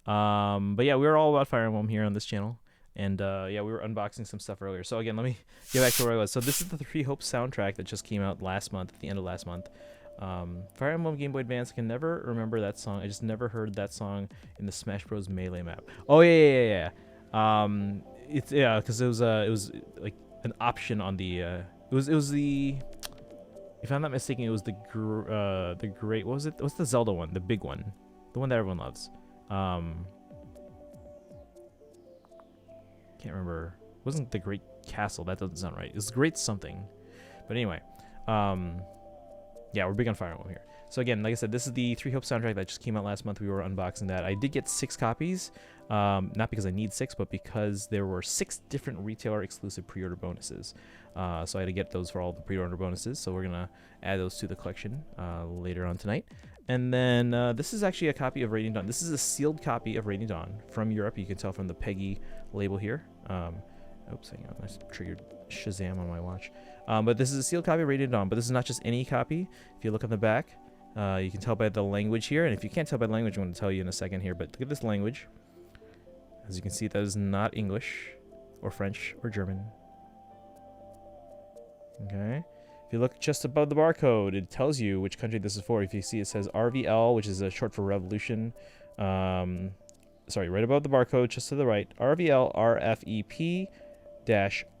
But yeah, we're all about Fire Emblem here on this channel. And yeah, we were unboxing some stuff earlier. So again, let me get back to where I was. So this is the Three Hopes soundtrack that just came out last month, at the end of last month. Fire Emblem Game Boy Advance. I can never remember that song. I just never heard that song in the Smash Bros. Melee map. Oh yeah. It's because it was like an option on the it was the, if I'm not mistaken, it was the great, what was it? What's the Zelda one? The big one, the one that everyone loves. Can't remember. It wasn't the Great Castle? That doesn't sound right. It's Great something. But anyway, yeah, we're big on Fire Emblem here. So again, like I said, this is the Three Hopes soundtrack that just came out last month. We were unboxing that. I did get 6 copies, not because I need 6, but because there were 6 different retailer exclusive pre-order bonuses. So I had to get those for all the pre-order bonuses. So we're gonna add those to the collection later on tonight. And then this is actually a copy of Radiant Dawn. This is a sealed copy of Radiant Dawn from Europe. You can tell from the Peggy label here. Oops, hang on, I just triggered Shazam on my watch. But this is a sealed copy of Radiant Dawn. But this is not just any copy. If you look on the back, you can tell by the language here. And if you can't tell by the language, I'm going to tell you in a second here. But look at this language. As you can see, that is not English or French or German. Okay. If you look just above the barcode, it tells you which country this is for. If you see, it says RVL, which is short for Revolution. Sorry, right above the barcode, just to the right. RVL RFEP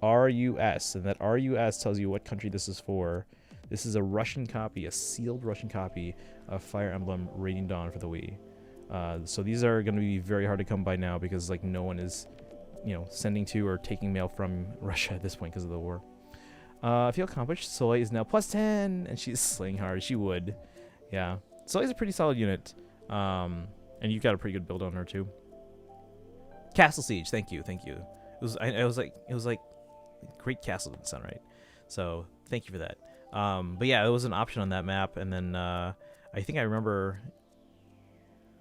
RUS, and that RUS tells you what country this is for. This is a Russian copy, a sealed Russian copy of Fire Emblem Radiant Dawn for the Wii. So these are going to be very hard to come by now because like no one is, sending to or taking mail from Russia at this point because of the war. I feel accomplished. Soleil is now +10, and she's slaying hard. She would, yeah. Soleil's a pretty solid unit, and you've got a pretty good build on her too. Castle Siege, thank you. It was like Great Castle didn't sound right, so thank you for that. But yeah, there was an option on that map, and then I think I remember.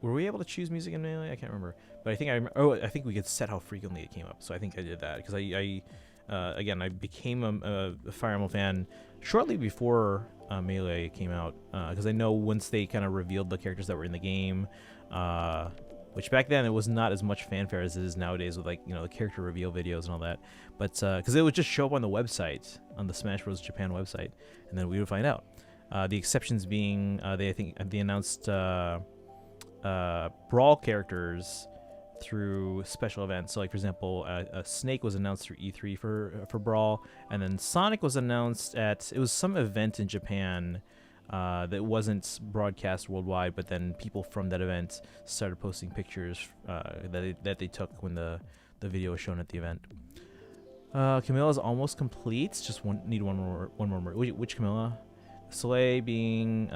Were we able to choose music in Melee? I can't remember, but I think I remember. Oh, I think we could set how frequently it came up, so I think I did that because again, I became a Fire Emblem fan shortly before Melee came out because I know once they kind of revealed the characters that were in the game. Which back then it was not as much fanfare as it is nowadays with the character reveal videos and all that, but because it would just show up on the website, on the Smash Bros. Japan website, and then we would find out. The exceptions being they announced Brawl characters through special events. So like for example, Snake was announced through E3 for Brawl, and then Sonic was announced it was some event in Japan. That wasn't broadcast worldwide, but then people from that event started posting pictures that they took when the video was shown at the event. Camilla is almost complete. Just need one more. Which Camilla? Soleil being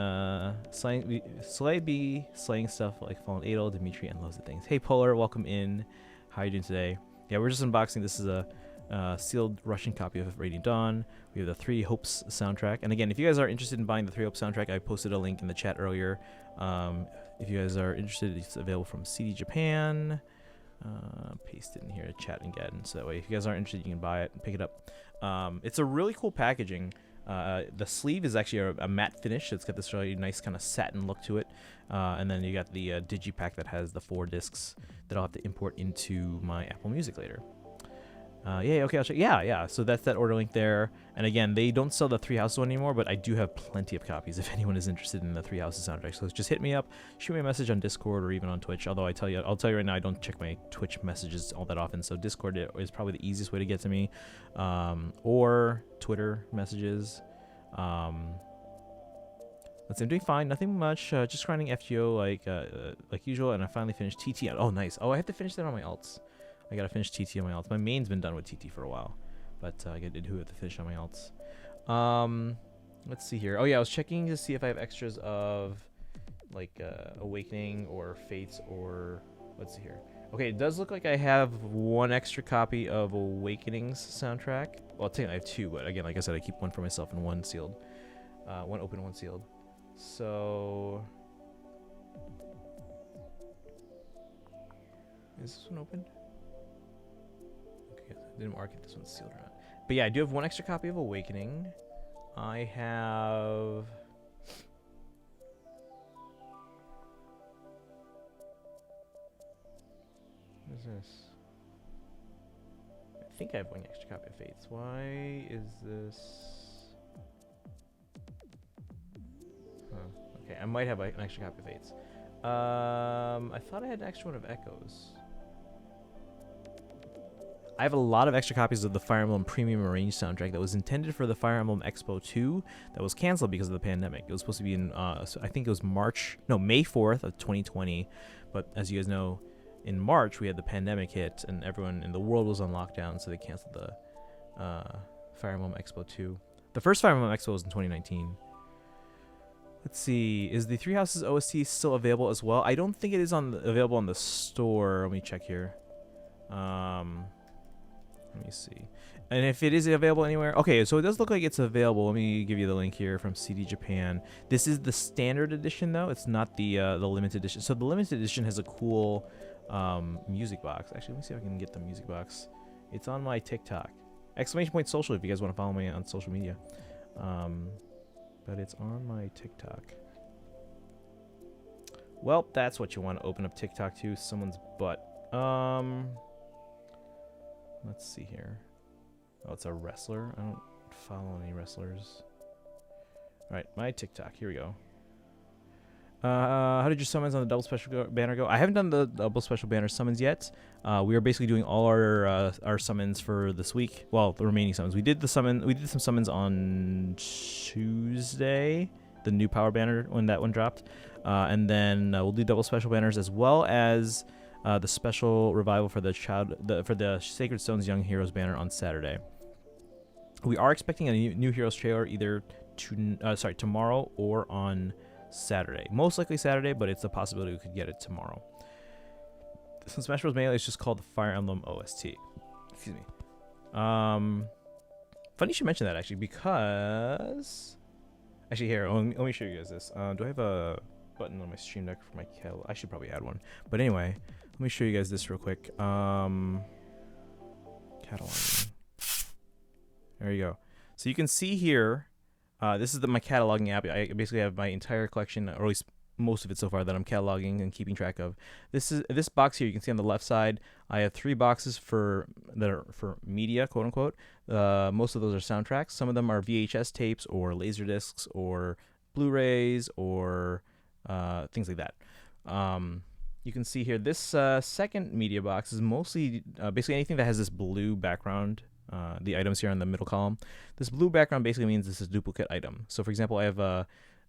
Soleil be slaying stuff like Fallen Adol, Dimitri, and loads of things. Hey Polar, welcome in. How are you doing today? Yeah, we're just unboxing. This is a sealed Russian copy of Radiant Dawn. We have the Three Hopes soundtrack. And again, if you guys are interested in buying the Three Hopes soundtrack, I posted a link in the chat earlier. If you guys are interested, it's available from CD Japan. Paste it in here to chat again. So that way, if you guys aren't interested, you can buy it and pick it up. It's a really cool packaging. The sleeve is actually a matte finish. It's got this really nice kind of satin look to it. And then you got the digipack that has the 4 discs that I'll have to import into my Apple Music later. Yeah, okay, I'll check. Yeah. So that's that order link there. And again, they don't sell the Three Houses one anymore, but I do have plenty of copies if anyone is interested in the Three Houses soundtrack. So just hit me up, shoot me a message on Discord or even on Twitch. Although I'll tell you right now, I don't check my Twitch messages all that often. So Discord is probably the easiest way to get to me, or Twitter messages. Let's see, I'm doing fine, nothing much. Just grinding FGO like usual, and I finally finished TT. Oh, nice. Oh, I have to finish that on my alts. I gotta finish TT on my alts. My main's been done with TT for a while, but I did have to finish on my alts. Let's see here. Oh yeah, I was checking to see if I have extras of like Awakening or Fates or let's see here. Okay, it does look like I have 1 extra copy of Awakening's soundtrack. Well, technically I have 2, but again, like I said, I keep 1 for myself and 1 sealed. 1 open, 1 sealed. So is this one open? I didn't mark it this one's sealed or not. But yeah, I do have 1 extra copy of Awakening. I have what is this? think I have one extra copy of Fates. Why is this? Huh. Okay, I might have an extra copy of Fates. I thought I had an extra one of Echoes. I have a lot of extra copies of the Fire Emblem Premium Arrange soundtrack that was intended for the Fire Emblem Expo 2 that was canceled because of the pandemic. It was supposed to be in, so I think it was May 4th of 2020. But as you guys know, in March, we had the pandemic hit and everyone in the world was on lockdown, so they canceled the Fire Emblem Expo 2. The first Fire Emblem Expo was in 2019. Let's see. Is the Three Houses OST still available as well? I don't think it is available on the store. Let me check here. Let me see. And if it is available anywhere, okay, so it does look like it's available. Let me give you the link here from CD Japan. This is the standard edition, though. It's not the limited edition. So the limited edition has a cool music box. Actually, let me see if I can get the music box. It's on my TikTok. !social if you guys want to follow me on social media. But it's on my TikTok. Well, that's what you want to open up TikTok to, someone's butt. Let's see here. Oh, it's a wrestler. I don't follow any wrestlers. All right, my TikTok. Here we go. How did your summons on the double special banner go? I haven't done the double special banner summons yet. We are basically doing all our summons for this week. Well, the remaining summons. We did some summons on Tuesday. The new power banner when that one dropped, and then we'll do double special banners as well as the special revival for the Sacred Stones Young Heroes banner on Saturday. We are expecting a new Heroes trailer either tomorrow or on Saturday. Most likely Saturday, but it's a possibility we could get it tomorrow. So Smash Bros. Melee is just called the Fire Emblem OST. Excuse me. Funny you should mention that, actually, because... Actually, here, let me show you guys this. Do I have a button on my Stream Deck for my catalog? I should probably add one. But anyway, let me show you guys this real quick. Cataloging. There you go. So you can see here, this is my cataloging app. I basically have my entire collection, or at least most of it so far, that I'm cataloging and keeping track of. This box here, you can see on the left side, I have 3 boxes that are for media, quote unquote. Most of those are soundtracks. Some of them are VHS tapes or laser discs or Blu-rays or things like that. You can see here this second media box is mostly basically anything that has this blue background. The items here on the middle column. This blue background basically means this is a duplicate item. So for example, I have a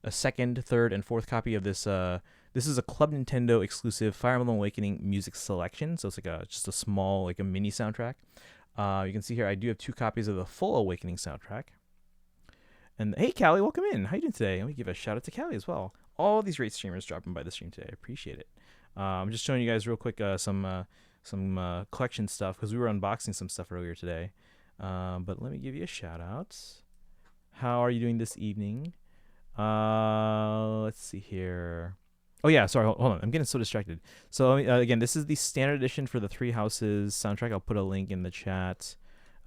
second, third, and fourth copy of this. This is a Club Nintendo exclusive Fire Emblem Awakening music selection. So it's like just a small, like a mini soundtrack. You can see here I do have 2 copies of the full Awakening soundtrack. And hey, Callie, welcome in. How you doing today? Let me give a shout out to Callie as well. All these great streamers dropping by the stream today. I appreciate it. I'm just showing you guys real quick some collection stuff because we were unboxing some stuff earlier today. But let me give you a shout out. How are you doing this evening? Let's see here. Oh yeah, sorry, hold on. I'm getting so distracted. So again, this is the standard edition for the Three Houses soundtrack. I'll put a link in the chat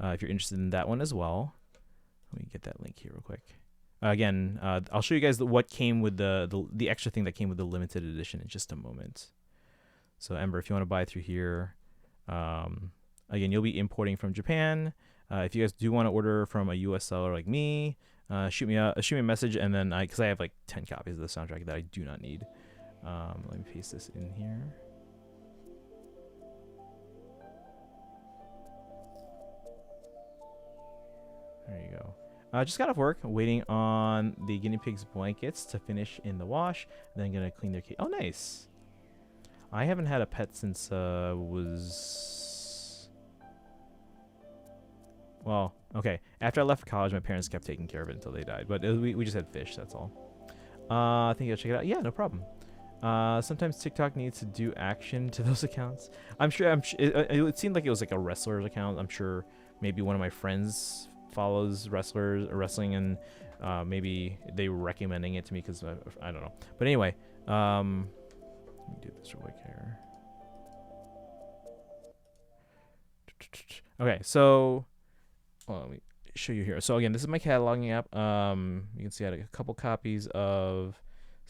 if you're interested in that one as well. Let me get that link here real quick. Again, I'll show you guys what came with the extra thing that came with the limited edition in just a moment. So Ember, if you want to buy through here, again, you'll be importing from Japan. If you guys do want to order from a US seller like me, shoot me a message, and then because I have like 10 copies of the soundtrack that I do not need. Let me paste this in here. There you go. Just got off work, waiting on the guinea pig's blankets to finish in the wash. Then gonna clean their cage. Oh, nice. I haven't had a pet since well, okay. After I left for college, my parents kept taking care of it until they died. But we just had fish, that's all. I think I'll check it out. Yeah, no problem. Sometimes TikTok needs to do action to those accounts. I'm sure. It seemed like it was like a wrestler's account. I'm sure maybe one of my friends follows wrestling, and maybe they were recommending it to me because I don't know. But anyway, let me do this real quick here. Okay, so let me show you here. So again, this is my cataloging app. You can see I had a couple copies of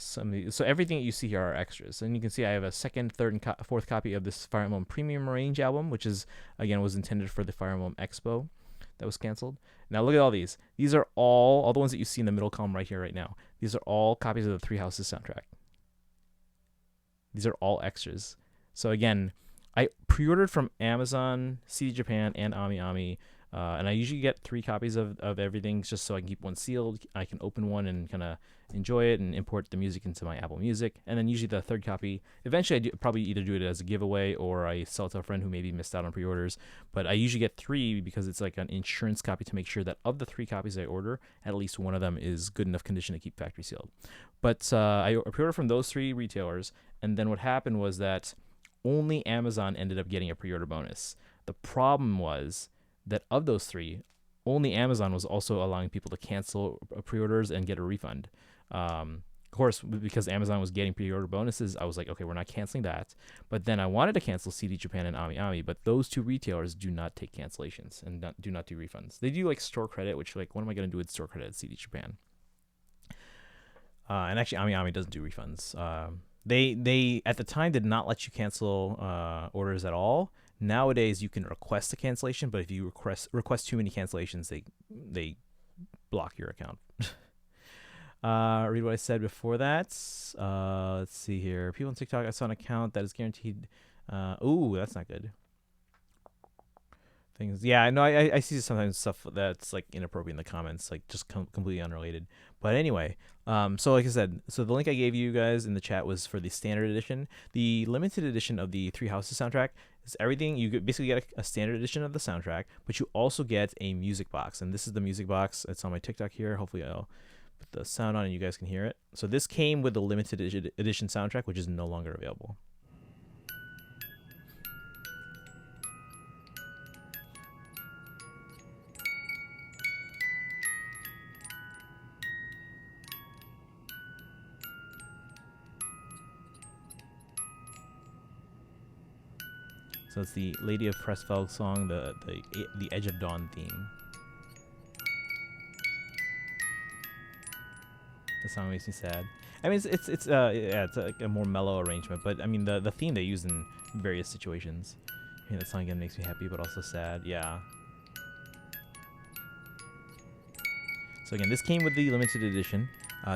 So everything that you see here are extras, and you can see I have a second, third, and fourth copy of this Fire Emblem Premium Range album, which is again was intended for the Fire Emblem Expo that was canceled. Now look at all these. These are all the ones that you see in the middle column right here, right now. These are all copies of the Three Houses soundtrack. These are all extras. So again, I pre-ordered from Amazon, CD Japan, and AmiAmi. And I usually get 3 copies of everything just so I can keep one sealed. I can open one and kind of enjoy it and import the music into my Apple Music. And then usually the third copy, eventually I probably either do it as a giveaway or I sell it to a friend who maybe missed out on pre-orders. But I usually get 3 because it's like an insurance copy to make sure that of the 3 copies I order, at least one of them is good enough condition to keep factory sealed. But I pre-ordered from those 3 retailers. And then what happened was that only Amazon ended up getting a pre-order bonus. The problem was that of those 3, only Amazon was also allowing people to cancel pre-orders and get a refund. Of course, because Amazon was getting pre-order bonuses, I was like, okay, we're not canceling that. But then I wanted to cancel CD Japan and AmiAmi, but those 2 retailers do not take cancellations and do not do refunds. They do like store credit, which like, what am I going to do with store credit at CD Japan? And actually, AmiAmi doesn't do refunds. They at the time did not let you cancel orders at all. Nowadays, you can request a cancellation, but if you request too many cancellations, they block your account. Read what I said before that. Let's see here. People on TikTok, I saw an account that is guaranteed. Ooh, that's not good. Things. Yeah, I know. I see sometimes stuff that's like inappropriate in the comments, like just completely unrelated. But anyway, so like I said, so the link I gave you guys in the chat was for the standard edition. The limited edition of the Three Houses soundtrack is everything. You basically get a standard edition of the soundtrack, but you also get a music box. And this is the music box. It's on my TikTok here. Hopefully I'll put the sound on and you guys can hear it. So this came with the limited edition soundtrack, which is no longer available. So it's the Lady of Pressfeld song, the Edge of Dawn theme. The song makes me sad. I mean, it's like a more mellow arrangement, but I mean the theme they use in various situations. I mean, that song again makes me happy, but also sad. Yeah. So again, this came with the limited edition.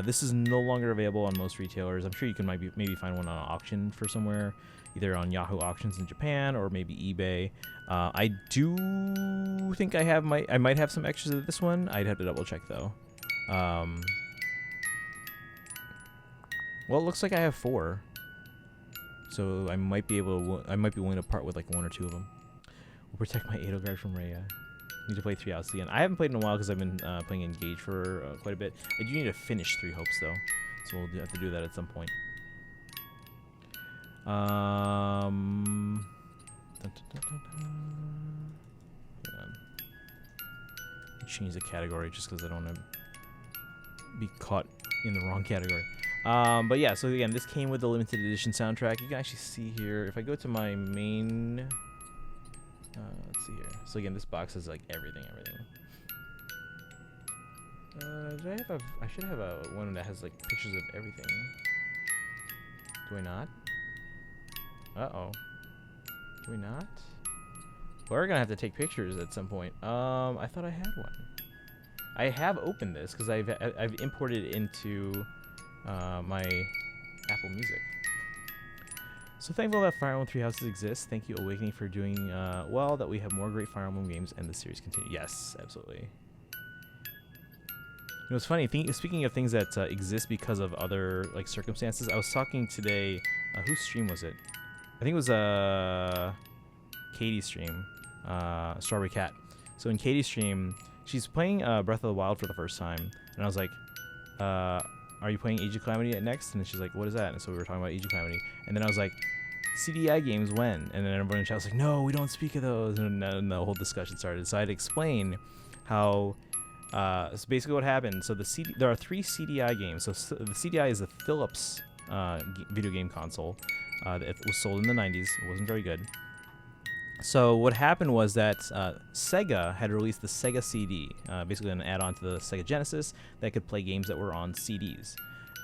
This is no longer available on most retailers. I'm sure you can maybe find one on an auction for somewhere, either on Yahoo Auctions in Japan or maybe eBay. I do think I might have some extras of this one. I'd have to double check though. Well, it looks like I have 4, so I might be willing to part with like 1 or 2 of them. We'll protect my Edo guard from Rhea. Need to play 3 Houses again. I haven't played in a while because I've been playing Engage for quite a bit. I do need to finish 3 Hopes though, so we'll have to do that at some point. Hang on. Change the category just because I don't want to be caught in the wrong category. But yeah, so again, this came with the limited edition soundtrack. You can actually see here, if I go to my main, let's see here. So again, this box has like everything. I should have a one that has like pictures of everything. Do I not? Uh-oh. Do we not? We're gonna have to take pictures at some point. I thought I had one. I have opened this because I've imported it into my Apple Music. So thankful that Fire Emblem 3 Houses exists. Thank you, Awakening, for doing well, that we have more great Fire Emblem games and the series continue. Yes, absolutely. You know, it's funny, speaking of things that exist because of other like circumstances, I was talking today, whose stream was it? I think it was Katie's stream, Strawberry Cat. So in Katie's stream, she's playing Breath of the Wild for the first time, and I was like, are you playing Age of Calamity next? And she's like, what is that? And so we were talking about Age of Calamity, and then I was like, CDI games when? And then everyone in the chat was like, no, we don't speak of those, and the whole discussion started. So I had to explain how, so basically what happened. So there are 3 CDI games. So the CDI is the Philips video game console that was sold in the 90s. It wasn't very good. So what happened was that Sega had released the Sega CD, basically an add-on to the Sega Genesis that could play games that were on CDs.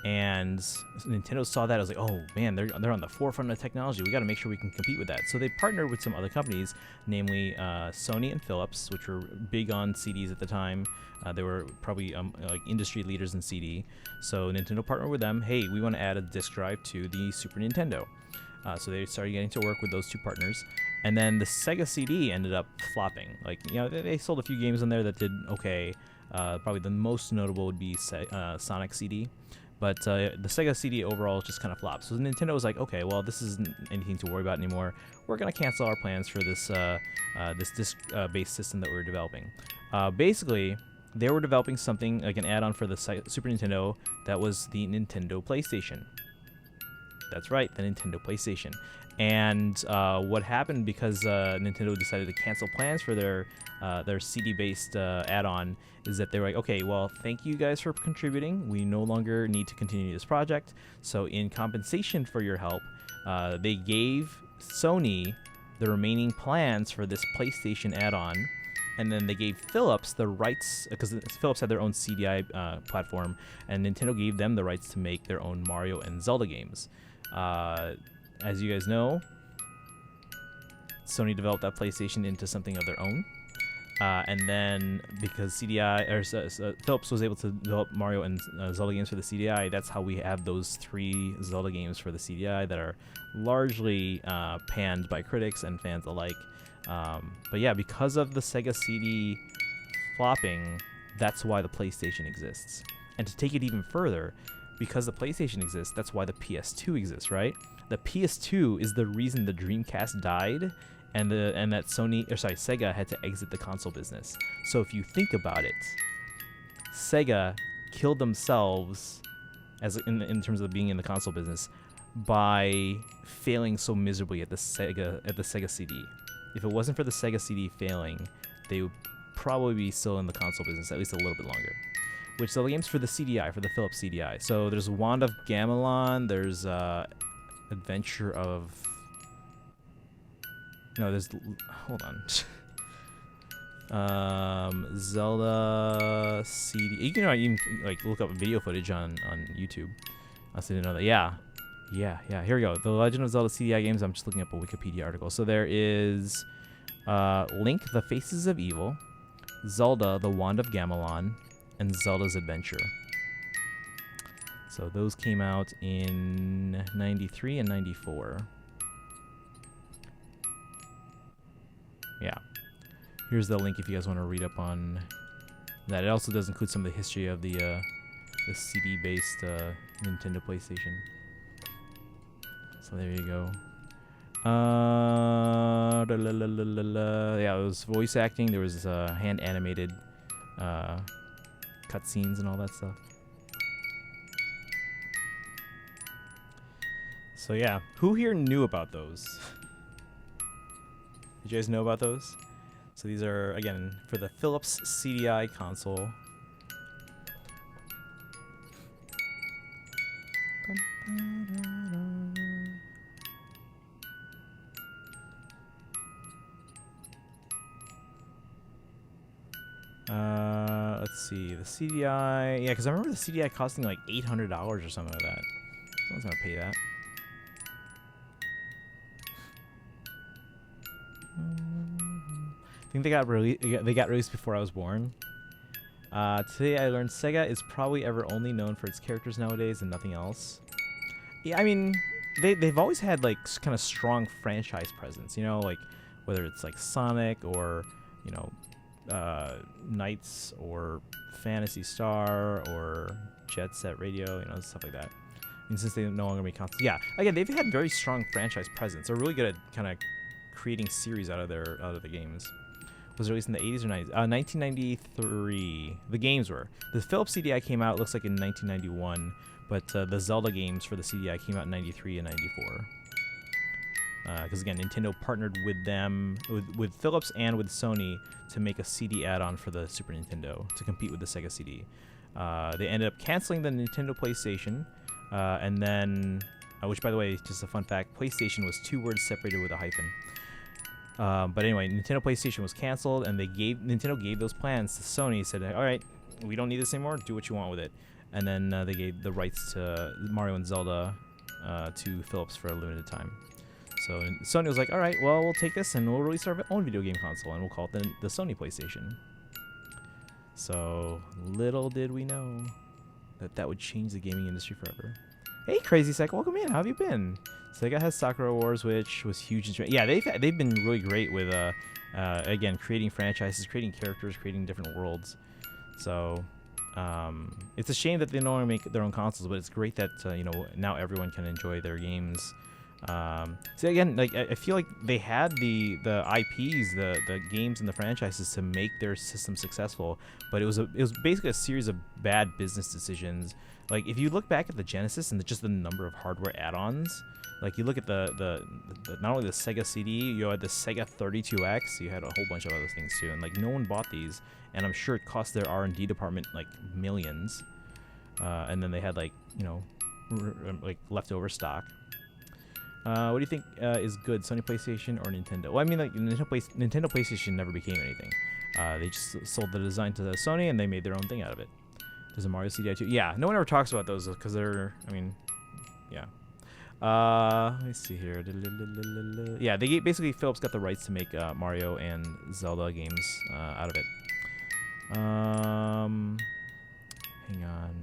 And Nintendo saw that. I was like, oh man, they're on the forefront of technology. We got to make sure we can compete with that. So they partnered with some other companies, namely Sony and Philips, which were big on CDs at the time. They were probably like industry leaders in CD. So Nintendo partnered with them. Hey, we want to add a disc drive to the Super Nintendo. So they started getting to work with those two partners. And then the Sega CD ended up flopping. Like, you know, they sold a few games in there that did okay. Probably the most notable would be Sonic CD. But the Sega CD overall just kind of flopped. So Nintendo was like, okay, well, this isn't anything to worry about anymore. We're going to cancel our plans for this this disc-based system that we were developing. Basically, they were developing something like an add-on for the Super Nintendo that was the Nintendo PlayStation. That's right, the Nintendo PlayStation. And what happened because Nintendo decided to cancel plans for their CD-based add-on is that they were like, okay, well, thank you guys for contributing. We no longer need to continue this project. So in compensation for your help, they gave Sony the remaining plans for this PlayStation add-on, and then they gave Philips the rights, because Philips had their own CDI platform, and Nintendo gave them the rights to make their own Mario and Zelda games. As you guys know, Sony developed that PlayStation into something of their own. And then because Philips was able to develop Mario and Zelda games for the CDI, that's how we have those 3 Zelda games for the CDI that are largely panned by critics and fans alike. But yeah, because of the Sega CD flopping, that's why the PlayStation exists. And to take it even further, because the PlayStation exists, that's why the PS2 exists, right? The PS2 is the reason the Dreamcast died, and that Sega had to exit the console business. So if you think about it, Sega killed themselves in terms of being in the console business by failing so miserably at the Sega CD. If it wasn't for the Sega CD failing, they would probably be still in the console business at least a little bit longer. Which are the games for the CDI, for the Philips CDI. So there's Wand of Gamelon, there's Adventure of... No, there's... Hold on. Zelda CD... You can like look up video footage on YouTube. I also didn't know that. Yeah, here we go. The Legend of Zelda CDI games. I'm just looking up a Wikipedia article. So there is Link, The Faces of Evil, Zelda, The Wand of Gamelon, and Zelda's Adventure. So those came out in 93 and 94. Yeah. Here's the link if you guys want to read up on that. It also does include some of the history of the CD-based Nintendo PlayStation. So there you go. Yeah, it was voice acting. There was hand animated cutscenes and all that stuff. So yeah, who here knew about those? Did you guys know about those? So these are, again, for the Philips CDI console. Let's see, the CDI, yeah, because I remember the CDI costing like $800 or something like that. Someone's gonna pay that. I think they got released before I was born. Today I learned Sega is probably ever only known for its characters nowadays and nothing else. Yeah, I mean, they've always had like kind of strong franchise presence, you know, like whether it's like Sonic or, you know, Knights or Phantasy Star or Jet Set Radio, you know, stuff like that. And since they no longer make consoles, yeah, again, they've had very strong franchise presence. They're really good at kind of creating series out of the games. Was released in the 80s or 90s? 1993. The games were. The Philips CDI came out, looks like in 1991, but the Zelda games for the CDI came out in 93 and 94. Because again, Nintendo partnered with them, with Philips and with Sony to make a CD add-on for the Super Nintendo to compete with the Sega CD. They ended up canceling the Nintendo PlayStation, and then, which by the way, just a fun fact, PlayStation was 2 words separated with a hyphen. But anyway, Nintendo PlayStation was canceled, and Nintendo gave those plans to Sony. Said, "All right, we don't need this anymore. Do what you want with it." and then they gave the rights to Mario and Zelda to Philips for a limited time. So Sony was like, all right, well, we'll take this and we'll release our own video game console, and we'll call it the Sony PlayStation. So little did we know that would change the gaming industry forever. Hey, Crazy Cycle, welcome in. How have you been? Sega has Sakura Wars, which was huge. Yeah, they've been really great with again, creating franchises, creating characters, creating different worlds. So it's a shame that they don't want to make their own consoles, but it's great that now everyone can enjoy their games. So again, like I feel like they had the IPs, the games and the franchises to make their system successful, but it was basically a series of bad business decisions. Like if you look back at the Genesis and just the number of hardware add-ons, like you look at the not only the Sega CD, you had the Sega 32X, you had a whole bunch of other things too, and like no one bought these, and I'm sure it cost their R&D department like millions, and then they had like like leftover stock. What do you think is good, Sony PlayStation or Nintendo? Well, I mean, like Nintendo PlayStation never became anything. They just sold the design to Sony and they made their own thing out of it. There's a Mario CDI too. Yeah, no one ever talks about those because they're, I mean, yeah. Let me see here. Yeah, basically Philips got the rights to make Mario and Zelda games out of it. Hang on.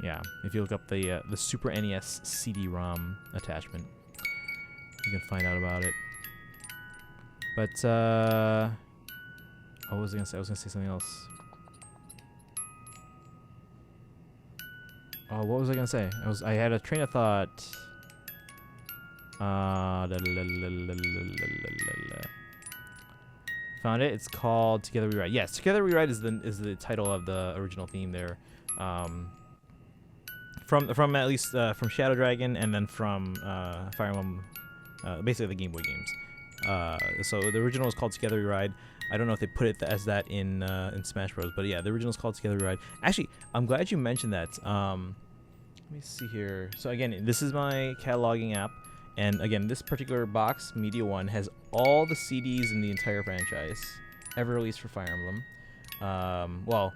Yeah, if you look up the Super NES CD-ROM attachment, you can find out about it. But what was I gonna say? I was gonna say something else. Oh, what was I gonna say? I had a train of thought. Found it. It's called Together We Ride. Yes, Together We Ride is the title of the original theme there. From at least from Shadow Dragon and then from Fire Emblem, basically the Game Boy games. So the original is called Together We Ride. I don't know if they put it as that in Smash Bros, but yeah, the original is called Together We Ride. Actually, I'm glad you mentioned that. Let me see here. So again, this is my cataloging app, and again, this particular box, Media One, has all the CDs in the entire franchise ever released for Fire Emblem. Well,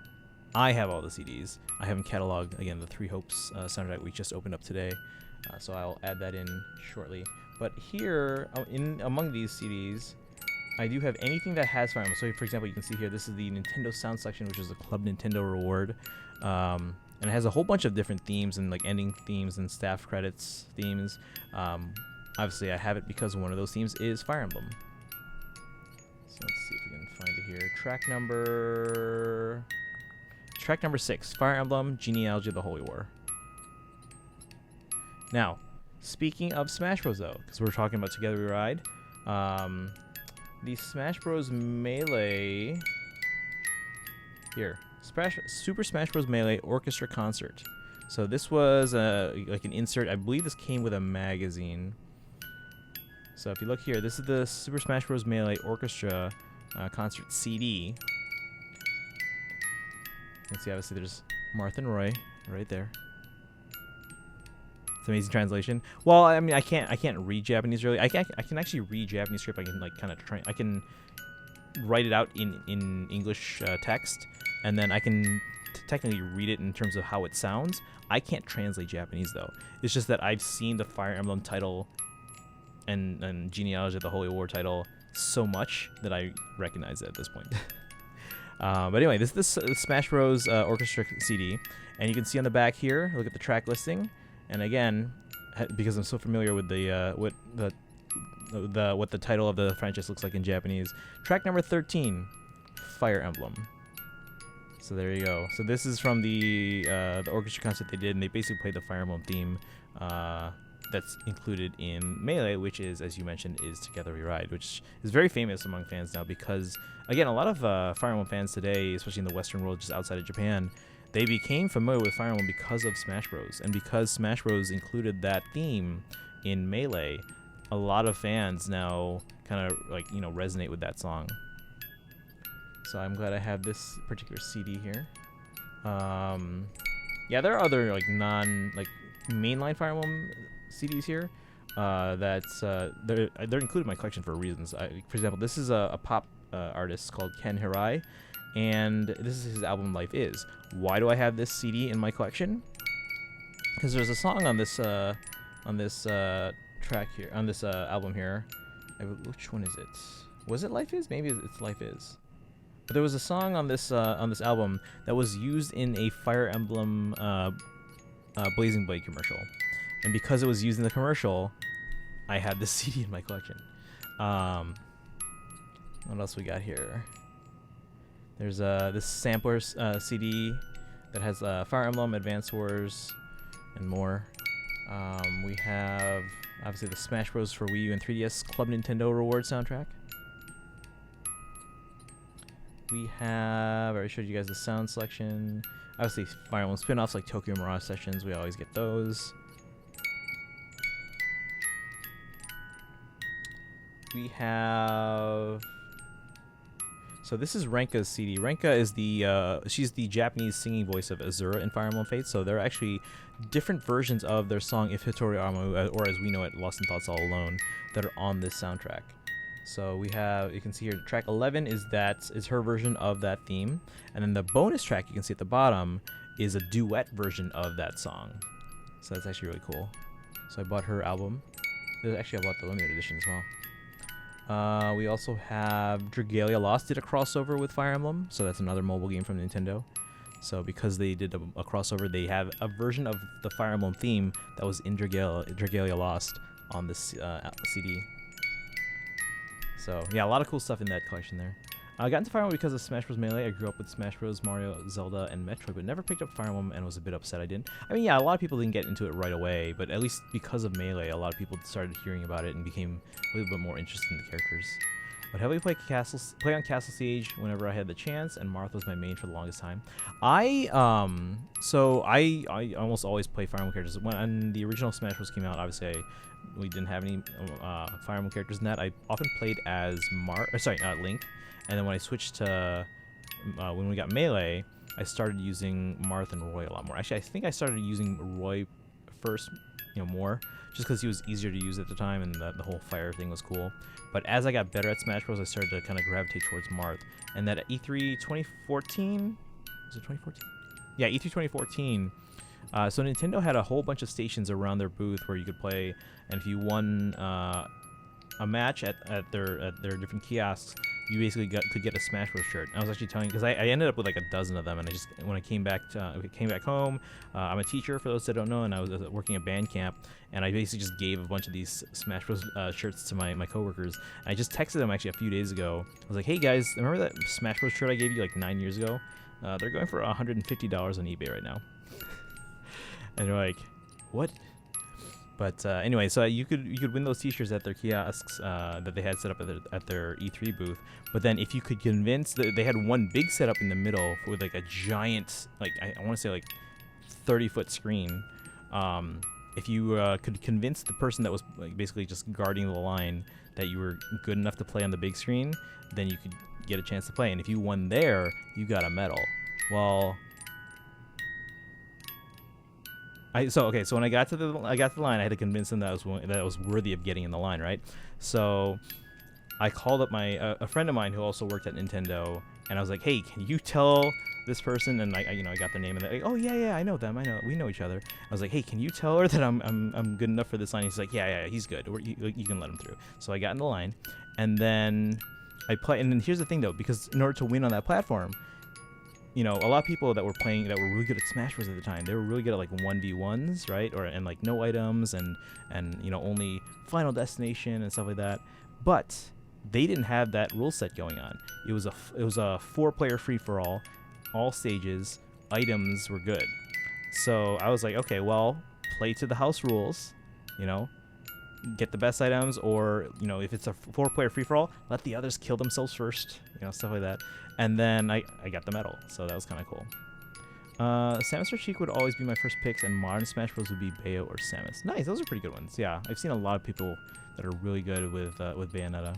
I have all the CDs. I haven't cataloged, again, the Three Hopes soundtrack we just opened up today, so I'll add that in shortly. But here, among these CDs, I do have anything that has Fire Emblem. So, for example, you can see here, this is the Nintendo Sound section, which is a Club Nintendo reward. And it has a whole bunch of different themes and like ending themes and staff credits themes. Obviously, I have it because one of those themes is Fire Emblem. So let's see if we can find it here. Track number 6, Fire Emblem Genealogy of the Holy War. Now, speaking of Smash Bros, though, because we're talking about Together We Ride, the Smash Bros Melee here, Super Smash Bros Melee Orchestra Concert. So this was like an insert. I believe this came with a magazine. So if you look here, this is the Super Smash Bros Melee Orchestra Concert CD. You can see, obviously, there's Martha and Roy right there. It's amazing translation. Well, I mean, I can't read Japanese really. I can actually read Japanese script. I can like kind of try. I can write it out in English text, and then I can technically read it in terms of how it sounds. I can't translate Japanese though. It's just that I've seen the Fire Emblem title and Genealogy of the Holy War title so much that I recognize it at this point. But anyway, this is the Smash Bros. Orchestra CD, and you can see on the back here. Look at the track listing, and again, because I'm so familiar with what the title of the franchise looks like in Japanese, track number 13, Fire Emblem. So there you go. So this is from the orchestra concert they did, and they basically played the Fire Emblem theme that's included in Melee, which is, as you mentioned, is Together We Ride, which is very famous among fans now because, again, a lot of Fire Emblem fans today, especially in the Western world, just outside of Japan, they became familiar with Fire Emblem because of Smash Bros. And because Smash Bros. Included that theme in Melee, a lot of fans now kind of like resonate with that song. So I'm glad I have this particular CD here. Yeah, there are other like mainline Fire Emblem CDs here. They're included in my collection for reasons. For example, this is a pop artist called Ken Hirai, and this is his album Life Is. Why do I have this CD in my collection? Because there's a song on this track here, on this album here. Which one is it? Was it Life Is? Maybe it's Life Is. But there was a song on this album that was used in a Fire Emblem Blazing Blade commercial, and because it was used in the commercial, I had this CD in my collection. What else we got here? There's this sampler CD that has Fire Emblem, Advance Wars, and more. We have obviously the Smash Bros. For Wii U and 3DS Club Nintendo Reward soundtrack. We have, I already showed you guys the sound selection. Obviously Fire Emblem spin-offs like Tokyo Mirage Sessions, we always get those. We have... So this is Renka's CD. Renka is she's the Japanese singing voice of Azura in Fire Emblem Fates. So there are actually different versions of their song If Hitori Armu, or as we know it, Lost in Thoughts All Alone, that are on this soundtrack. So we have, you can see here, track 11 is her version of that theme, and then the bonus track you can see at the bottom is a duet version of that song. So that's actually really cool. So I bought her album. Actually, I bought the limited edition as well. We also have Dragalia Lost did a crossover with Fire Emblem, so that's another mobile game from Nintendo. So because they did a crossover, they have a version of the Fire Emblem theme that was in Dragalia Lost on this CD. So yeah, a lot of cool stuff in that collection there. I got into Fire Emblem because of Smash Bros. Melee. I grew up with Smash Bros., Mario, Zelda, and Metroid, but never picked up Fire Emblem and was a bit upset I didn't. I mean, yeah, a lot of people didn't get into it right away, but at least because of Melee, a lot of people started hearing about it and became a little bit more interested in the characters. But heavily play on Castle Siege whenever I had the chance, and Marth was my main for the longest time. I almost always play Fire Emblem characters. When the original Smash Bros. Came out, obviously we didn't have any Fire Emblem characters in that. I often played as Link, and then when I switched to when we got Melee, I started using Marth and Roy a lot more. Actually, I think I started using Roy first, more, just because he was easier to use at the time, and the whole fire thing was cool. But as I got better at Smash Bros., I started to kind of gravitate towards Marth. And that at E3 2014, was it 2014? Yeah, E3 2014. So Nintendo had a whole bunch of stations around their booth where you could play, and if you won a match at their different kiosks, you basically could get a Smash Bros. Shirt. I was actually telling, because I ended up with like a dozen of them, and when I came back home, I'm a teacher for those that don't know, and I was working at band camp, and I basically just gave a bunch of these Smash Bros. Shirts to my coworkers. And I just texted them actually a few days ago. I was like, hey guys, remember that Smash Bros. Shirt I gave you like 9 years ago? They're going for $150 on eBay right now. And they're like, what? But anyway, so you could win those T-shirts at their kiosks that they had set up at their E3 booth. But then if you could convince, they had one big setup in the middle with like a giant, like I want to say like 30-foot screen. If you could convince the person that was like basically just guarding the line that you were good enough to play on the big screen, then you could get a chance to play. And if you won there, you got a medal. Well. So when I got to the line, I had to convince them that I was worthy of getting in the line, right? So I called up a friend of mine who also worked at Nintendo, and I was like, hey, can you tell this person? And I got their name, and they're like, oh yeah, I know them, we know each other. I was like, hey, can you tell her that I'm good enough for this line? He's like, yeah, he's good. You can let him through. So I got in the line, and then I play. And then here's the thing though, because in order to win on that platform, a lot of people that were playing that were really good at Smash Bros. At the time, they were really good at like 1v1s, right? And like no items and only Final Destination and stuff like that. But they didn't have that rule set going on. It was a 4-player free-for-all, all stages, items were good. So I was like, okay, well, play to the house rules, get the best items, or if it's a 4-player free-for-all, let the others kill themselves first, stuff like that. And then I got the medal, so that was kind of cool. Samus or Sheik would always be my first picks, and modern Smash Bros. Would be Bayo or Samus. Nice, those are pretty good ones. Yeah, I've seen a lot of people that are really good with Bayonetta.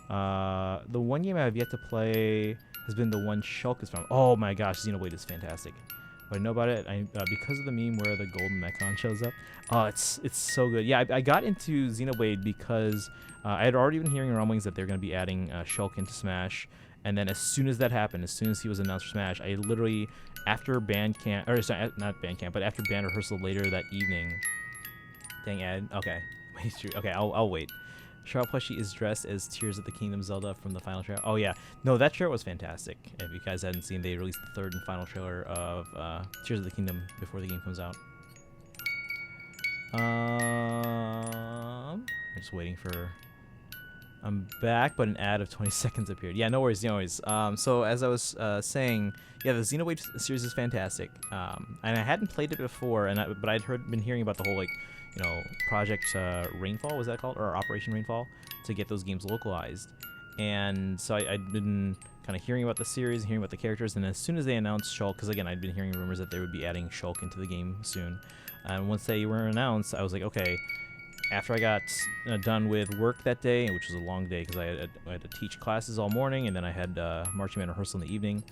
The one game I have yet to play has been the one Shulk is from. Oh my gosh, Xenoblade is fantastic. What I know about it, because of the meme where the golden Mechon shows up. Oh, it's so good. Yeah, I got into Xenoblade because I had already been hearing rumblings that they're going to be adding Shulk into Smash. And then as soon as that happened, as soon as he was announced for Smash, I literally, after band camp, or sorry, not band camp, but after band rehearsal later that evening. Dang, Ed. Okay. Wait, okay, I'll wait. Charlotte plushie is dressed as Tears of the Kingdom Zelda from the final trailer. Oh yeah, no, that trailer was fantastic. If you guys hadn't seen, they released the third and final trailer of Tears of the Kingdom before the game comes out. I'm just waiting for. I'm back, but an ad of 20 seconds appeared. Yeah, no worries, no worries. So as I was saying, yeah, the Xenoblade series is fantastic. And I hadn't played it before, but I'd been hearing about the whole Project Rainfall, was that called, or Operation Rainfall, to get those games localized. And so I'd been kind of hearing about the series, hearing about the characters, and as soon as they announced Shulk, because again I'd been hearing rumors that they would be adding Shulk into the game soon, and once they were announced, I was like, okay. After I got done with work that day, which was a long day because I had to teach classes all morning, and then I had marching band rehearsal in the evening,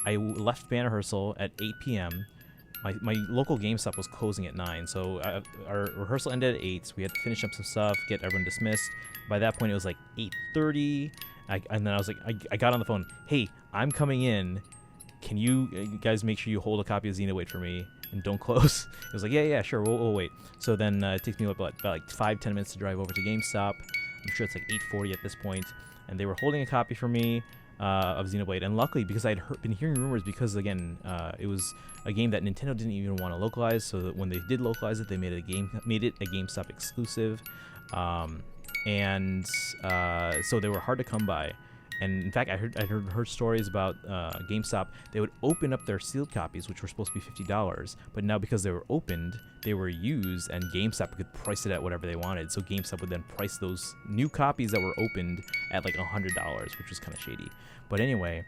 I left band rehearsal at 8 p.m. My local GameStop was closing at 9, so our rehearsal ended at 8. So we had to finish up some stuff, get everyone dismissed. By that point, it was like 8:30, and then I was like, I got on the phone. Hey, I'm coming in. Can you guys make sure you hold a copy of Xenoblade for me and don't close? It was like, yeah, sure, we'll wait. So then it takes me about like 5-10 minutes to drive over to GameStop. I'm sure it's like 8:40 at this point, and they were holding a copy for me of Xenoblade. And luckily, because I'd been hearing rumors, because again, it was a game that Nintendo didn't even want to localize, so that when they did localize it, they made it a GameStop exclusive, and so they were hard to come by. And in fact, I heard stories about GameStop. They would open up their sealed copies, which were supposed to be $50, but now because they were opened, they were used, and GameStop could price it at whatever they wanted. So GameStop would then price those new copies that were opened at like $100, which was kind of shady. But anyway,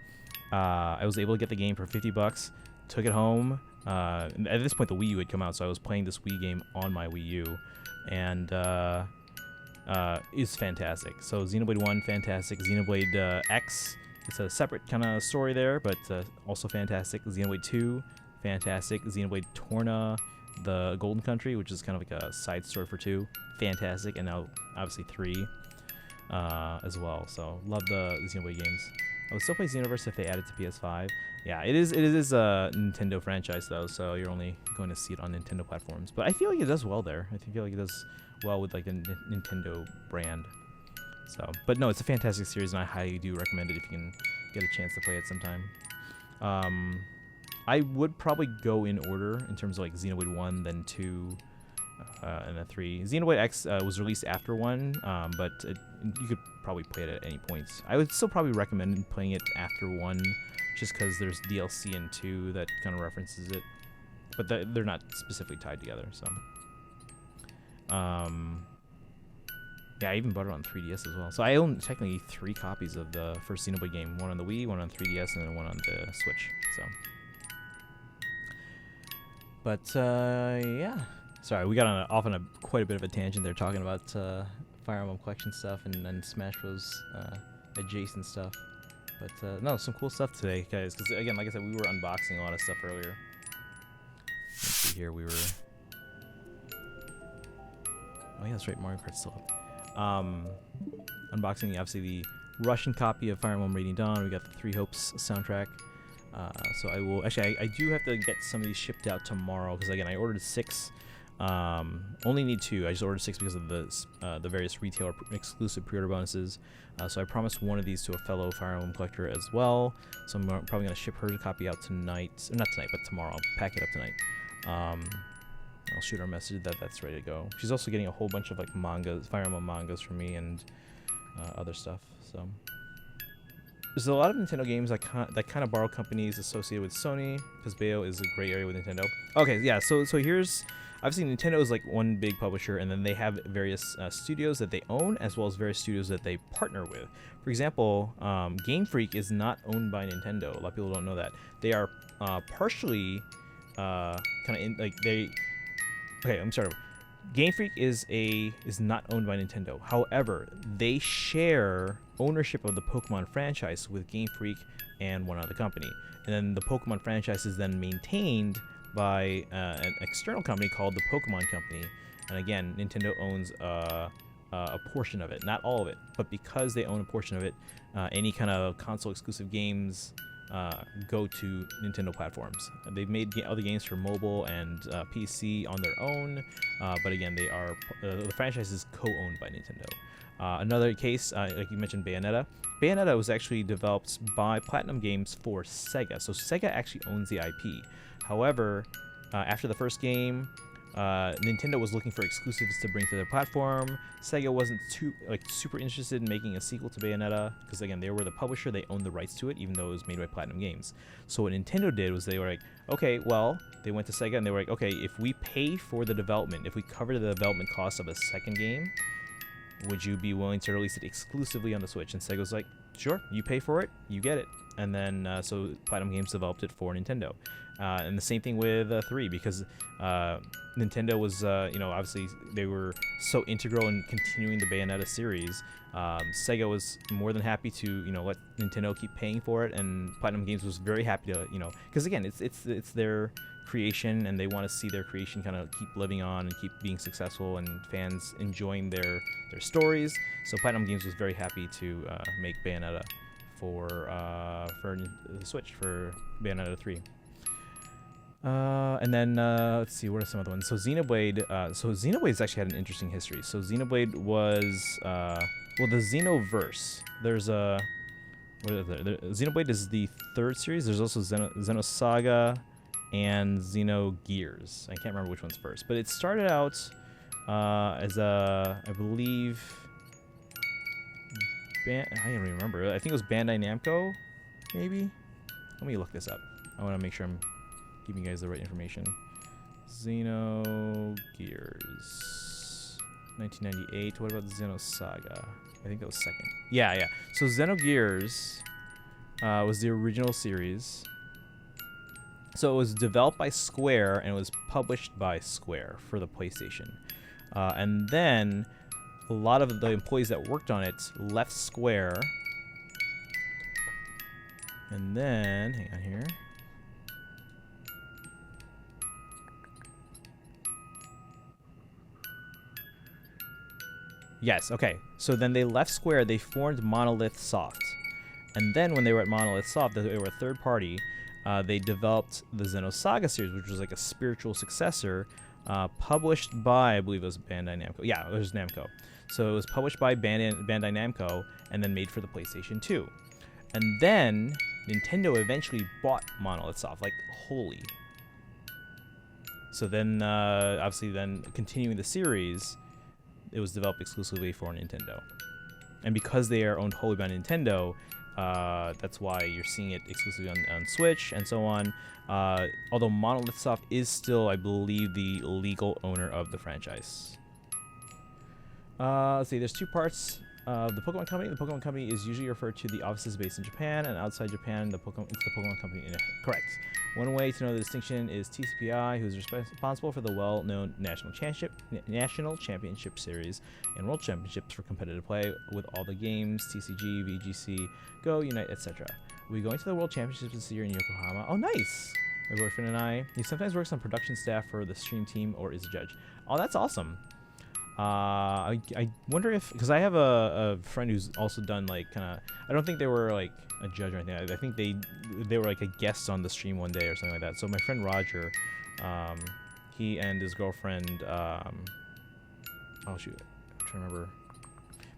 I was able to get the game for $50. Took it home. And at this point, the Wii U had come out, so I was playing this Wii game on my Wii U, and is fantastic. So Xenoblade 1, fantastic. Xenoblade X, it's a separate kind of story there, but also fantastic. Xenoblade 2, fantastic. Xenoblade Torna, the Golden Country, which is kind of like a side story for 2, fantastic. And now obviously 3 as well. So love the Xenoblade games. I would still play Xenoverse if they added to PS5. Yeah, it is a Nintendo franchise though, so you're only going to see it on Nintendo platforms. But I feel like it does well there. I feel like it does well with like the Nintendo brand. So, but no, it's a fantastic series, and I highly do recommend it if you can get a chance to play it sometime. I would probably go in order in terms of like Xenoblade 1, then 2, and then 3. Xenoblade X was released after 1, but you could probably play it at any point. I would still probably recommend playing it after 1, just because there's DLC in 2 that kind of references it, but they're not specifically tied together. So, yeah, I even bought it on 3DS as well. So I own technically 3 copies of the first Xenoblade game: one on the Wii, one on 3DS, and then one on the Switch. So, but yeah. Sorry, we got off on quite a bit of a tangent there, talking about Fire Emblem Collection stuff and Smash Bros. Adjacent stuff. But no, some cool stuff today, guys. Because again, like I said, we were unboxing a lot of stuff earlier. Let's see here, we were. Oh yeah, that's right, Mario Kart's still up. Unboxing obviously the Russian copy of Fire Emblem Radiant Dawn. We got the Three Hopes soundtrack. So I will actually, I do have to get some of these shipped out tomorrow, because again, I ordered 6. Only need 2. I just ordered 6 because of the various retailer exclusive pre-order bonuses. So I promised one of these to a fellow Fire Emblem collector as well. So I'm probably gonna ship her copy out tonight, or not tonight, but tomorrow. I'll pack it up tonight. I'll shoot her a message that that's ready to go. She's also getting a whole bunch of like mangas, Fire Emblem mangas from me, and other stuff. So there's a lot of Nintendo games that kind of borrow companies associated with Sony, because Bayo is a gray area with Nintendo. Okay, yeah. So here's. Obviously, Nintendo is like one big publisher, and then they have various studios that they own, as well as various studios that they partner with. For example, Game Freak is not owned by Nintendo. A lot of people don't know that. They are partially kind of in like they. Okay, I'm sorry. Game Freak is not owned by Nintendo. However, they share ownership of the Pokemon franchise with Game Freak and one other company, and then the Pokemon franchise is then maintained by an external company called the Pokemon Company. And again, Nintendo owns a portion of it, not all of it, but because they own a portion of it, any kind of console exclusive games go to Nintendo platforms. They've made other games for mobile and PC on their own, but again, they are the franchise is co-owned by Nintendo. Another case, like you mentioned, Bayonetta. Bayonetta was actually developed by Platinum Games for Sega, so Sega actually owns the IP. However, after the first game, Nintendo was looking for exclusives to bring to their platform. Sega wasn't super interested in making a sequel to Bayonetta because again, they were the publisher, they owned the rights to it, even though it was made by Platinum Games. So what Nintendo did was they were like, okay, well, they went to Sega and they were like, okay, if we pay for the development, if we cover the development costs of a second game, would you be willing to release it exclusively on the Switch? And Sega was like, sure, you pay for it, you get it. And then so Platinum Games developed it for Nintendo. And the same thing with 3, because Nintendo was, obviously they were so integral in continuing the Bayonetta series. Sega was more than happy to, let Nintendo keep paying for it, and Platinum Games was very happy to, because again, it's their creation, and they want to see their creation kind of keep living on and keep being successful, and fans enjoying their stories. So Platinum Games was very happy to make Bayonetta for the Switch for Bayonetta 3. And then let's see, what are some other ones? So Xenoblade. Xenoblade's actually had an interesting history. So Xenoblade was the Xenoverse. There's Xenoblade is the 3rd series. There's also Xenosaga and Xenogears. I can't remember which one's first, but it started out as I believe, I don't even remember. I think it was Bandai Namco, maybe. Let me look this up. I want to make sure I'm giving you guys the right information. Xenogears, 1998. What about Xenosaga? I think that was second. Yeah. So Xenogears was the original series. So it was developed by Square and it was published by Square for the PlayStation. And then a lot of the employees that worked on it left Square. And then, hang on here. Yes, okay. So then they left Square, they formed Monolith Soft. And then when they were at Monolith Soft, they were a third party, they developed the Xenosaga series, which was like a spiritual successor, published by, I believe it was Bandai Namco. Yeah, it was Namco. So it was published by Bandai Namco and then made for the PlayStation 2. And then Nintendo eventually bought Monolith Soft, like wholly. So then, obviously then continuing the series, it was developed exclusively for Nintendo. And because they are owned wholly by Nintendo, that's why you're seeing it exclusively on Switch and so on. Although Monolith Soft is still, I believe, the legal owner of the franchise. Let's see, there's 2 parts of the Pokemon Company. The Pokemon Company is usually referred to the offices based in Japan, and outside Japan, it's the Pokemon Company. Correct. One way to know the distinction is TCPI, who is responsible for the well-known National Championship Series and World Championships for competitive play with all the games, TCG, VGC, Go, Unite, etc. We'll be going to the World Championships this year in Yokohama. Oh, nice! My boyfriend and I. He sometimes works on production staff for the stream team or is a judge. Oh, that's awesome. I wonder if, because I have a friend who's also done like kind of, I don't think they were like a judge or anything. I think they were like a guest on the stream one day or something like that. So my friend Roger, he and his girlfriend, oh shoot, I'm trying to remember.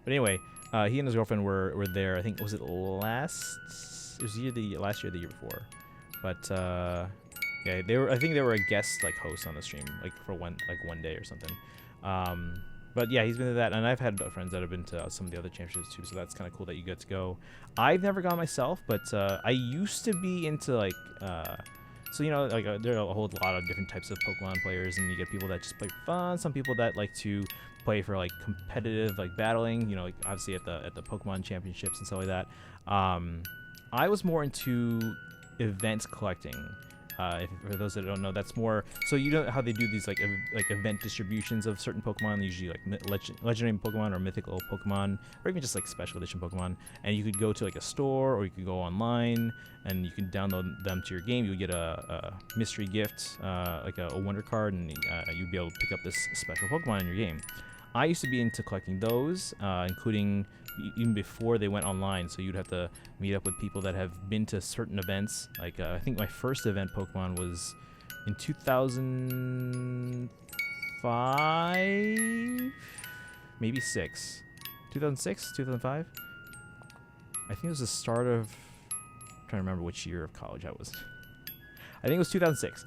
But anyway, he and his girlfriend were there. I think, was it last? It was either the last year or the year before. But yeah, I think they were a guest like host on the stream, like for one day or something. But yeah, he's been to that, and I've had friends that have been to some of the other championships too, so that's kind of cool that you get to go. I've never gone myself, but I used to be into like, so like there are a whole lot of different types of Pokemon players, and you get people that just play for fun, some people that like to play for like competitive like battling, like obviously at the Pokemon championships and stuff like that. I was more into event collecting, For those that don't know, that's more. So you know how they do these like event distributions of certain Pokemon, usually like legendary Pokemon or mythical Pokemon, or even just like special edition Pokemon. And you could go to like a store, or you could go online, and you can download them to your game. You would get a mystery gift, like a wonder card, and you'd be able to pick up this special Pokemon in your game. I used to be into collecting those, including even before they went online. So you'd have to meet up with people that have been to certain events. Like I think my first event Pokemon was in 2005, maybe 2006, 2005. I think it was the start of. I'm trying to remember which year of college I was. I think it was 2006.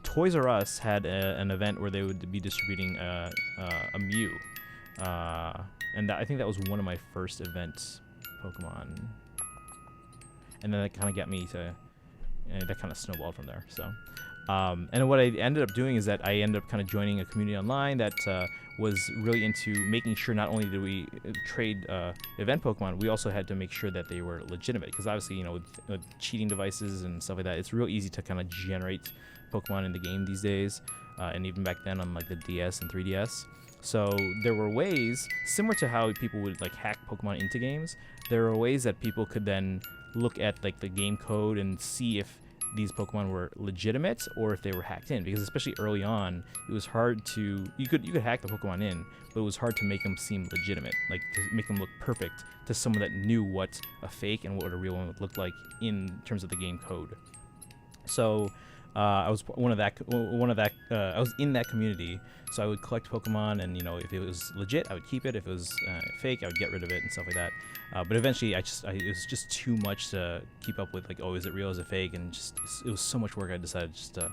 Toys R Us had an event where they would be distributing a Mew, and I think that was one of my first event Pokemon. And then that kind of got me to, that kind of snowballed from there. So, and what I ended up doing is that I ended up kind of joining a community online that was really into making sure not only did we trade event Pokemon, we also had to make sure that they were legitimate. Because obviously, you know, with cheating devices and stuff like that, it's real easy to kind of generate Pokemon in the game these days, and even back then on like the DS and 3DS. So there were ways, similar to how people would like hack Pokemon into games, there were ways that people could then look at like the game code and see if these Pokemon were legitimate or if they were hacked in. Because especially early on, it was hard to, you could hack the Pokemon in, but it was hard to make them seem legitimate, like to make them look perfect to someone that knew what a fake and what a real one would look like in terms of the game code. So I was I was in that community, so I would collect Pokemon, and you know, if it was legit, I would keep it. If it was fake, I would get rid of it and stuff like that. But eventually, it was just too much to keep up with. Like, oh, is it real? Is it fake? And just it was so much work. I decided just to.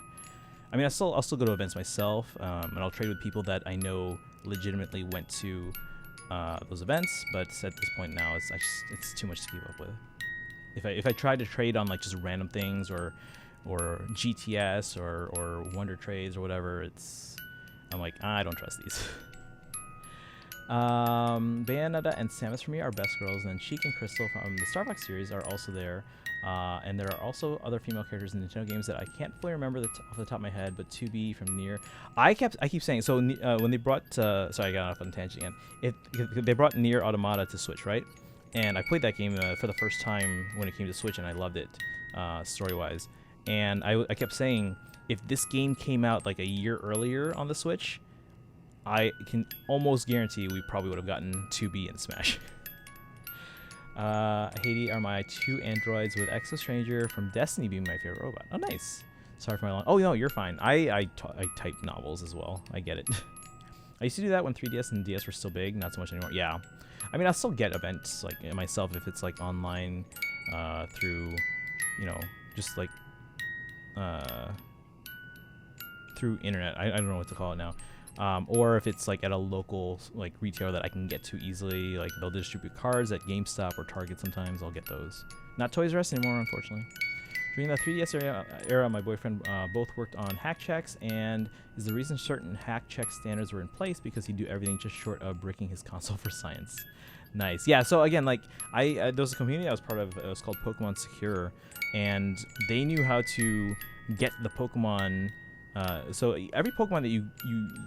I mean, I'll still go to events myself, and I'll trade with people that I know legitimately went to those events. But at this point now, it's too much to keep up with. If I tried to trade on like just random things or GTS or Wonder Trades or whatever, I'm like, I don't trust these. Bayonetta and Samus for me are best girls, and Sheik and Crystal from the Star Fox series are also there. And there are also other female characters in Nintendo games that I can't fully remember off the top of my head, but 2B from Nier. I keep saying, so when they brought, sorry, I got off on a tangent again. They brought Nier Automata to Switch, right? And I played that game for the first time when it came to Switch, and I loved it, story-wise. And I kept saying, if this game came out like a year earlier on the Switch, I can almost guarantee we probably would have gotten 2B in Smash. Haiti are my two androids, with Exo Stranger from Destiny being my favorite robot. Oh, nice. Sorry for my long... Oh, no, you're fine. I type novels as well. I get it. I used to do that when 3DS and DS were still big. Not so much anymore. Yeah. I mean, I'll still get events like myself if it's like online through, you know, just like through internet. I don't know what to call it now. Or if it's like at a local like retailer that I can get to easily, like they'll distribute cards at GameStop or Target sometimes. I'll get those. Not Toys R Us anymore, unfortunately. During the 3DS era, my boyfriend both worked on hack checks, and is the reason certain hack check standards were in place because he'd do everything just short of bricking his console for science. Nice. Yeah, so again, like there was a community I was part of. It was called Pokemon Secure, and they knew how to get the Pokemon. So every Pokemon that you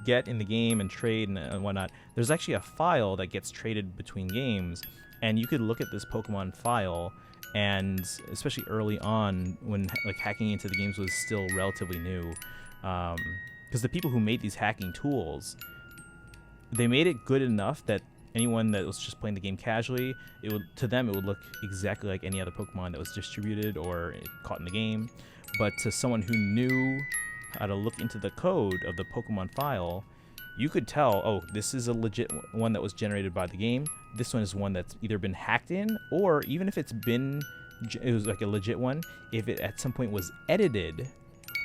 get in the game and trade and whatnot, there's actually a file that gets traded between games, and you could look at this Pokemon file, and especially early on when like hacking into the games was still relatively new, because the people who made these hacking tools, they made it good enough that anyone that was just playing the game casually, to them it would look exactly like any other Pokemon that was distributed or caught in the game. But to someone who knew how to look into the code of the Pokemon file, you could tell, oh, this is a legit one that was generated by the game. This one is one that's either been hacked in, or even if it was like a legit one, if it at some point was edited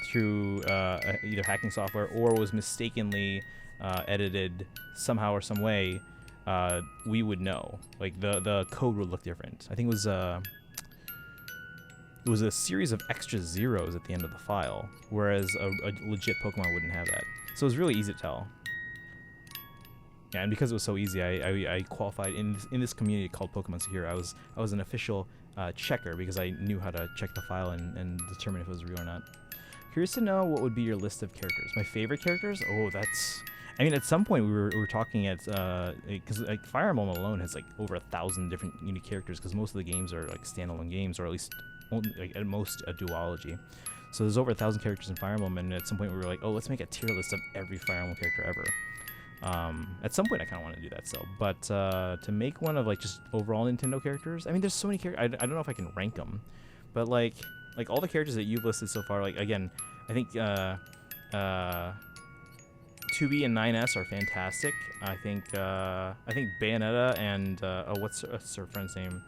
through either hacking software or was mistakenly edited somehow or some way, we would know. Like the code would look different. I think it was a series of extra zeros at the end of the file, whereas a legit Pokemon wouldn't have that. So it was really easy to tell. Yeah, and because it was so easy, I qualified in this community called Pokemon Secure. I was an official checker because I knew how to check the file and determine if it was real or not. Curious to know what would be your list of characters. My favorite characters? Oh, that's... I mean, at some point we were talking at... Because like Fire Emblem alone has like over 1,000 different unique characters because most of the games are like standalone games or at least only, like, at most a duology. So there's over 1,000 characters in Fire Emblem, and at some point we were like, oh, let's make a tier list of every Fire Emblem character ever. At some point I kind of want to do that still, but to make one of like just overall Nintendo characters, I mean, there's so many characters. I don't know if I can rank them, but like all the characters that you've listed so far, like again, I think 2B and 9S are fantastic. I think Bayonetta and what's her friend's name,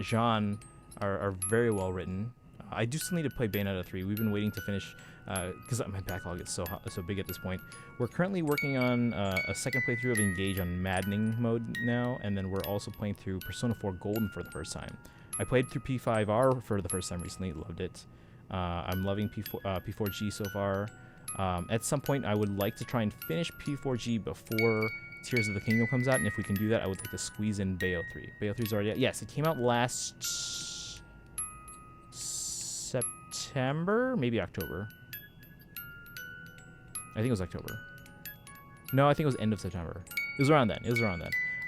Jean, are very well written. I do still need to play Bayonetta 3. We've been waiting to finish because my backlog is so big at this point. We're currently working on a second playthrough of Engage on Maddening mode now, and then we're also playing through Persona 4 Golden for the first time. I played through P5R for the first time recently, loved it. I'm loving P4G so far. At some point, I would like to try and finish P4G before Tears of the Kingdom comes out, and if we can do that, I would like to squeeze in Bayo 3. Bayo 3 is already out. Yes, it came out last September, maybe October. I think it was October. No, I think it was end of September. It was around then.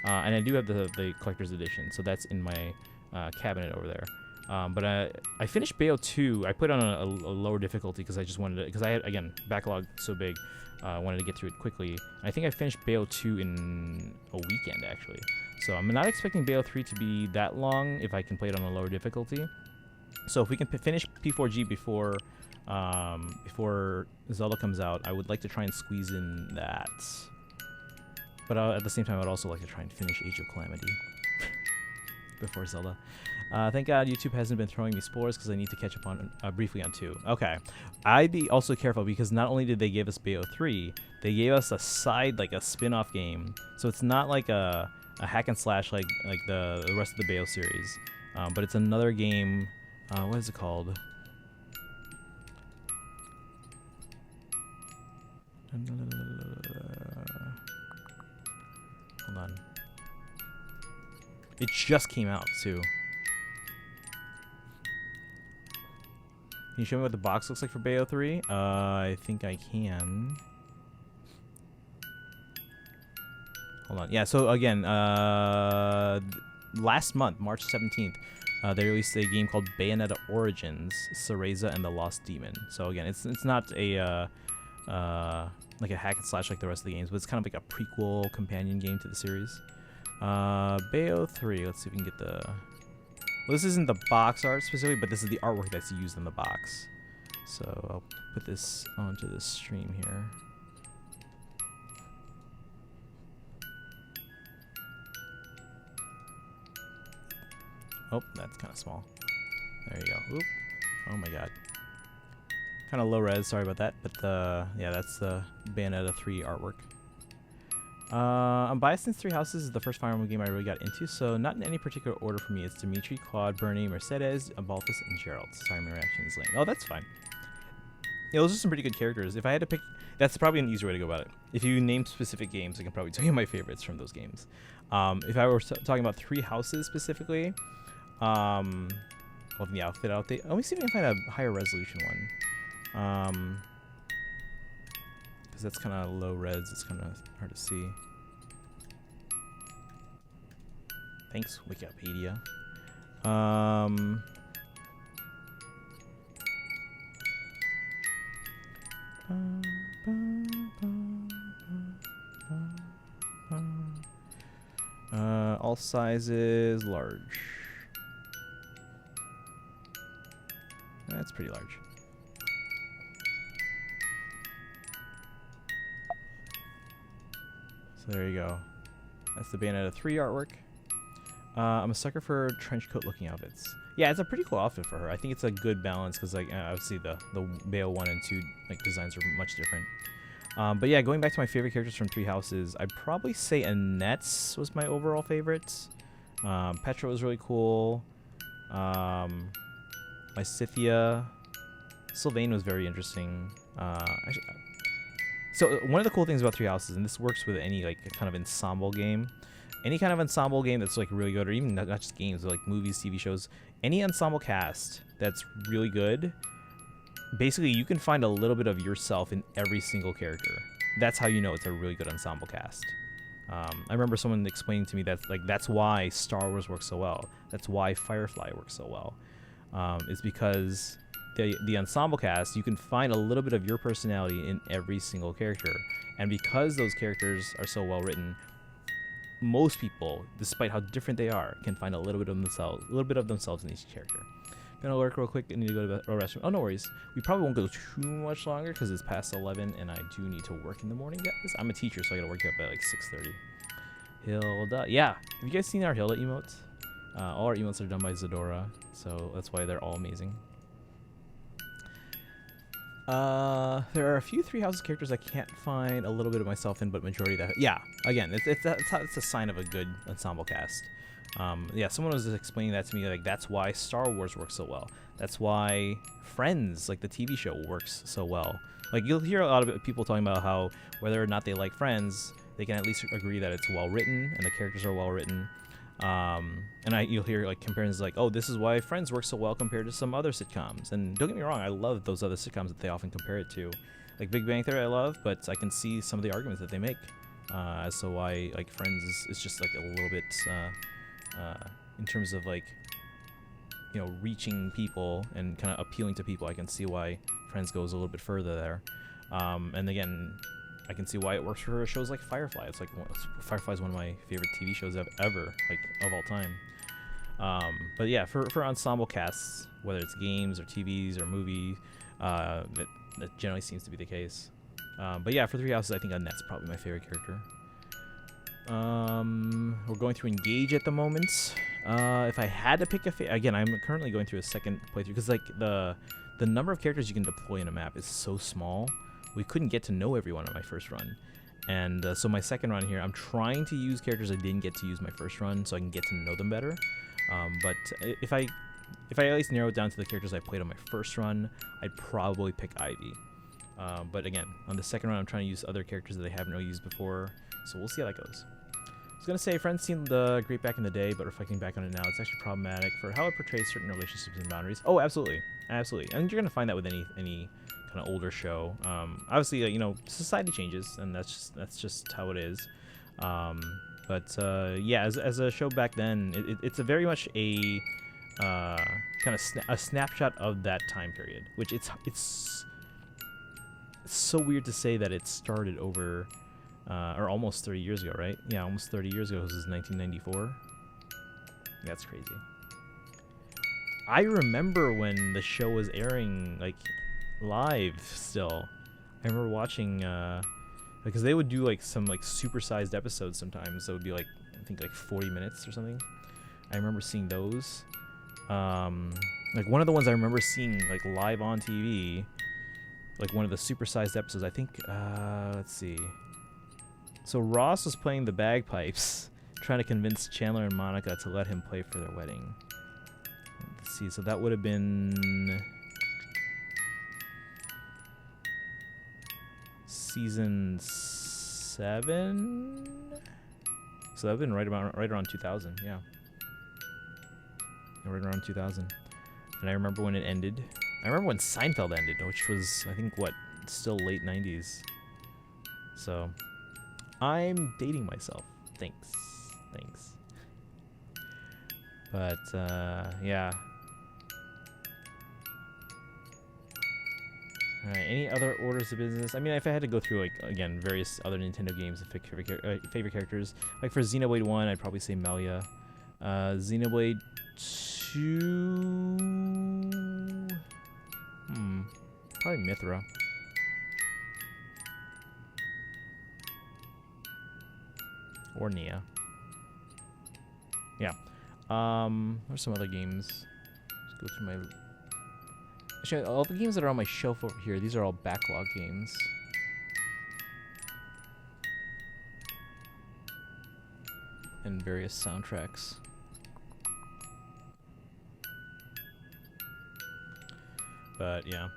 And I do have the collector's edition, so that's in my cabinet over there. But I finished Bayo 2. I put it on a lower difficulty because I just wanted to, because I had, again, backlog so big, I wanted to get through it quickly. I think I finished Bayo 2 in a weekend, actually. So I'm not expecting Bayo 3 to be that long if I can play it on a lower difficulty. So if we can finish P4G before Zelda comes out, I would like to try and squeeze in that. But at the same time, I'd also like to try and finish Age of Calamity before Zelda. Thank God YouTube hasn't been throwing me spoilers because I need to catch up on briefly on 2. Okay. I'd be also careful because not only did they give us Bayo 3, they gave us a side, like a spin-off game. So it's not like a hack and slash like the rest of the Bayo series. But it's another game. What is it called? Hold on. It just came out too. Can you show me what the box looks like for Bayo 3? I think I can. Hold on. Yeah, so again, last month, March 17th, they released a game called Bayonetta Origins, Cereza and the Lost Demon. So again, it's not a like a hack and slash like the rest of the games, but it's kind of like a prequel companion game to the series. Bayo 3, let's see if we can get the... Well, this isn't the box art specifically, but this is the artwork that's used in the box. So I'll put this onto the stream here. Oh, that's kind of small. There you go. Oop. Oh my god. Kind of low res, sorry about that. But yeah, that's the Bayonetta 3 artwork. I'm biased since Three Houses is the first Fire Emblem game I really got into, so not in any particular order for me. It's Dimitri, Claude, Bernie, Mercedes, Balthus, and Gerald. Sorry, my reaction is late. Oh, that's fine. Yeah, those are some pretty good characters. If I had to pick, that's probably an easier way to go about it. If you name specific games, I can probably tell you my favorites from those games. If I were talking about Three Houses specifically, well, the outfit update. Let me see if I can find a higher resolution one. Because that's kind of low res. It's kind of hard to see. Thanks, Wikipedia. All sizes, large. That's pretty large. So there you go. That's the Bayonetta 3 artwork. I'm a sucker for trench coat looking outfits. Yeah, it's a pretty cool outfit for her. I think it's a good balance because, like, obviously the Bayo 1 and 2 like designs are much different. But yeah, going back to my favorite characters from Three Houses, I'd probably say Annette's was my overall favorite. Petra was really cool. Lysithea. Sylvain was very interesting. Actually, so one of the cool things about Three Houses, and this works with any like kind of ensemble game, any kind of ensemble game that's like really good, or even not just games, but like movies, TV shows, any ensemble cast that's really good. Basically, you can find a little bit of yourself in every single character. That's how you know it's a really good ensemble cast. I remember someone explaining to me that's why Star Wars works so well. That's why Firefly works so well. It's because the ensemble cast, you can find a little bit of your personality in every single character, and because those characters are so well written, most people, despite how different they are, can find a little bit of themselves in each character. Gonna lurk real quick. I need to go to the restroom. Oh, no worries. We probably won't go too much longer because it's past 11 and I do need to work in the morning, guys. I'm a teacher, so I gotta wake up at like 6:30. Hilda. Yeah. Have you guys seen our Hilda emotes? All our emotes are done by Zadora, so that's why they're all amazing. There are a few Three Houses characters I can't find a little bit of myself in, but majority of that. Yeah. Again, it's a sign of a good ensemble cast. Yeah, someone was explaining that to me, like that's why Star Wars works so well. That's why Friends, like the TV show, works so well. Like you'll hear a lot of people talking about how whether or not they like Friends, they can at least agree that it's well written and the characters are well written. And you'll hear like comparisons like, oh, this is why Friends works so well compared to some other sitcoms. And don't get me wrong, I love those other sitcoms that they often compare it to. Like Big Bang Theory I love, but I can see some of the arguments that they make as to why like Friends is just like a little bit in terms of like, you know, reaching people and kind of appealing to people. I can see why Friends goes a little bit further there. And again, I can see why it works for shows like Firefly. It's like Firefly is one of my favorite TV shows ever, like of all time. But yeah, for ensemble casts, whether it's games or TVs or movies, that generally seems to be the case. But yeah, for Three Houses, I think Annette's probably my favorite character. We're going through Engage at the moment. If I had to pick again, I'm currently going through a second playthrough because like the number of characters you can deploy in a map is so small. We couldn't get to know everyone on my first run, and so my second run here, I'm trying to use characters I didn't get to use my first run, so I can get to know them better. But if I at least narrow it down to the characters I played on my first run, I'd probably pick Ivy. But again, on the second run, I'm trying to use other characters that I haven't really used before, so we'll see how that goes. I was going to say, Friends seemed great back in the day, but reflecting back on it now, it's actually problematic for how it portrays certain relationships and boundaries. Oh, absolutely. Absolutely. And you're going to find that with any kind of older show. Obviously, you know, society changes, and that's just how it is. Yeah, as a show back then, it's a very much a kind of a snapshot of that time period, which it's so weird to say that it started over or almost 30 years ago, right? Yeah, almost 30 years ago. This is 1994. That's crazy. I remember when the show was airing, like, live still. I remember watching, because they would do, like, some, like, supersized episodes sometimes. That would be, like, I think, like, 40 minutes or something. I remember seeing those. Like, one of the ones I remember seeing, like, live on TV, like, one of the supersized episodes, I think, let's see. So Ross was playing the bagpipes, trying to convince Chandler and Monica to let him play for their wedding. Let's see, so that would have been season 7. So that would have been right around 2000, yeah. Right around 2000. And I remember when it ended. I remember when Seinfeld ended, which was, I think, what, still late 90s. So I'm dating myself. Thanks. But, yeah. Alright, any other orders of business? I mean, if I had to go through, like, again, various other Nintendo games and favorite characters, like for Xenoblade 1, I'd probably say Melia. Xenoblade 2... probably Mithra. Or Nia. Yeah. There's some other games. Let's go through my... Actually, all the games that are on my shelf over here, these are all backlog games. And various soundtracks. But, yeah.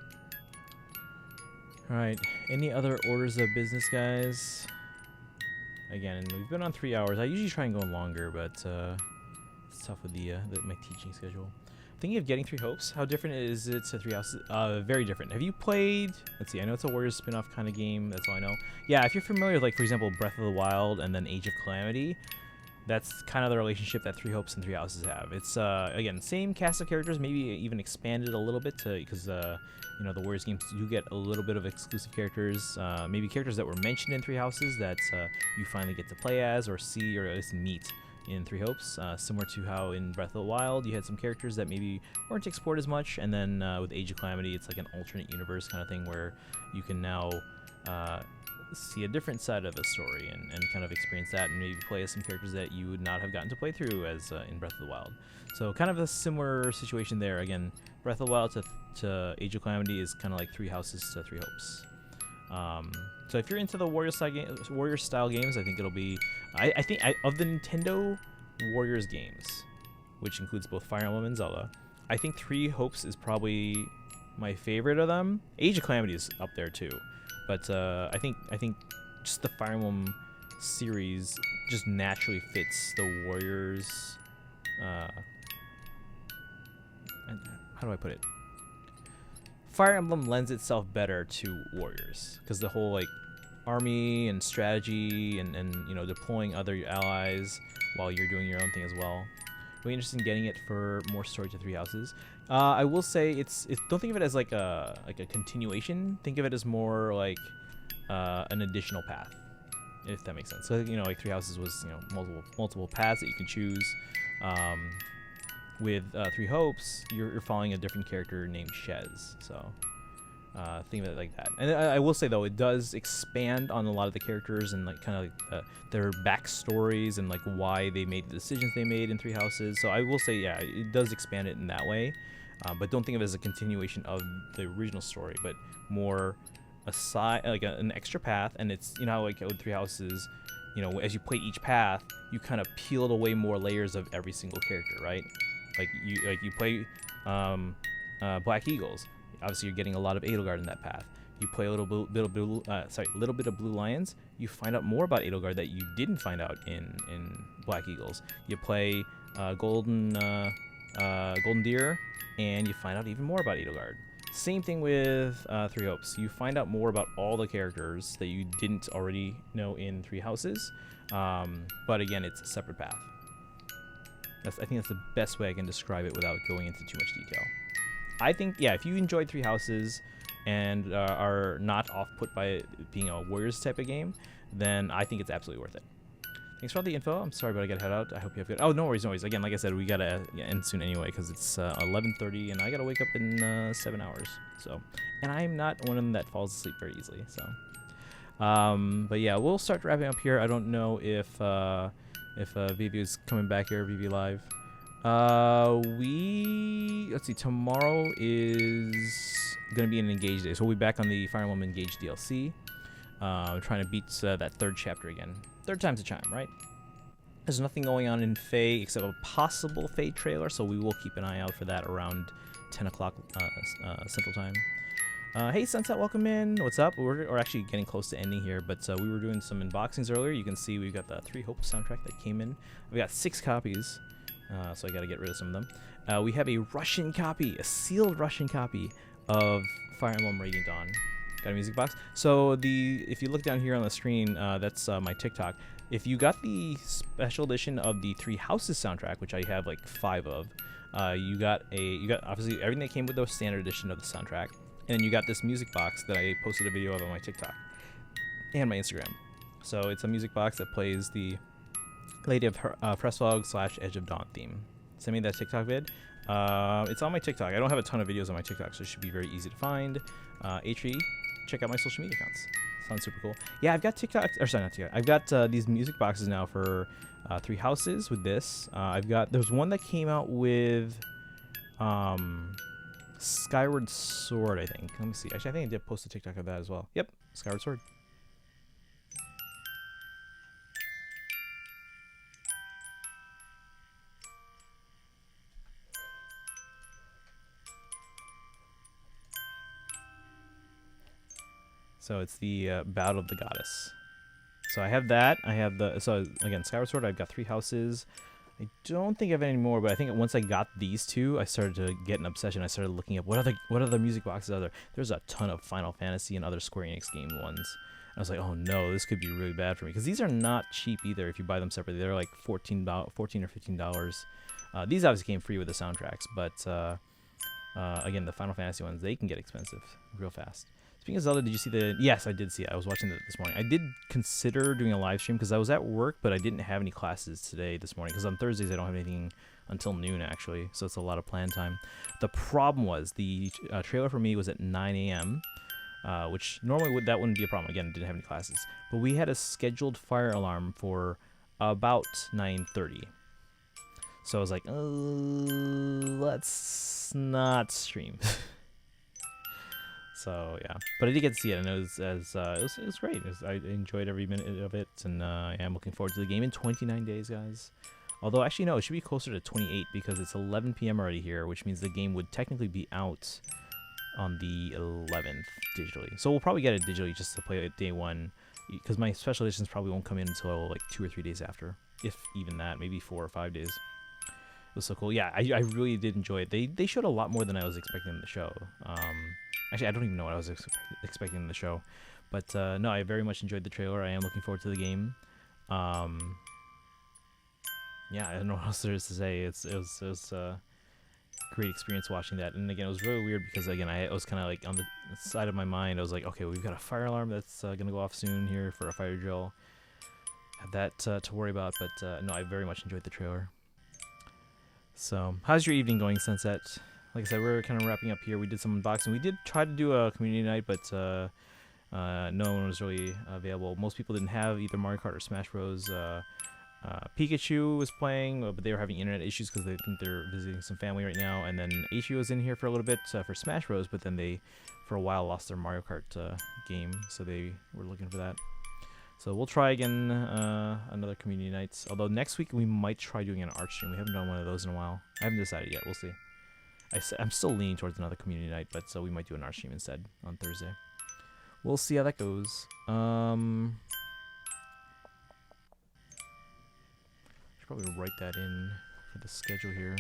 Alright, any other orders of business, guys? again, and we've been on 3 hours. I usually try and go longer, but it's tough with my teaching schedule. Thinking of getting 3 Hopes. How different is it to 3 Houses? Very different. Have you played? Let's see. I know it's a Warriors spin-off kind of game. That's all I know. Yeah, if you're familiar with, like, for example, Breath of the Wild and then Age of Calamity, that's kind of the relationship that 3 Hopes and 3 Houses have. It's again, same cast of characters, maybe even expanded a little bit to because you know, the Warriors games do get a little bit of exclusive characters, maybe characters that were mentioned in 3 Houses that you finally get to play as or see or at least meet in 3 Hopes, similar to how in Breath of the Wild you had some characters that maybe weren't explored as much, and then with Age of Calamity it's like an alternate universe kind of thing where you can now see a different side of the story and kind of experience that and maybe play as some characters that you would not have gotten to play through as in Breath of the Wild. So kind of a similar situation there. Again, Breath of the Wild to Age of Calamity is kind of like 3 Houses to 3 Hopes. So if you're into the Warrior style games, I think it'll be. I think of the Nintendo Warriors games, which includes both Fire Emblem and Zelda, I think 3 Hopes is probably my favorite of them. Age of Calamity is up there too, but I think just the Fire Emblem series just naturally fits the Warriors. How do I put it? Fire Emblem lends itself better to Warriors because the whole like army and strategy and you know, deploying other allies while you're doing your own thing as well. Really interested in getting it for more story to 3 Houses. I will say it's don't think of it as like a continuation. Think of it as more like an additional path, if that makes sense. So you know, like 3 Houses was, you know, multiple paths that you can choose. With 3 Hopes, you're following a different character named Shez. So think of it like that. And I will say though, it does expand on a lot of the characters and like kind of like their backstories and like why they made the decisions they made in 3 Houses. So I will say, yeah, it does expand it in that way. But don't think of it as a continuation of the original story, but more a side, like an extra path. And it's, you know, how like with 3 Houses, you know, as you play each path, you kind of peeled away more layers of every single character, right? Like you play Black Eagles. Obviously, you're getting a lot of Edelgard in that path. You play a little bit of Blue Lions. You find out more about Edelgard that you didn't find out in Black Eagles. You play Golden Deer, and you find out even more about Edelgard. Same thing with 3 Hopes. You find out more about all the characters that you didn't already know in 3 Houses. But again, it's a separate path. I think that's the best way I can describe it without going into too much detail. I think, yeah, if you enjoyed 3 Houses and are not off-put by it being a Warriors type of game, then I think it's absolutely worth it. Thanks for all the info. I'm sorry, but I gotta head out. I hope you have good. Oh, no worries, no worries. Again, like I said, we gotta end soon anyway because it's 11:30 and I gotta wake up in 7 hours. So, and I'm not one of them that falls asleep very easily. So, but yeah, we'll start wrapping up here. I don't know if VV is coming back here, VV Live. Let's see, tomorrow is gonna be an Engage day, so we'll be back on the Fire Emblem Engage DLC. We're trying to beat that 3rd chapter again. 3rd time's a charm, right? There's nothing going on in Fae except a possible Fae trailer, so we will keep an eye out for that around 10 o'clock Central Time. Hey Sunset, welcome in. What's up? We're actually getting close to ending here, but we were doing some unboxings earlier. You can see we've got the 3 Hopes soundtrack that came in. We got 6 copies, so I got to get rid of some of them. We have a Russian copy, a sealed Russian copy of Fire Emblem Radiant Dawn. Got a music box. So if you look down here on the screen, that's my TikTok. If you got the special edition of the 3 Houses soundtrack, which I have like 5 of, you got obviously everything that came with the standard edition of the soundtrack. And then you got this music box that I posted a video of on my TikTok and my Instagram. So it's a music box that plays the Lady of Pressfog / Edge of Dawn theme. Send me that TikTok vid. It's on my TikTok. I don't have a ton of videos on my TikTok, so it should be very easy to find. H3, check out my social media accounts. Sounds super cool. Yeah, I've got TikTok, or sorry, not TikTok. I've got these music boxes now for 3 Houses with this. There's one that came out with Skyward Sword, I think. Let me see. Actually, I think I did post a TikTok of that as well. Yep, Skyward Sword. So it's the Battle of the Goddess. So I have that. I have the so again Skyward Sword. I've got 3 houses. I don't think I have any more, but I think once I got these 2, I started to get an obsession. I started looking up what other music boxes are there. There's a ton of Final Fantasy and other Square Enix game ones. I was like, oh no, this could be really bad for me because these are not cheap either. If you buy them separately, they're like $14 or $15. These obviously came free with the soundtracks, but again, the Final Fantasy ones, they can get expensive real fast. Speaking of Zelda, did you see the... Yes, I did see it. I was watching it this morning. I did consider doing a live stream because I was at work, but I didn't have any classes this morning because on Thursdays I don't have anything until noon, actually, so it's a lot of plan time. The problem was the trailer for me was at 9 a.m., which normally that wouldn't be a problem. Again, I didn't have any classes. But we had a scheduled fire alarm for about 9:30. So I was like, let's not stream. So yeah, but I did get to see it, and it was great. I enjoyed every minute of it, and I am looking forward to the game in 29 days, guys. Although actually no, it should be closer to 28 because it's 11 p.m. already here, which means the game would technically be out on the 11th digitally. So we'll probably get it digitally just to play it day 1, because my special editions probably won't come in until like 2 or 3 days after, if even that, maybe 4 or 5 days. It was so cool. Yeah, I really did enjoy it. They showed a lot more than I was expecting in the show. Actually, I don't even know what I was expecting in the show. But no, I very much enjoyed the trailer. I am looking forward to the game. Yeah, I don't know what else there is to say. It was a great experience watching that. And again, it was really weird because, again, I was kind of like on the side of my mind. I was like, okay, we've got a fire alarm that's going to go off soon here for a fire drill. Had that to worry about. But no, I very much enjoyed the trailer. So, how's your evening going, Sunset? Like I said, we're kind of wrapping up here. We did some unboxing. We did try to do a community night, but no one was really available. Most people didn't have either Mario Kart or Smash Bros. Pikachu was playing, but they were having internet issues because they think they're visiting some family right now. And then Aichi was in here for a little bit for Smash Bros, but then they, for a while, lost their Mario Kart game, so they were looking for that. So we'll try again another community night. Although next week we might try doing an art stream. We haven't done one of those in a while. I haven't decided yet. We'll see. I'm still leaning towards another community night, but so we might do an art stream instead on Thursday. We'll see how that goes. Should probably write that in for the schedule here.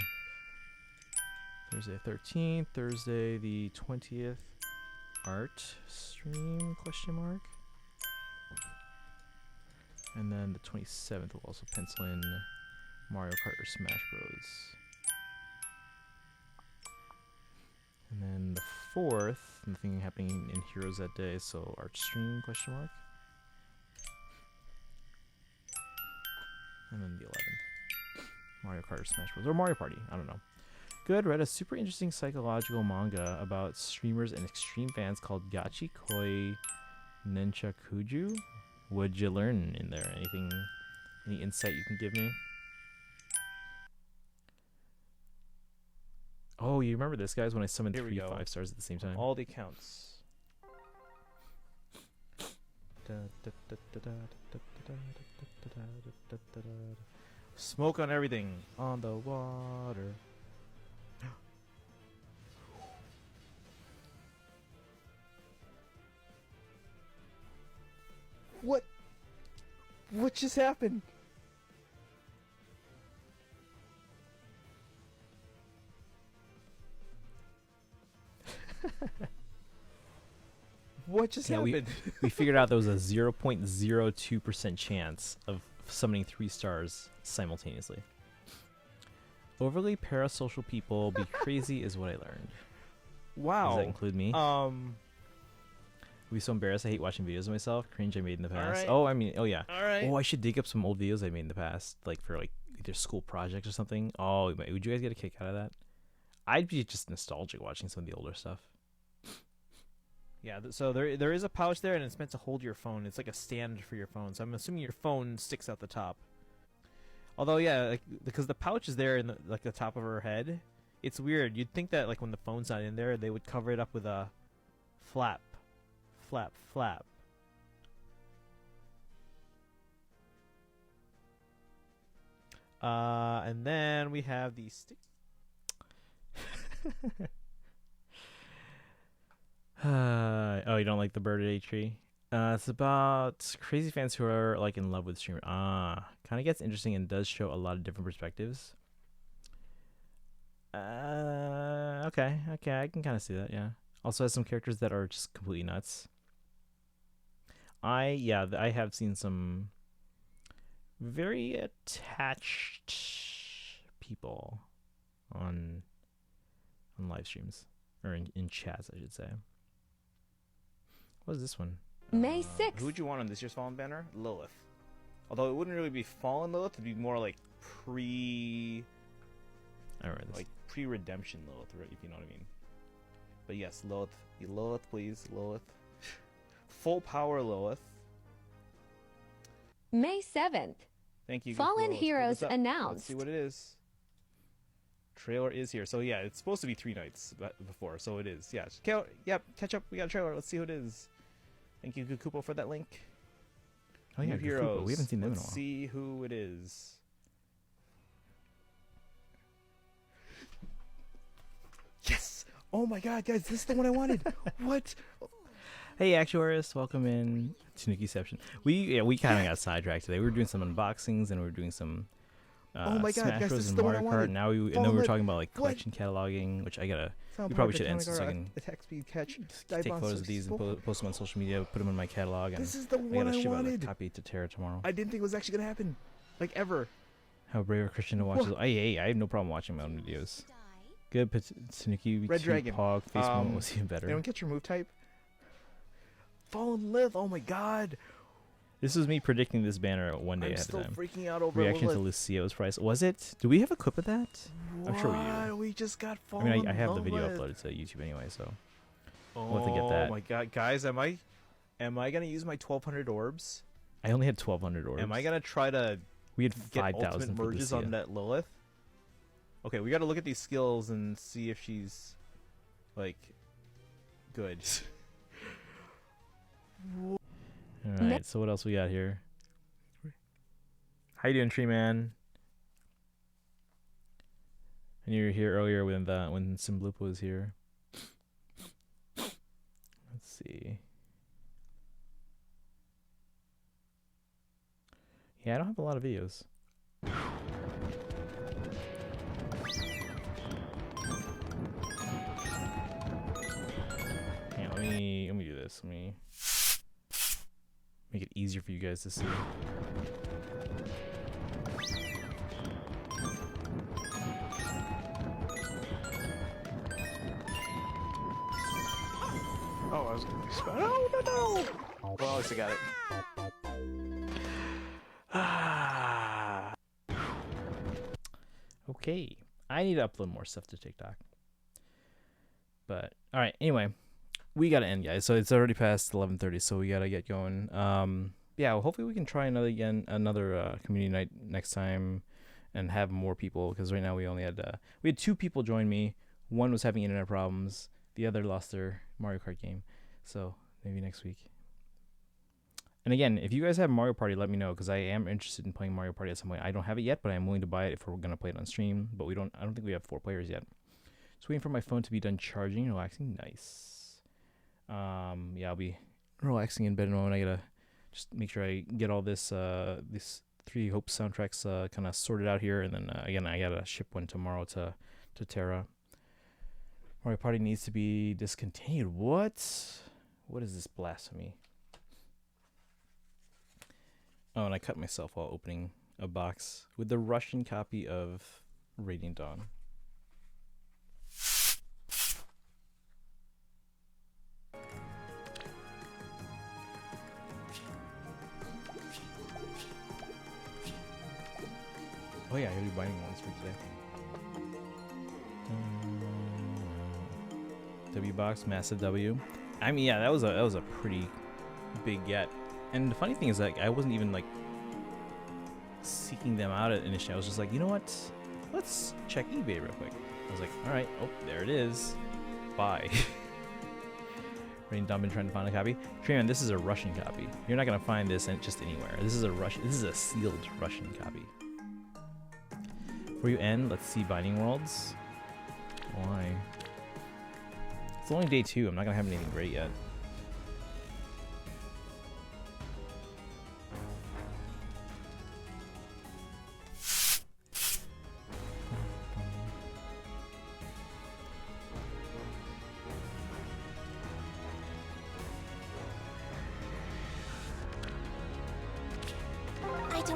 Thursday 13th, Thursday the 20th, art stream, question mark. And then the 27th will also pencil in Mario Kart or Smash Bros. And then the 4th, nothing happening in Heroes that day, so art stream, question mark. And then the 11th, Mario Kart or Smash Bros. Or Mario Party, I don't know. Good, read a super interesting psychological manga about streamers and extreme fans called Gachi Koi Nenchakuju. What'd you learn in there? Any insight you can give me? Oh, you remember this, guys, when I summoned 3 5 stars at the same time? All the accounts. Smoke on everything. On the water. What? What just happened? What just happened? We figured out there was a 0.02% chance of summoning 3 stars simultaneously. Overly parasocial people be crazy is what I learned. Wow. Does that include me? Be so embarrassed. I hate watching videos of myself. Cringe I made in the past. Alright. Oh, I mean, oh yeah. Alright. Oh, I should dig up some old videos I made in the past, like for like either school projects or something. Oh, would you guys get a kick out of that? I'd be just nostalgic watching some of the older stuff. Yeah, so there is a pouch there, and it's meant to hold your phone. It's like a stand for your phone. So I'm assuming your phone sticks out the top. Although, yeah, like, because the pouch is there in the, like the top of her head, it's weird. You'd think that like when the phone's not in there, they would cover it up with a flap. Flap. And then we have the stick. Oh, you don't like the bird at a tree? It's about crazy fans who are like in love with streamer. Kind of gets interesting and does show a lot of different perspectives. Okay, I can kind of see that. Yeah. Also has some characters that are just completely nuts. I have seen some very attached people on live streams or in chats, I should say. What is this one? May 6th. Who would you want on this year's Fallen banner? Lilith. Although it wouldn't really be Fallen Lilith, it'd be more like pre. I don't know, like pre-redemption Lilith, right, if you know what I mean. But yes, Lilith, please, Lilith. Full power Lilith. May 7th. Thank you. Fallen Lilith. Heroes Let's announced. see what it is. Trailer is here. So yeah, it's supposed to be 3 nights before, so it is. Yeah. Yep, catch up. We got a trailer. Let's see who it is. Thank you, Kukupo, for that link. Oh yeah, New Heroes. We haven't seen them Let's in a while. see who it is. Yes! Oh my god, guys, this is the one I wanted. What? Hey, Actuarius, welcome in to Nukiception. We kind of got sidetracked today. We were doing some unboxings and we were doing some Oh my god, Smash guys, Bros. this is and the one I Mario Kart. wanted. Now we Fallen were Lit. talking about like What? collection cataloging, which I gotta. Sound We probably powered should end so I Tectonic can attack speed catch. take photos of these and post them on social media, put them in my catalog, and This is the I one gotta I ship out a wanted. copy to Terra tomorrow. I didn't think it was actually gonna happen, like ever. How brave a Christian to watch Wha- this. Hey, I have no problem watching my own videos. Good, but Tanuki, Red Dragon. Pog, face moment was even better. Anyone catch your move type? Fallen Lilith. Oh my god. This was me predicting this banner one day I'm ahead still of time. freaking out over Reaction to Lilith. Lucio's price. Was it? Do we have a clip of that? I'm sure we do. What? We just got I Fallen mean, I have the video Lilith. uploaded to YouTube anyway, so. Oh We'll have to get that. my god, guys, am I gonna use my 1200 orbs? I only had 1,200 orbs. Am I gonna try to We had get 5,000 ultimate for merges Lucia. on that Lilith? Okay, we gotta look at these skills and see if she's like good. Alright, so what else we got here? How you doing, Tree Man? And you were here earlier when Simbloop was here. Let's see. Yeah, I don't have a lot of videos. Yeah, let me do this. Let me make it easier for you guys to see. Oh, I was gonna be spot. Oh no! Well, at least I got it. Ah. Okay, I need to upload more stuff to TikTok. But all right, anyway, we gotta end, guys. So it's already past 11:30, so we gotta get going. Yeah, well, hopefully we can try another community night next time, and have more people. Because right now we only had 2 people join me. One was having internet problems. The other lost their Mario Kart game. So maybe next week. And again, if you guys have Mario Party, let me know, because I am interested in playing Mario Party at some point. I don't have it yet, but I'm willing to buy it if we're gonna play it on stream. But I don't think we have 4 players yet. Just waiting for my phone to be done charging, relaxing. Nice. Yeah, I'll be relaxing in bed in a moment. I gotta just make sure I get all this these 3 Hopes soundtracks kind of sorted out here, and then again I gotta ship one tomorrow to Terra. Mario Party needs to be discontinued. What is this blasphemy? Oh, and I cut myself while opening a box with the Russian copy of Radiant Dawn. Oh yeah, I gotta be buying ones for today. W box, massive W. I mean, yeah, that was a pretty big get. And the funny thing is, like, I wasn't even like seeking them out initially. I was just like, you know what? Let's check eBay real quick. I was like, all right, oh, there it is. Buy. Rain Dumb been trying to find a copy. Treeman, this is a Russian copy. You're not gonna find this just anywhere. This is a sealed Russian copy. Before you end, let's see Binding Worlds. Why? It's only day 2. I'm not gonna have anything great yet.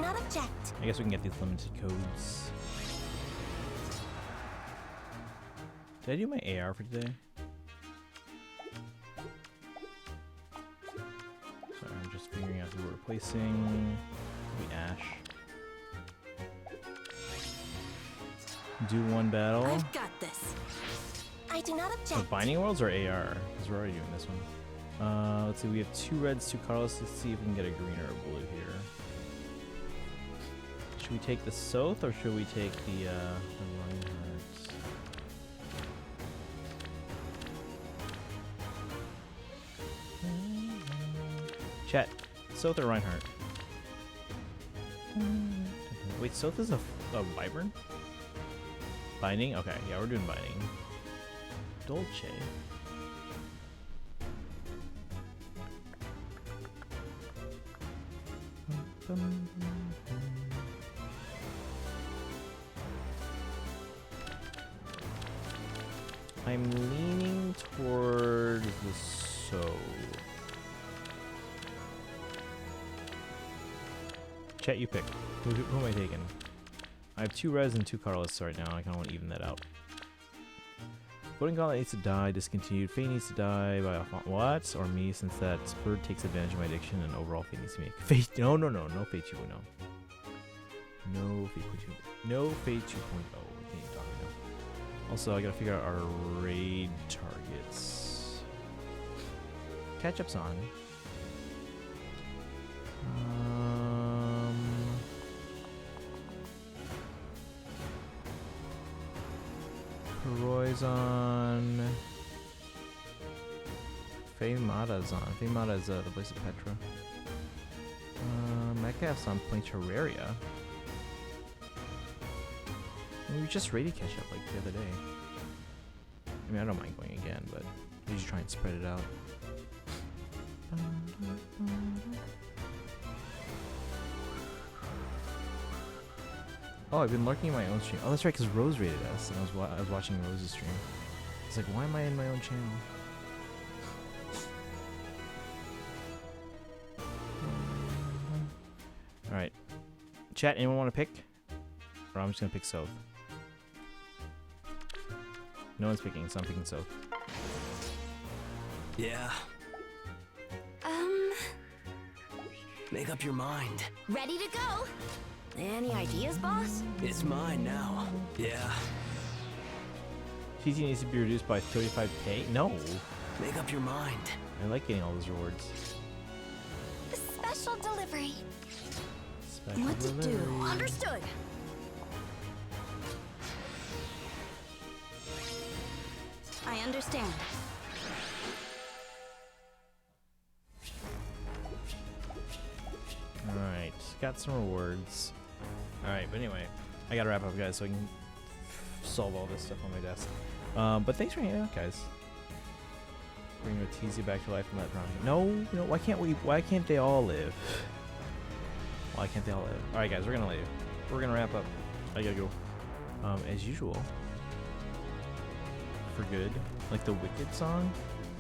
not object. I guess we can get these limited codes. Did I do my AR for today? Sorry, I'm just figuring out who we're replacing. Maybe Ash. Do one battle. I've got this. I do not object. With Binding Worlds or AR? Because we're already doing this one. Let's see, we have 2 reds, 2 Carlos. Let's see if we can get a green or a blue here. Should we take the Soth or should we take the Reinhardt? Chat, Soth or Reinhardt? Wait, Soth is a Vibrant? Binding? Okay, yeah, we're doing Binding. Dolce. I'm leaning toward the So. Chat, you pick. Who am I taking? I have 2 res and 2 Carlos right now. I kind of want to even that out. Voting Gauntlet needs to die, discontinued. Faye needs to die by what? Or me, since that bird takes advantage of my addiction and overall Faye needs to make. Faye, no Faye 2.0. No Faye 2.0. No Faye 2.0. Also, I gotta figure out our raid targets. Catch-up's on. Roy's on. Faymada's on. Faymada is the voice of Petra. Metcalf's on playing Terraria. We just raided catch up like the other day. I mean, I don't mind going again, but we just try and spread it out. Oh, I've been lurking in my own stream. Oh, that's right, because Rose rated us, and I was watching Rose's stream. It's like, why am I in my own channel? Alright. Chat, anyone want to pick? Or I'm just going to pick South. No one's picking, so I'm picking South. Yeah. Make up your mind. Ready to go. Any ideas, boss? It's mine now. Yeah. TT needs to be reduced by 35k? No. Make up your mind. I like getting all those rewards. Special delivery. Special What to do? delivery. Understood. I understand. Alright, got some rewards. Alright, but anyway, I gotta wrap up, guys, so I can solve all this stuff on my desk. But thanks for hanging out, guys. Bring Ortizia back to life and let Ron. No, why can't they all live? Why can't they all live? Alright, guys, we're gonna leave. We're gonna wrap up. I gotta go. As usual. For good. Like the Wicked song?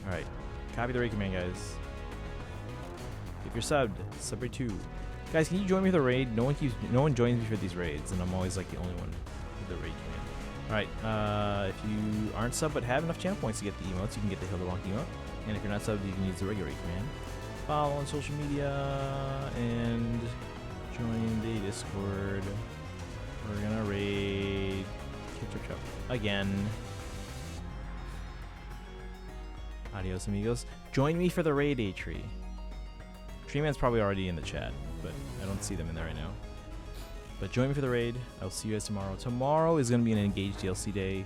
Alright. Copy the raid command, guys. If you're subbed, sub rate 2. Guys, can you join me for the raid? No one joins me for these raids, and I'm always like the only one with the raid command. Alright, if you aren't subbed but have enough channel points to get the emotes, you can get the Hilderonk emote. And if you're not subbed, you can use the regular raid command. Follow on social media and join the Discord. We're gonna raid Kitcher again. Adios, amigos. Join me for the raid, A-Tree. Treeman's probably already in the chat, but I don't see them in there right now. But join me for the raid. I'll see you guys tomorrow. Tomorrow is going to be an Engaged DLC day.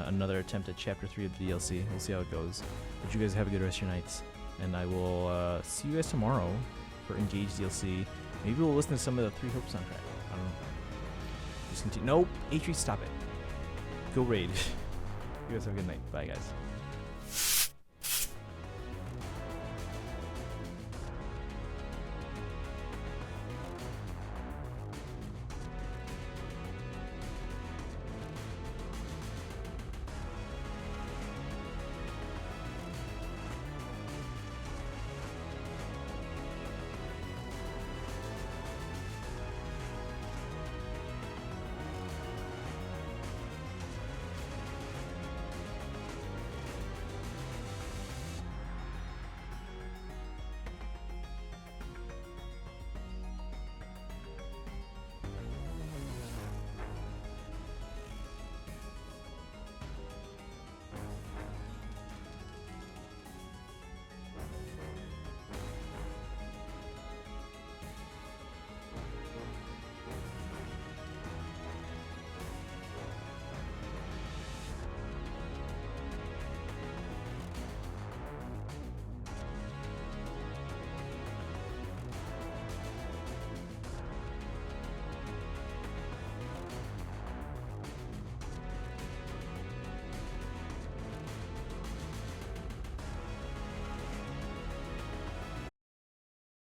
Another attempt at Chapter 3 of the DLC. We'll see how it goes. But you guys have a good rest of your nights. And I will see you guys tomorrow for Engaged DLC. Maybe we'll listen to some of the 3 Hope soundtrack. I don't know. Just continue. Nope. A-Tree, stop it. Go raid. You guys have a good night. Bye, guys.